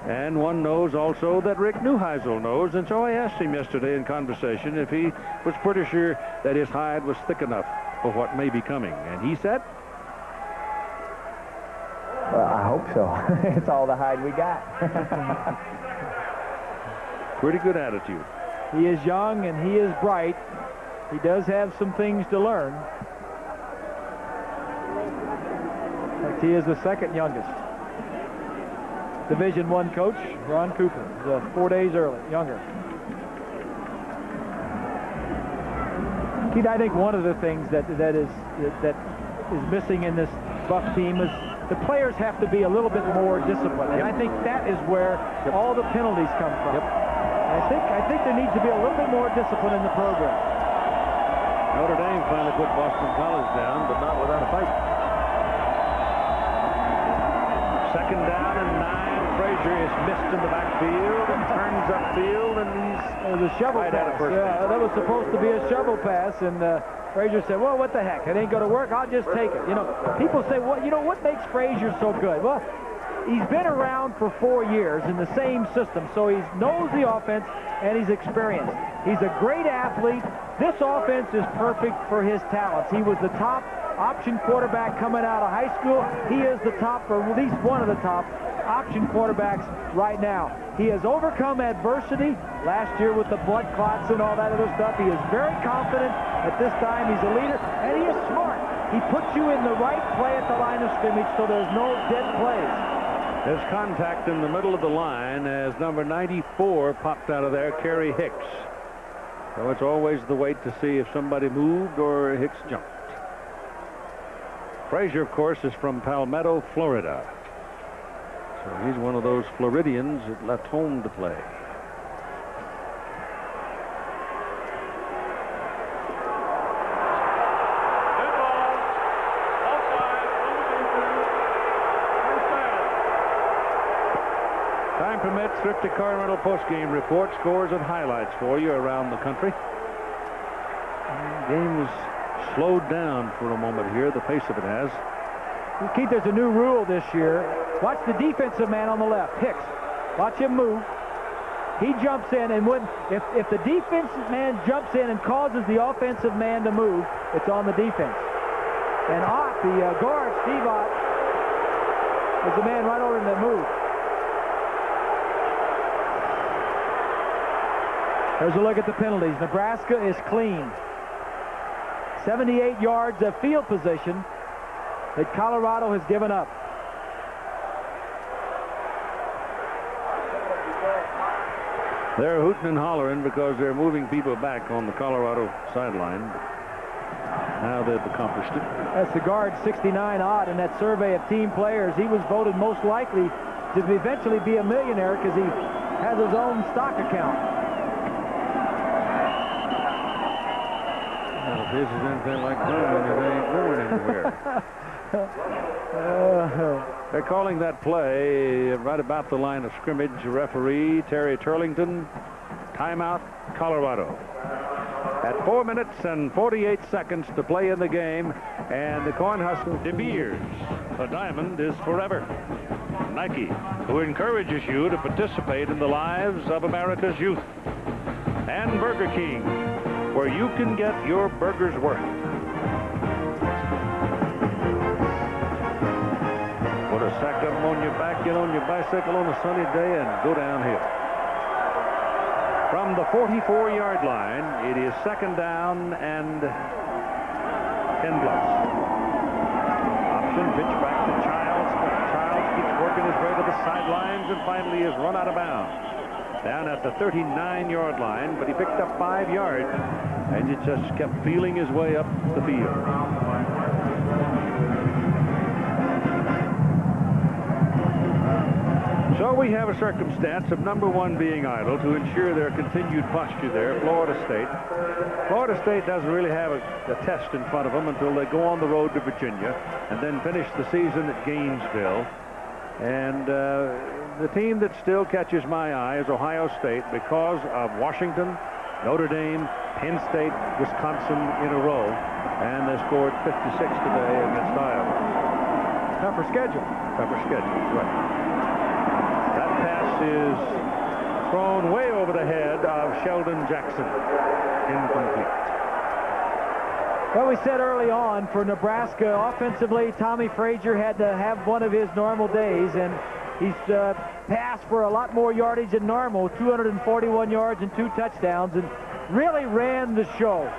Speaker 1: And one knows also that Rick Neuheisel knows, and so I asked him yesterday in conversation if he was pretty sure that his hide was thick enough for what may be coming. And he said,
Speaker 10: well, I hope so. It's all the hide we got.
Speaker 1: Pretty good attitude.
Speaker 2: He is young and he is bright. He does have some things to learn. In fact, he is the second youngest. Division I coach, Ron Cooper, is 4 days younger. Keith, I think one of the things that is missing in this Buff team is the players have to be a little bit more disciplined. And I think that is where all the penalties come from. I think there needs to be a little bit more discipline in the program.
Speaker 1: Notre Dame finally put Boston College down, but not without a fight. Second down and 9. Frazier is missed in the backfield and turns upfield, and he's
Speaker 2: the shovel
Speaker 1: right
Speaker 2: pass.
Speaker 1: at a first
Speaker 2: Yeah, that was supposed to be a shovel pass, and Frazier said, well, what the heck? It ain't going to work. I'll just take it. You know, people say, well, you know, what makes Frazier so good? Well, he's been around for 4 years in the same system, so he knows the offense and he's experienced. He's a great athlete. This offense is perfect for his talents. He was the top option quarterback coming out of high school. He is the top, or at least one of the top option quarterbacks right now. He has overcome adversity last year with the blood clots and all that other stuff. He is very confident at this time. He's a leader, and he is smart. He puts you in the right play at the line of scrimmage, so there's no dead plays.
Speaker 1: There's contact in the middle of the line as number 94 popped out of there, Kerry Hicks. So it's always the wait to see if somebody moved or Hicks jumped. Frazier, of course, is from Palmetto, Florida. So he's one of those Floridians that left home to play. Time permits, Thrifty Car Rental postgame report, scores and highlights for you around the country. The game was slowed down for a moment here. The pace of it has.
Speaker 4: Keith, there's a new rule this year. Watch the defensive man on the left, Hicks. Watch him move. He jumps in, and if the defensive man jumps in and causes the offensive man to move, it's on the defense. And Ott, the guard, Steve Ott, is the man right over in that move. There's a look at the penalties. Nebraska is clean. 78 yards of field position that Colorado has given up.
Speaker 1: They're hooting and hollering because they're moving people back on the Colorado sideline. Now they've accomplished it.
Speaker 4: That's the guard, 69 Ott, in that survey of team players. He was voted most likely to eventually be a millionaire because he has his own stock account.
Speaker 1: Well, if this is anything like Bowman, it ain't going anywhere. They're calling that play right about the line of scrimmage. Referee Terry Turlington. Timeout, Colorado. At 4 minutes and 48 seconds to play in the game, and the Cornhuskers. De Beers, a diamond is forever. Nike, who encourages you to participate in the lives of America's youth. And Burger King, where you can get your burger's worth. Put a sack of them on your back, get on your bicycle on a sunny day, and go downhill. From the 44-yard line, it is second down and 10+. Option pitch back to Childs. Childs keeps working his way to the sidelines and finally is run out of bounds. Down at the 39-yard line, but he picked up 5 yards, and he just kept feeling his way up the field. So we have a circumstance of number 1 being idle to ensure their continued posture there, Florida State. Florida State doesn't really have a test in front of them until they go on the road to Virginia and then finish the season at Gainesville. And the team that still catches my eye is Ohio State because of Washington, Notre Dame, Penn State, Wisconsin in a row, and they scored 56 today against Iowa.
Speaker 4: Tougher schedule.
Speaker 1: Tougher schedule, right. That pass is thrown way over the head of Sheldon Jackson. Incomplete.
Speaker 4: Well, we said early on for Nebraska, offensively, Tommy Frazier had to have one of his normal days, and he's passed for a lot more yardage than normal, 241 yards and 2 touchdowns, and really ran the show.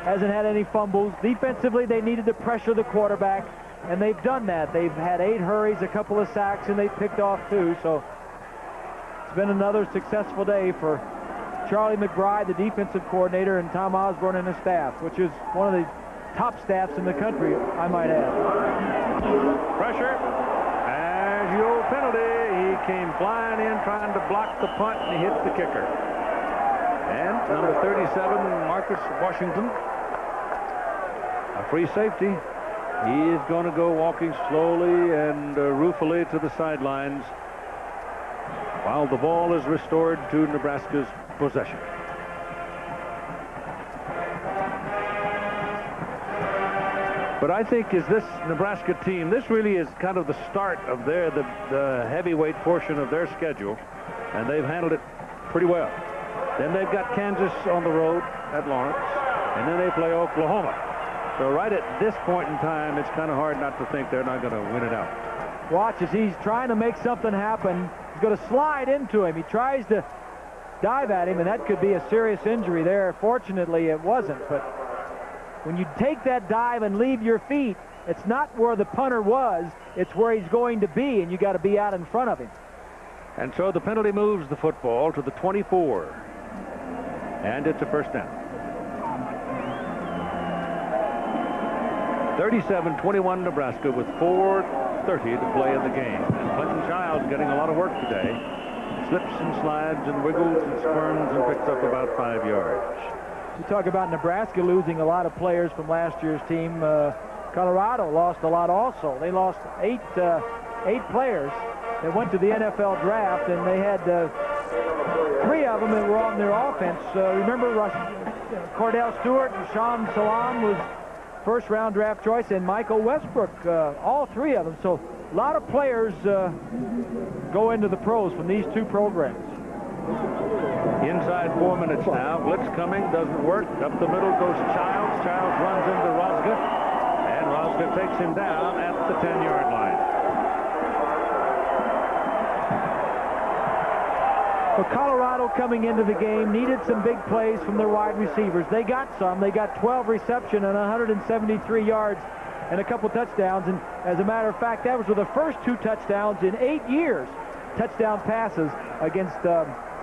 Speaker 4: Hasn't had any fumbles. Defensively, they needed to pressure the quarterback, and they've done that. They've had 8 hurries, a couple of sacks, and they picked off 2, so it's been another successful day for Charlie McBride, the defensive coordinator, and Tom Osborne and his staff, which is one of the top staffs in the country, I might add.
Speaker 1: Pressure. As the old penalty, he came flying in trying to block the punt, and he hit the kicker. And number 37, Marcus Washington, a free safety. He is going to go walking slowly and ruefully to the sidelines while the ball is restored to Nebraska's possession. But I think is this Nebraska team, this really is kind of the start of the heavyweight portion of their schedule, and they've handled it pretty well. Then they've got Kansas on the road at Lawrence, and then they play Oklahoma. So right at this point in time, it's kind of hard not to think they're not going to win it out.
Speaker 4: Watch as he's trying to make something happen. He's going to slide into him. He tries to dive at him, and that could be a serious injury there. Fortunately, it wasn't. But when you take that dive and leave your feet, it's not where the punter was. It's where he's going to be, and you got to be out in front of him.
Speaker 1: And so the penalty moves the football to the 24. And it's a first down. 37-21 Nebraska with 4:30 to play in the game. And Clinton Childs getting a lot of work today. Slips and slides and wiggles and squirms and picks up about 5 yards.
Speaker 4: You talk about Nebraska losing a lot of players from last year's team. Colorado lost a lot also. They lost eight players that went to the NFL draft, and they had 3 of them that were on their offense. Remember Cordell Stewart and Sean Salam was first-round draft choice, and Michael Westbrook, all 3 of them. So a lot of players go into the pros from these 2 programs.
Speaker 1: Inside 4 minutes now. Blitz coming, doesn't work. Up the middle goes Childs. Childs runs into Rosga, and Rosga takes him down at the 10-yard line.
Speaker 4: Well, Colorado coming into the game needed some big plays from their wide receivers. They got some. They got 12 reception and 173 yards and a couple touchdowns. And as a matter of fact, that was the first 2 touchdowns in 8 years. Touchdown passes against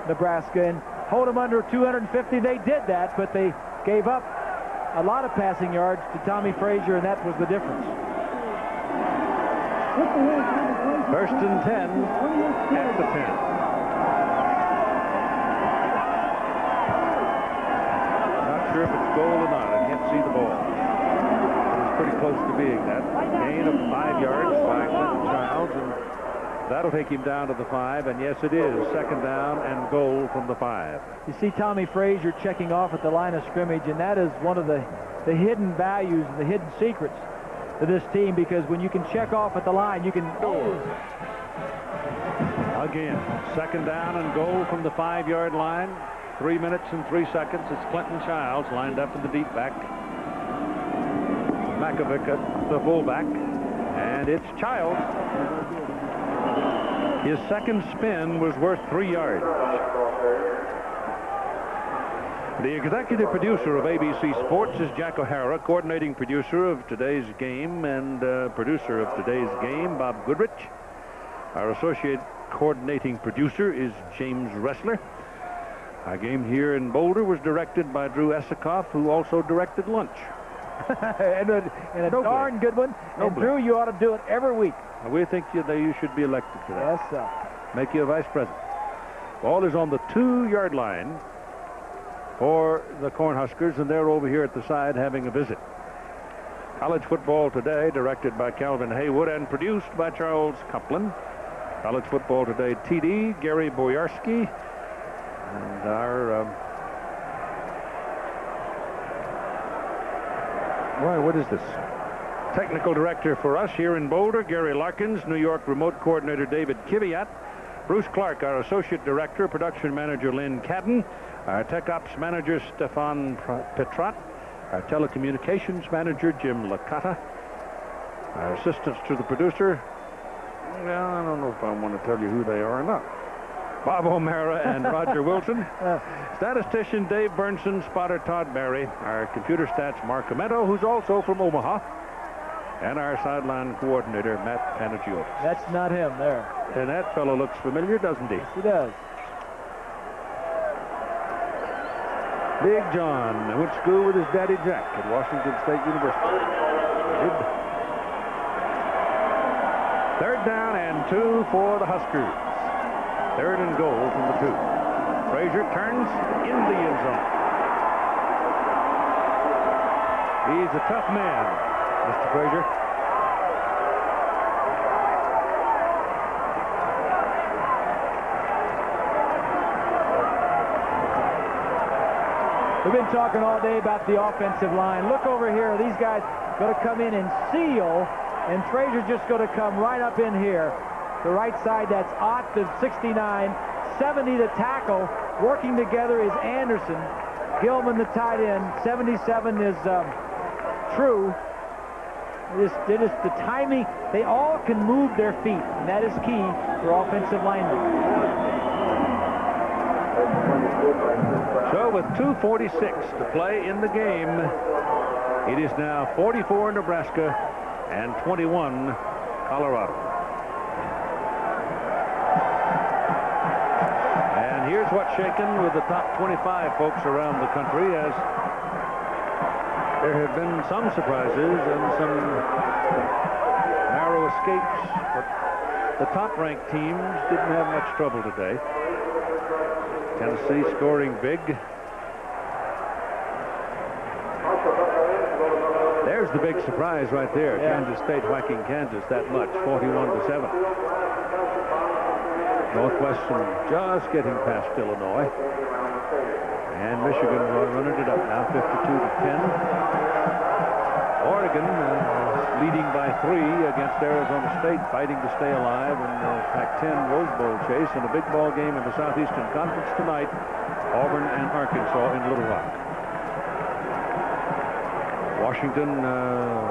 Speaker 4: Nebraska, and hold them under 250. They did that, but they gave up a lot of passing yards to Tommy Frazier, and that was the difference.
Speaker 1: 1st and 10 at the 10. Sure if it's goal or not. I can't see the ball. It was pretty close to being that. Gain of 5 yards by Clinton Childs, and that'll take him down to the 5. And yes, it is 2nd down and goal from the 5.
Speaker 4: You see Tommy Frazier checking off at the line of scrimmage, and that is one of the hidden values and the hidden secrets to this team, because when you can check off at the line, you can...
Speaker 1: Again, 2nd down and goal from the 5-yard line. 3 minutes and 3 seconds. It's Clinton Childs lined up in the deep back. Makovic at the fullback. And it's Childs. His 2nd spin was worth 3 yards. The executive producer of ABC Sports is Jack O'Hara, coordinating producer of today's game, and producer of today's game, Bob Goodrich. Our associate coordinating producer is James Ressler. Our game here in Boulder was directed by Drew Esikoff, who also directed lunch.
Speaker 4: and a darn good one. And Drew, you ought to do it every week.
Speaker 1: We think you should be elected to that.
Speaker 4: Yes, sir.
Speaker 1: Make you a vice president. Ball is on the 2-yard line for the Cornhuskers, and they're over here at the side having a visit. College football today, directed by Calvin Haywood and produced by Charles Copeland. College football today, TD, Gary Boyarsky. And our, what is this? Technical director for us here in Boulder, Gary Larkins. New York remote coordinator, David Kiviat. Bruce Clark, our associate director. Production manager, Lynn Cadden. Our tech ops manager, Stefan Petrat. Our telecommunications manager, Jim Licata. Our assistants to the producer, well, I don't know if I want to tell you who they are or not. Bob O'Mara and Roger Wilson. Statistician Dave Burnson, spotter Todd Barry. Our computer stats Mark Ameto, who's also from Omaha. And our sideline coordinator, Matt Panagiotis.
Speaker 4: That's not him there.
Speaker 1: And that fellow looks familiar, doesn't he?
Speaker 4: Yes, he does.
Speaker 1: Big John went to school with his daddy Jack at Washington State University. 3rd down and 2 for the Huskers. 3rd and goal from the 2. Frazier turns in the end zone. He's a tough man, Mr. Frazier.
Speaker 4: We've been talking all day about the offensive line. Look over here. These guys going to come in and seal, and Frazier's just going to come right up in here. The right side, that's Ott, the 69, 70 to tackle. Working together is Anderson. Gilman, the tight end. 77 is True. It is the timing. They all can move their feet, and that is key for offensive linemen.
Speaker 1: So with 2:46 to play in the game, it is now 44 Nebraska and 21 Colorado. And here's what's shaken with the top 25 folks around the country as There have been some surprises and some narrow escapes, but the top-ranked teams didn't have much trouble today. Tennessee scoring big. There's the big surprise right there. Yeah. Kansas State whacking Kansas that much, 41-7. Northwestern just getting past Illinois. And Michigan running it up now, 52-10. Oregon leading by 3 against Arizona State, fighting to stay alive in the Pac-10 Rose Bowl chase, and a big ball game in the Southeastern Conference tonight, Auburn and Arkansas in Little Rock. Washington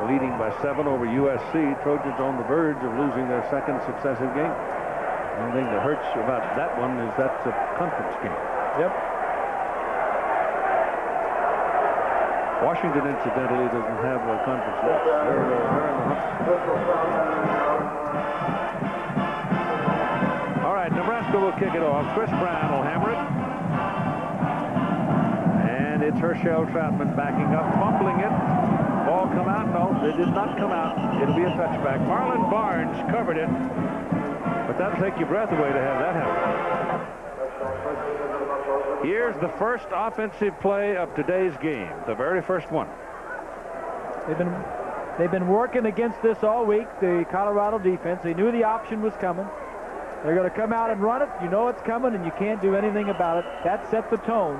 Speaker 1: leading by 7 over USC. Trojans on the verge of losing their second successive game. The only thing that hurts about that one is that's a conference game.
Speaker 4: Yep.
Speaker 1: Washington, incidentally, doesn't have a conference yet. They're in the hunt. All right, Nebraska will kick it off. Chris Brown will hammer it. And it's Herschel Troutman backing up, fumbling it. Ball come out? No, it did not come out. It'll be a touchback. Marlon Barnes covered it. But that'll take your breath away to have that happen. Here's the first offensive play of today's game, the very first one.
Speaker 4: They've been working against this all week, the Colorado defense. They knew the option was coming. They're going to come out and run it. You know it's coming, and you can't do anything about it. That set the tone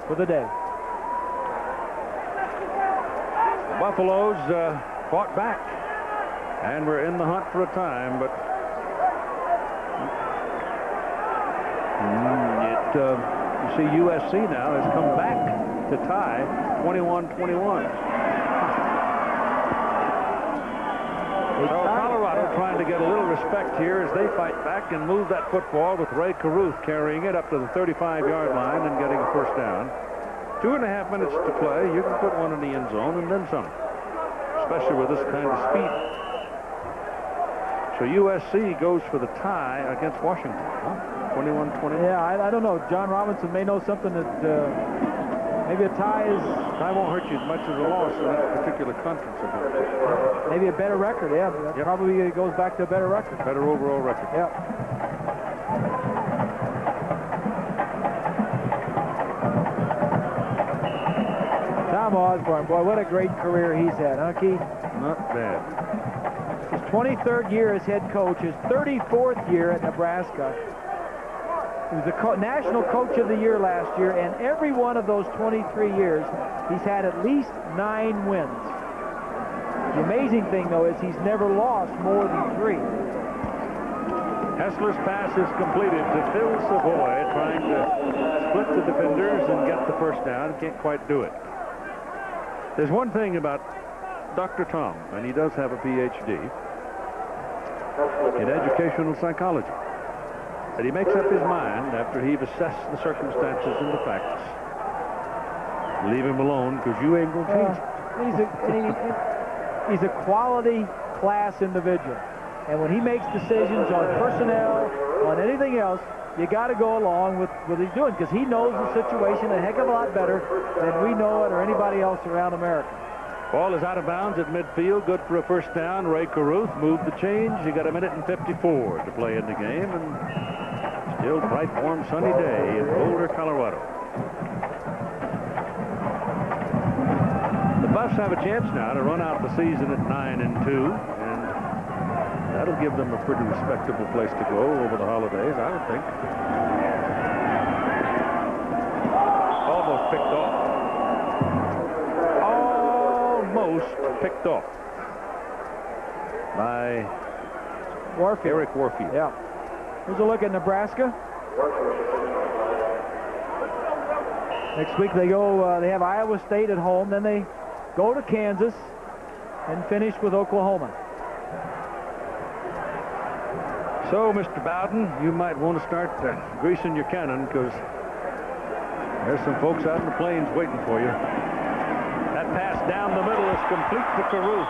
Speaker 4: for the day.
Speaker 1: The Buffaloes fought back, and we're in the hunt for a time, but you see USC now has come back to tie 21-21. So Colorado trying to get a little respect here as they fight back and move that football with Ray Caruth carrying it up to the 35-yard line and getting a first down. 2.5 minutes to play. You can put one in the end zone and then some, especially with this kind of speed. So USC goes for the tie against Washington. 21-20.
Speaker 4: Yeah, I don't know. John Robinson may know something that maybe a tie
Speaker 1: won't hurt you as much as a loss in that particular conference.
Speaker 4: Maybe a better record. Yeah, that probably goes back to a better record.
Speaker 1: Better overall record.
Speaker 4: Yep. Tom Osborne, boy, what a great career he's had, huh, Keith?
Speaker 1: Not bad.
Speaker 4: His 23rd year as head coach, his 34th year at Nebraska. He was the National Coach of the Year last year, and every one of those 23 years, he's had at least 9 wins. The amazing thing, though, is he's never lost more than 3.
Speaker 1: Hessler's pass is completed to Phil Savoy, trying to split the defenders and get the first down. Can't quite do it. There's one thing about Dr. Tom, and he does have a Ph.D. in educational psychology. That he makes up his mind after he's assessed the circumstances and the facts. Leave him alone because you ain't going to change it.
Speaker 4: He's a quality class individual. And when he makes decisions on personnel, on anything else, you got to go along with what he's doing because he knows the situation a heck of a lot better than we know it or anybody else around America.
Speaker 1: Ball is out of bounds at midfield. Good for a first down. Ray Caruth moved the change. You got 1 minute and 54 to play in the game. And still bright, warm, sunny day in Boulder, Colorado. The Buffs have a chance now to run out the season at 9-2, and that'll give them a pretty respectable place to go over the holidays, I would think. Almost picked off. Almost picked off by
Speaker 4: Warfield.
Speaker 1: Eric Warfield.
Speaker 4: Yeah. Here's a look at Nebraska. Next week they go. They have Iowa State at home. Then they go to Kansas and finish with Oklahoma.
Speaker 1: So, Mr. Bowden, you might want to start greasing your cannon because there's some folks out in the plains waiting for you. That pass down the middle is complete to Caruth.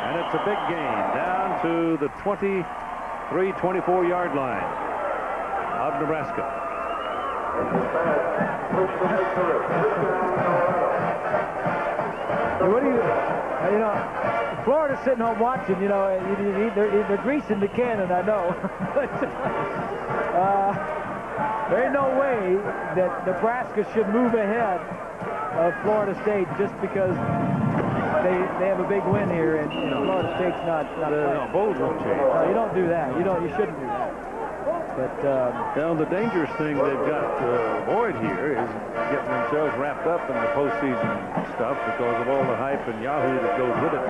Speaker 1: And it's a big gain down to the 24-yard line of Nebraska.
Speaker 4: what do you know, Florida's sitting home watching, you know, they're greasing the cannon, I know. But there ain't no way that Nebraska should move ahead of Florida State just because they have a big win here, and Florida State's not playing.
Speaker 1: Bowls won't change.
Speaker 4: No, you don't do that. You shouldn't do that. But
Speaker 1: the dangerous thing they've got to avoid here is getting themselves wrapped up in the postseason stuff because of all the hype and Yahoo that goes with it.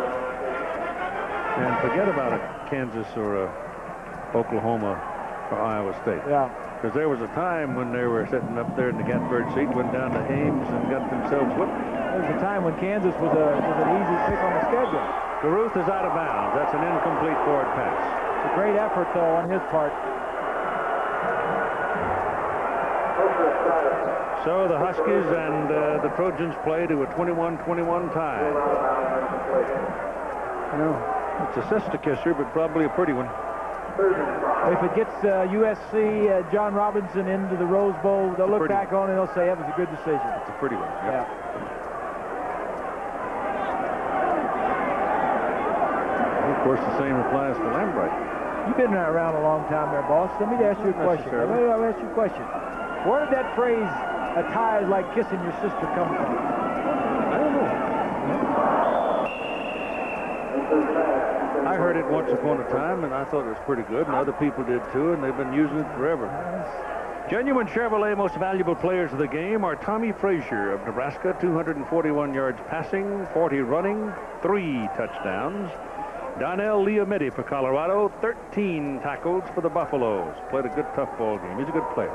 Speaker 1: And forget about a Kansas or a Oklahoma or Iowa State.
Speaker 4: Yeah.
Speaker 1: Because there was a time when they were sitting up there in the catbird seat, went down to Ames and got themselves whipped.
Speaker 4: There was a time when Kansas was an easy pick on the schedule.
Speaker 1: Caruth is out of bounds. That's an incomplete forward pass.
Speaker 4: It's a great effort, though, on his part.
Speaker 1: So the Huskies and the Trojans play to a 21-21 tie. You know, it's a sister kisser, but probably a pretty one.
Speaker 4: If it gets USC, John Robinson into the Rose Bowl, they'll look back on it and they'll say that was a good decision.
Speaker 1: It's a pretty one.
Speaker 4: Yeah.
Speaker 1: Of course, the same applies to Lambright.
Speaker 4: You've been around a long time there, boss. Let me ask you a question. Let me ask you a question. Where did that phrase, "a tie is like kissing your sister," come from?
Speaker 1: I don't know. I heard it once upon a time, and I thought it was pretty good, and other people did too, and they've been using it forever. Genuine Chevrolet most valuable players of the game are Tommy Frazier of Nebraska, 241 yards passing, 40 running, 3 touchdowns. Donnell Leometti for Colorado, 13 tackles for the Buffaloes. Played a good, tough ball game. He's a good player.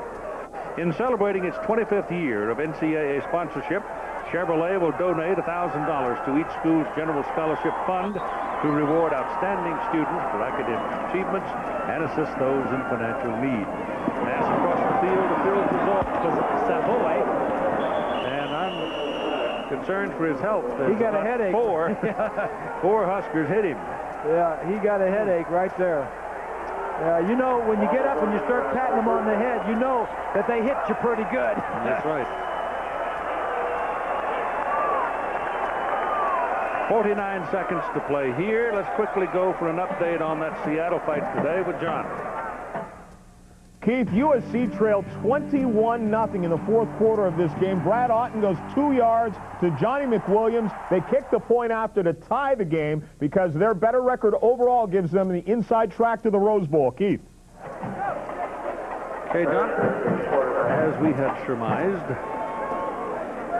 Speaker 1: In celebrating its 25th year of NCAA sponsorship, Chevrolet will donate $1,000 to each school's general scholarship fund to reward outstanding students for academic achievements and assist those in financial need. Pass across the field is off because of Savoy. And I'm concerned for his health.
Speaker 4: He got a headache.
Speaker 1: Four Huskers hit him.
Speaker 4: Yeah, he got a headache right there. You know, when you get up and you start patting them on the head, you know that they hit you pretty good.
Speaker 1: That's right. 49 seconds to play here. Let's quickly go for an update on that Seattle fight today with John.
Speaker 3: Keith, USC trailed 21-0 in the fourth quarter of this game. Brad Otten goes 2 yards to Johnny McWilliams. They kick the point after to tie the game because their better record overall gives them the inside track to the Rose Bowl. Keith.
Speaker 1: Okay, John. As we had surmised,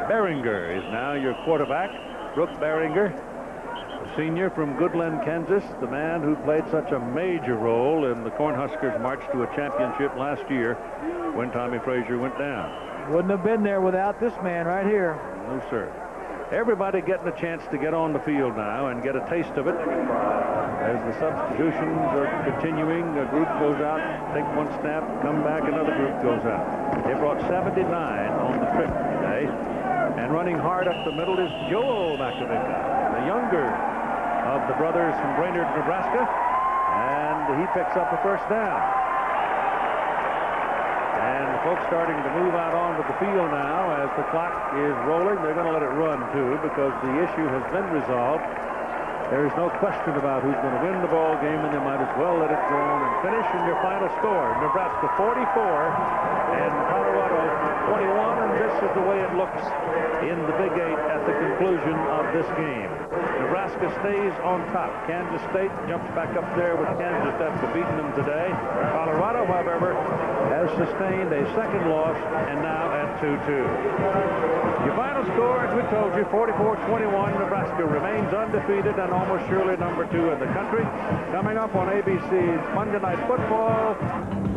Speaker 1: Behringer is now your quarterback. Brooke Behringer, a senior from Goodland, Kansas, the man who played such a major role in the Cornhuskers' march to a championship last year when Tommy Frazier went down.
Speaker 4: Wouldn't have been there without this man right here.
Speaker 1: No, sir. Everybody getting a chance to get on the field now and get a taste of it. As the substitutions are continuing, a group goes out, take one snap, come back, another group goes out. They brought 79 on the trip today. And running hard up the middle is Joel Makovica, the younger of the brothers from Brainerd, Nebraska. And he picks up a first down. And the folks starting to move out onto the field now as the clock is rolling. They're going to let it run, too, because the issue has been resolved. There is no question about who's going to win the ball game, and they might as well let it go on and finish. And your final score, Nebraska 44 and Colorado 21, and this is the way it looks in the Big 8 at the conclusion of this game. Nebraska stays on top. Kansas State jumps back up there with Kansas after beating them today. Colorado, however, has sustained a second loss and now at 2-2. Your final score, as we told you, 44-21. Nebraska remains undefeated and almost surely number 2 in the country. Coming up on ABC's Monday Night Football.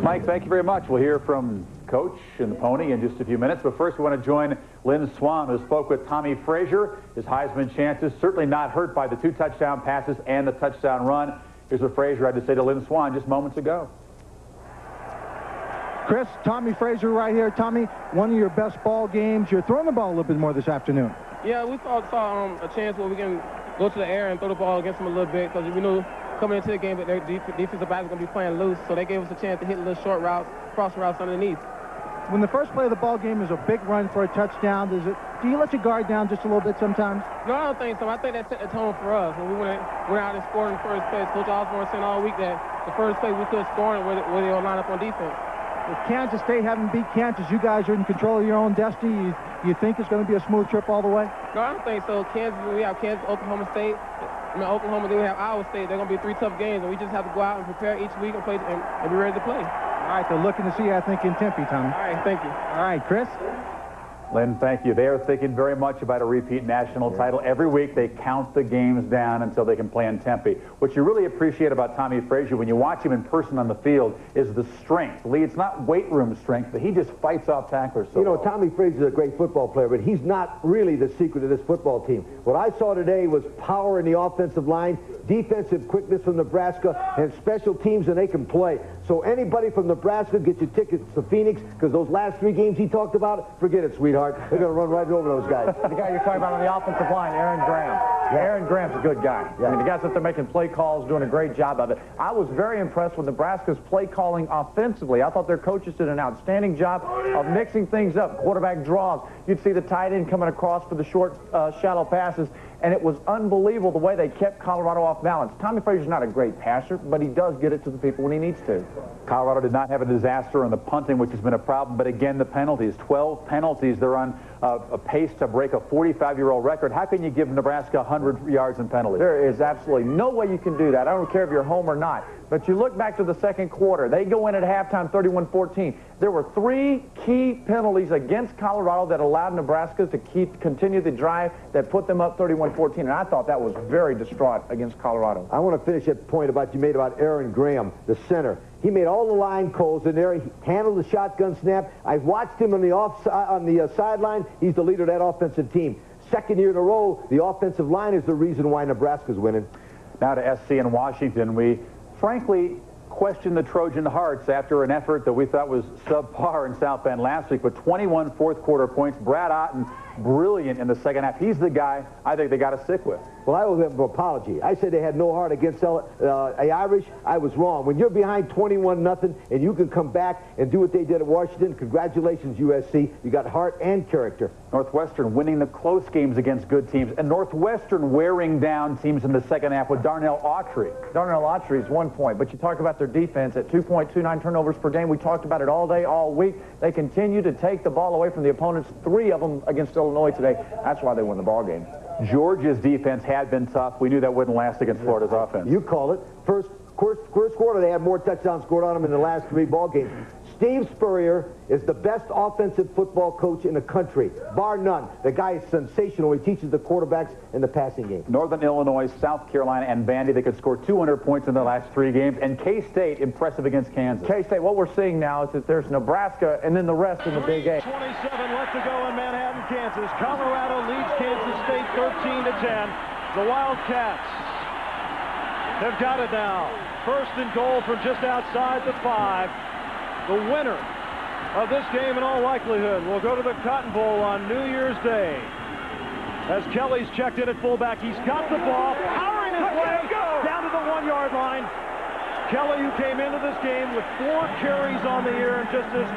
Speaker 11: Mike, thank you very much. We'll hear from Coach and the Pony in just a few minutes. But first, we want to join Lynn Swan, who spoke with Tommy Frazier. His Heisman chances certainly not hurt by the 2 touchdown passes and the touchdown run. Here's what Frazier had to say to Lynn Swan just moments ago.
Speaker 6: Chris, Tommy Frazier right here. Tommy, one of your best ball games. You're throwing the ball a little bit more this afternoon.
Speaker 8: Yeah, we saw a chance where we can go to the air and throw the ball against them a little bit because we knew coming into the game that their defensive backs were going to be playing loose, so they gave us a chance to hit a little short routes, cross routes underneath.
Speaker 6: when the first play of the ball game is a big run for a touchdown, do you let your guard down just a little bit sometimes?
Speaker 8: No, I don't think so. I think that set the tone for us. When we went out and scored in the first place, Coach Osborne said all week that the first play we could score where they will line up on defense.
Speaker 6: With Kansas State having beat Kansas, you guys are in control of your own destiny. You think it's going to be a smooth trip all the way?
Speaker 8: No, I don't think so. Kansas, we have Kansas, Oklahoma State. Oklahoma, then we have Iowa State. They're going to be 3 tough games, and we just have to go out and prepare each week and play and be ready to play.
Speaker 6: All right, they're looking to see you, I think, in Tempe, Tommy.
Speaker 8: All right, thank you.
Speaker 6: All right, Chris?
Speaker 11: Lynn, thank you. They are thinking very much about a repeat national title. Every week they count the games down until they can play in Tempe. What you really appreciate about Tommy Frazier when you watch him in person on the field is the strength. Lee, it's not weight room strength, but he just fights off tacklers so well.
Speaker 12: Tommy Frazier's a great football player, but he's not really the secret of this football team. What I saw today was power in the offensive line, defensive quickness from Nebraska, and special teams, and they can play. So anybody from Nebraska, get your tickets to Phoenix, because those last 3 games he talked about, forget it, sweetheart. They're going to run right over those guys.
Speaker 3: The guy you're talking about on the offensive line, Aaron Graham. Yeah. Aaron Graham's a good guy. Yeah. I mean, the guy's up there making play calls, doing a great job of it. I was very impressed with Nebraska's play calling offensively. I thought their coaches did an outstanding job of mixing things up. Quarterback draws. You'd see the tight end coming across for the short, shallow passes, and it was unbelievable the way they kept Colorado off balance. Tommy Frazier's not a great passer, but he does get it to the people when he needs to.
Speaker 11: Colorado did not have a disaster on the punting, which has been a problem, but again, the penalties, 12 penalties. They're on a pace to break a 45-year-old record. How can you give Nebraska 100 yards in penalties?
Speaker 3: There is absolutely no way you can do that. I don't care if you're home or not. But you look back to the second quarter. They go in at halftime 31-14. There were 3 key penalties against Colorado that allowed Nebraska to continue the drive that put them up 31-14. And I thought that was very distraught against Colorado.
Speaker 12: I want to finish that point you made about Aaron Graham, the center. He made all the line calls in there. He handled the shotgun snap. I watched him on the sideline. He's the leader of that offensive team. Second year in a row, the offensive line is the reason why Nebraska's winning.
Speaker 11: Now to SC in Washington. We frankly questioned the Trojan hearts after an effort that we thought was subpar in South Bend last week, with 21 fourth-quarter points. Brad Otten, brilliant in the second half. He's the guy I think they got to stick with.
Speaker 12: Well, I owe them an apology. I said they had no heart against the Irish. I was wrong. When you're behind 21-0 and you can come back and do what they did at Washington, congratulations, USC. You got heart and character.
Speaker 11: Northwestern winning the close games against good teams, and Northwestern wearing down teams in the second half with Darnell Autry.
Speaker 3: Darnell Autry is 1 point, but you talk about their defense at 2.29 turnovers per game. We talked about it all day, all week. They continue to take the ball away from the opponents, 3 of them against Illinois today. That's why they won the ball game.
Speaker 11: Georgia's defense had been tough. We knew that wouldn't last against Florida's offense.
Speaker 12: You call it. First quarter, they had more touchdowns scored on them in the last 3 ball games. Steve Spurrier is the best offensive football coach in the country, bar none. The guy is sensational. He teaches the quarterbacks in the passing game.
Speaker 11: Northern Illinois, South Carolina, and Vandy, they could score 200 points in the last 3 games. And K-State, impressive against Kansas.
Speaker 3: K-State, what we're seeing now is that there's Nebraska and then the rest in the Big 8.
Speaker 1: 27 left to go in Manhattan, Kansas. Colorado leads Kansas State 13-10. The Wildcats have got it now. First and goal from just outside the 5. The winner of this game, in all likelihood, will go to the Cotton Bowl on New Year's Day. As Kelly's checked in at fullback, he's got the ball, powering his way down to the 1-yard line. Kelly, who came into this game with 4 carries on the year and just his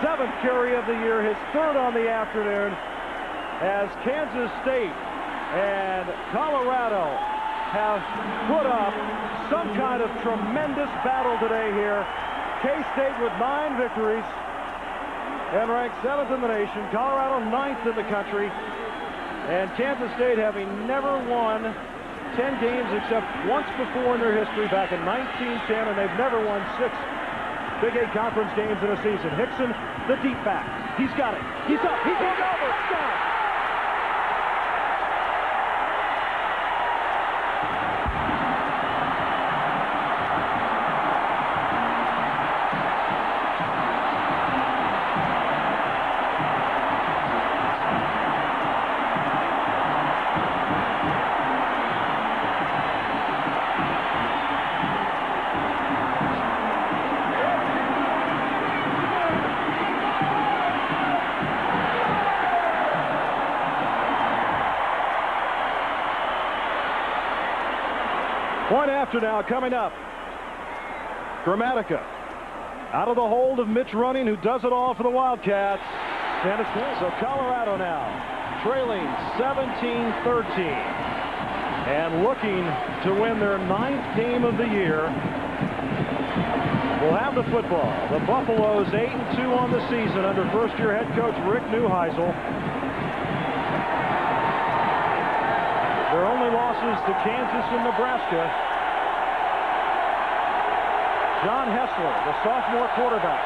Speaker 1: 7th carry of the year, his 3rd on the afternoon, as Kansas State and Colorado have put up some kind of tremendous battle today here. K-State with 9 victories and ranked 7th in the nation. Colorado 9th in the country. And Kansas State having never won 10 games except once before in their history back in 1910, and they've never won 6 Big 8 conference games in a season. Hickson, the deep back. He's got it. He's up. He's going over. Down. Point after now coming up. Gramatica Out of the hold of Mitch Running, who does it all for the Wildcats. And it's good. So Colorado now trailing 17-13 and looking to win their 9th game of the year. Will have the football. The Buffaloes 8-2 on the season under first-year head coach Rick Neuheisel. Their only losses to Kansas and Nebraska. John Hessler, the sophomore quarterback,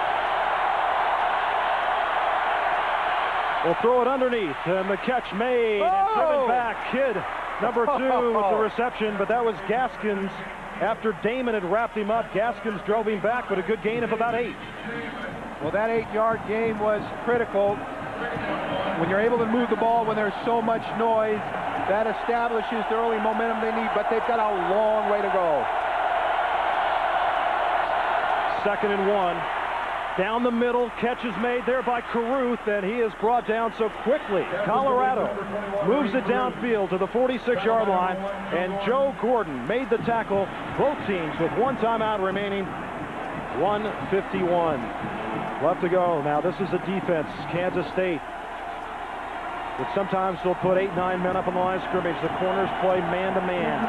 Speaker 1: will throw it underneath, and the catch made and driven back. Kidd, number 2 with the reception, but that was Gaskins. After Damon had wrapped him up, Gaskins drove him back, but a good gain of about 8.
Speaker 6: Well, that 8-yard gain was critical. When you're able to move the ball when there's so much noise, that establishes the early momentum they need, but they've got a long way to go.
Speaker 1: 2nd and 1. Down the middle, catch is made there by Carruth, and he is brought down so quickly. Colorado moves it downfield to the 46-yard line, and Joe Gordon made the tackle. Both teams with 1 timeout remaining. 1:51 left to go. Now this is a defense, Kansas State, that sometimes they'll put 8, 9 men up on the line of scrimmage. The corners play man-to-man.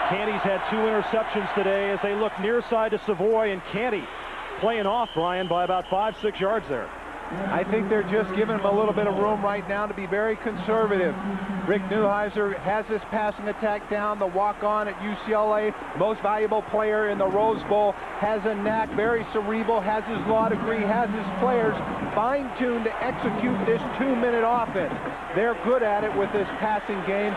Speaker 1: Canty's had 2 interceptions today as they look near side to Savoy, and Canty playing off Brian by about 5-6 yards there.
Speaker 6: I think they're just giving him a little bit of room right now to be very conservative. Rick Neuheisel has this passing attack down. The walk-on at UCLA, most valuable player in the Rose Bowl, has a knack, very cerebral, has his law degree, has his players fine-tuned to execute this 2-minute offense. They're good at it with this passing game.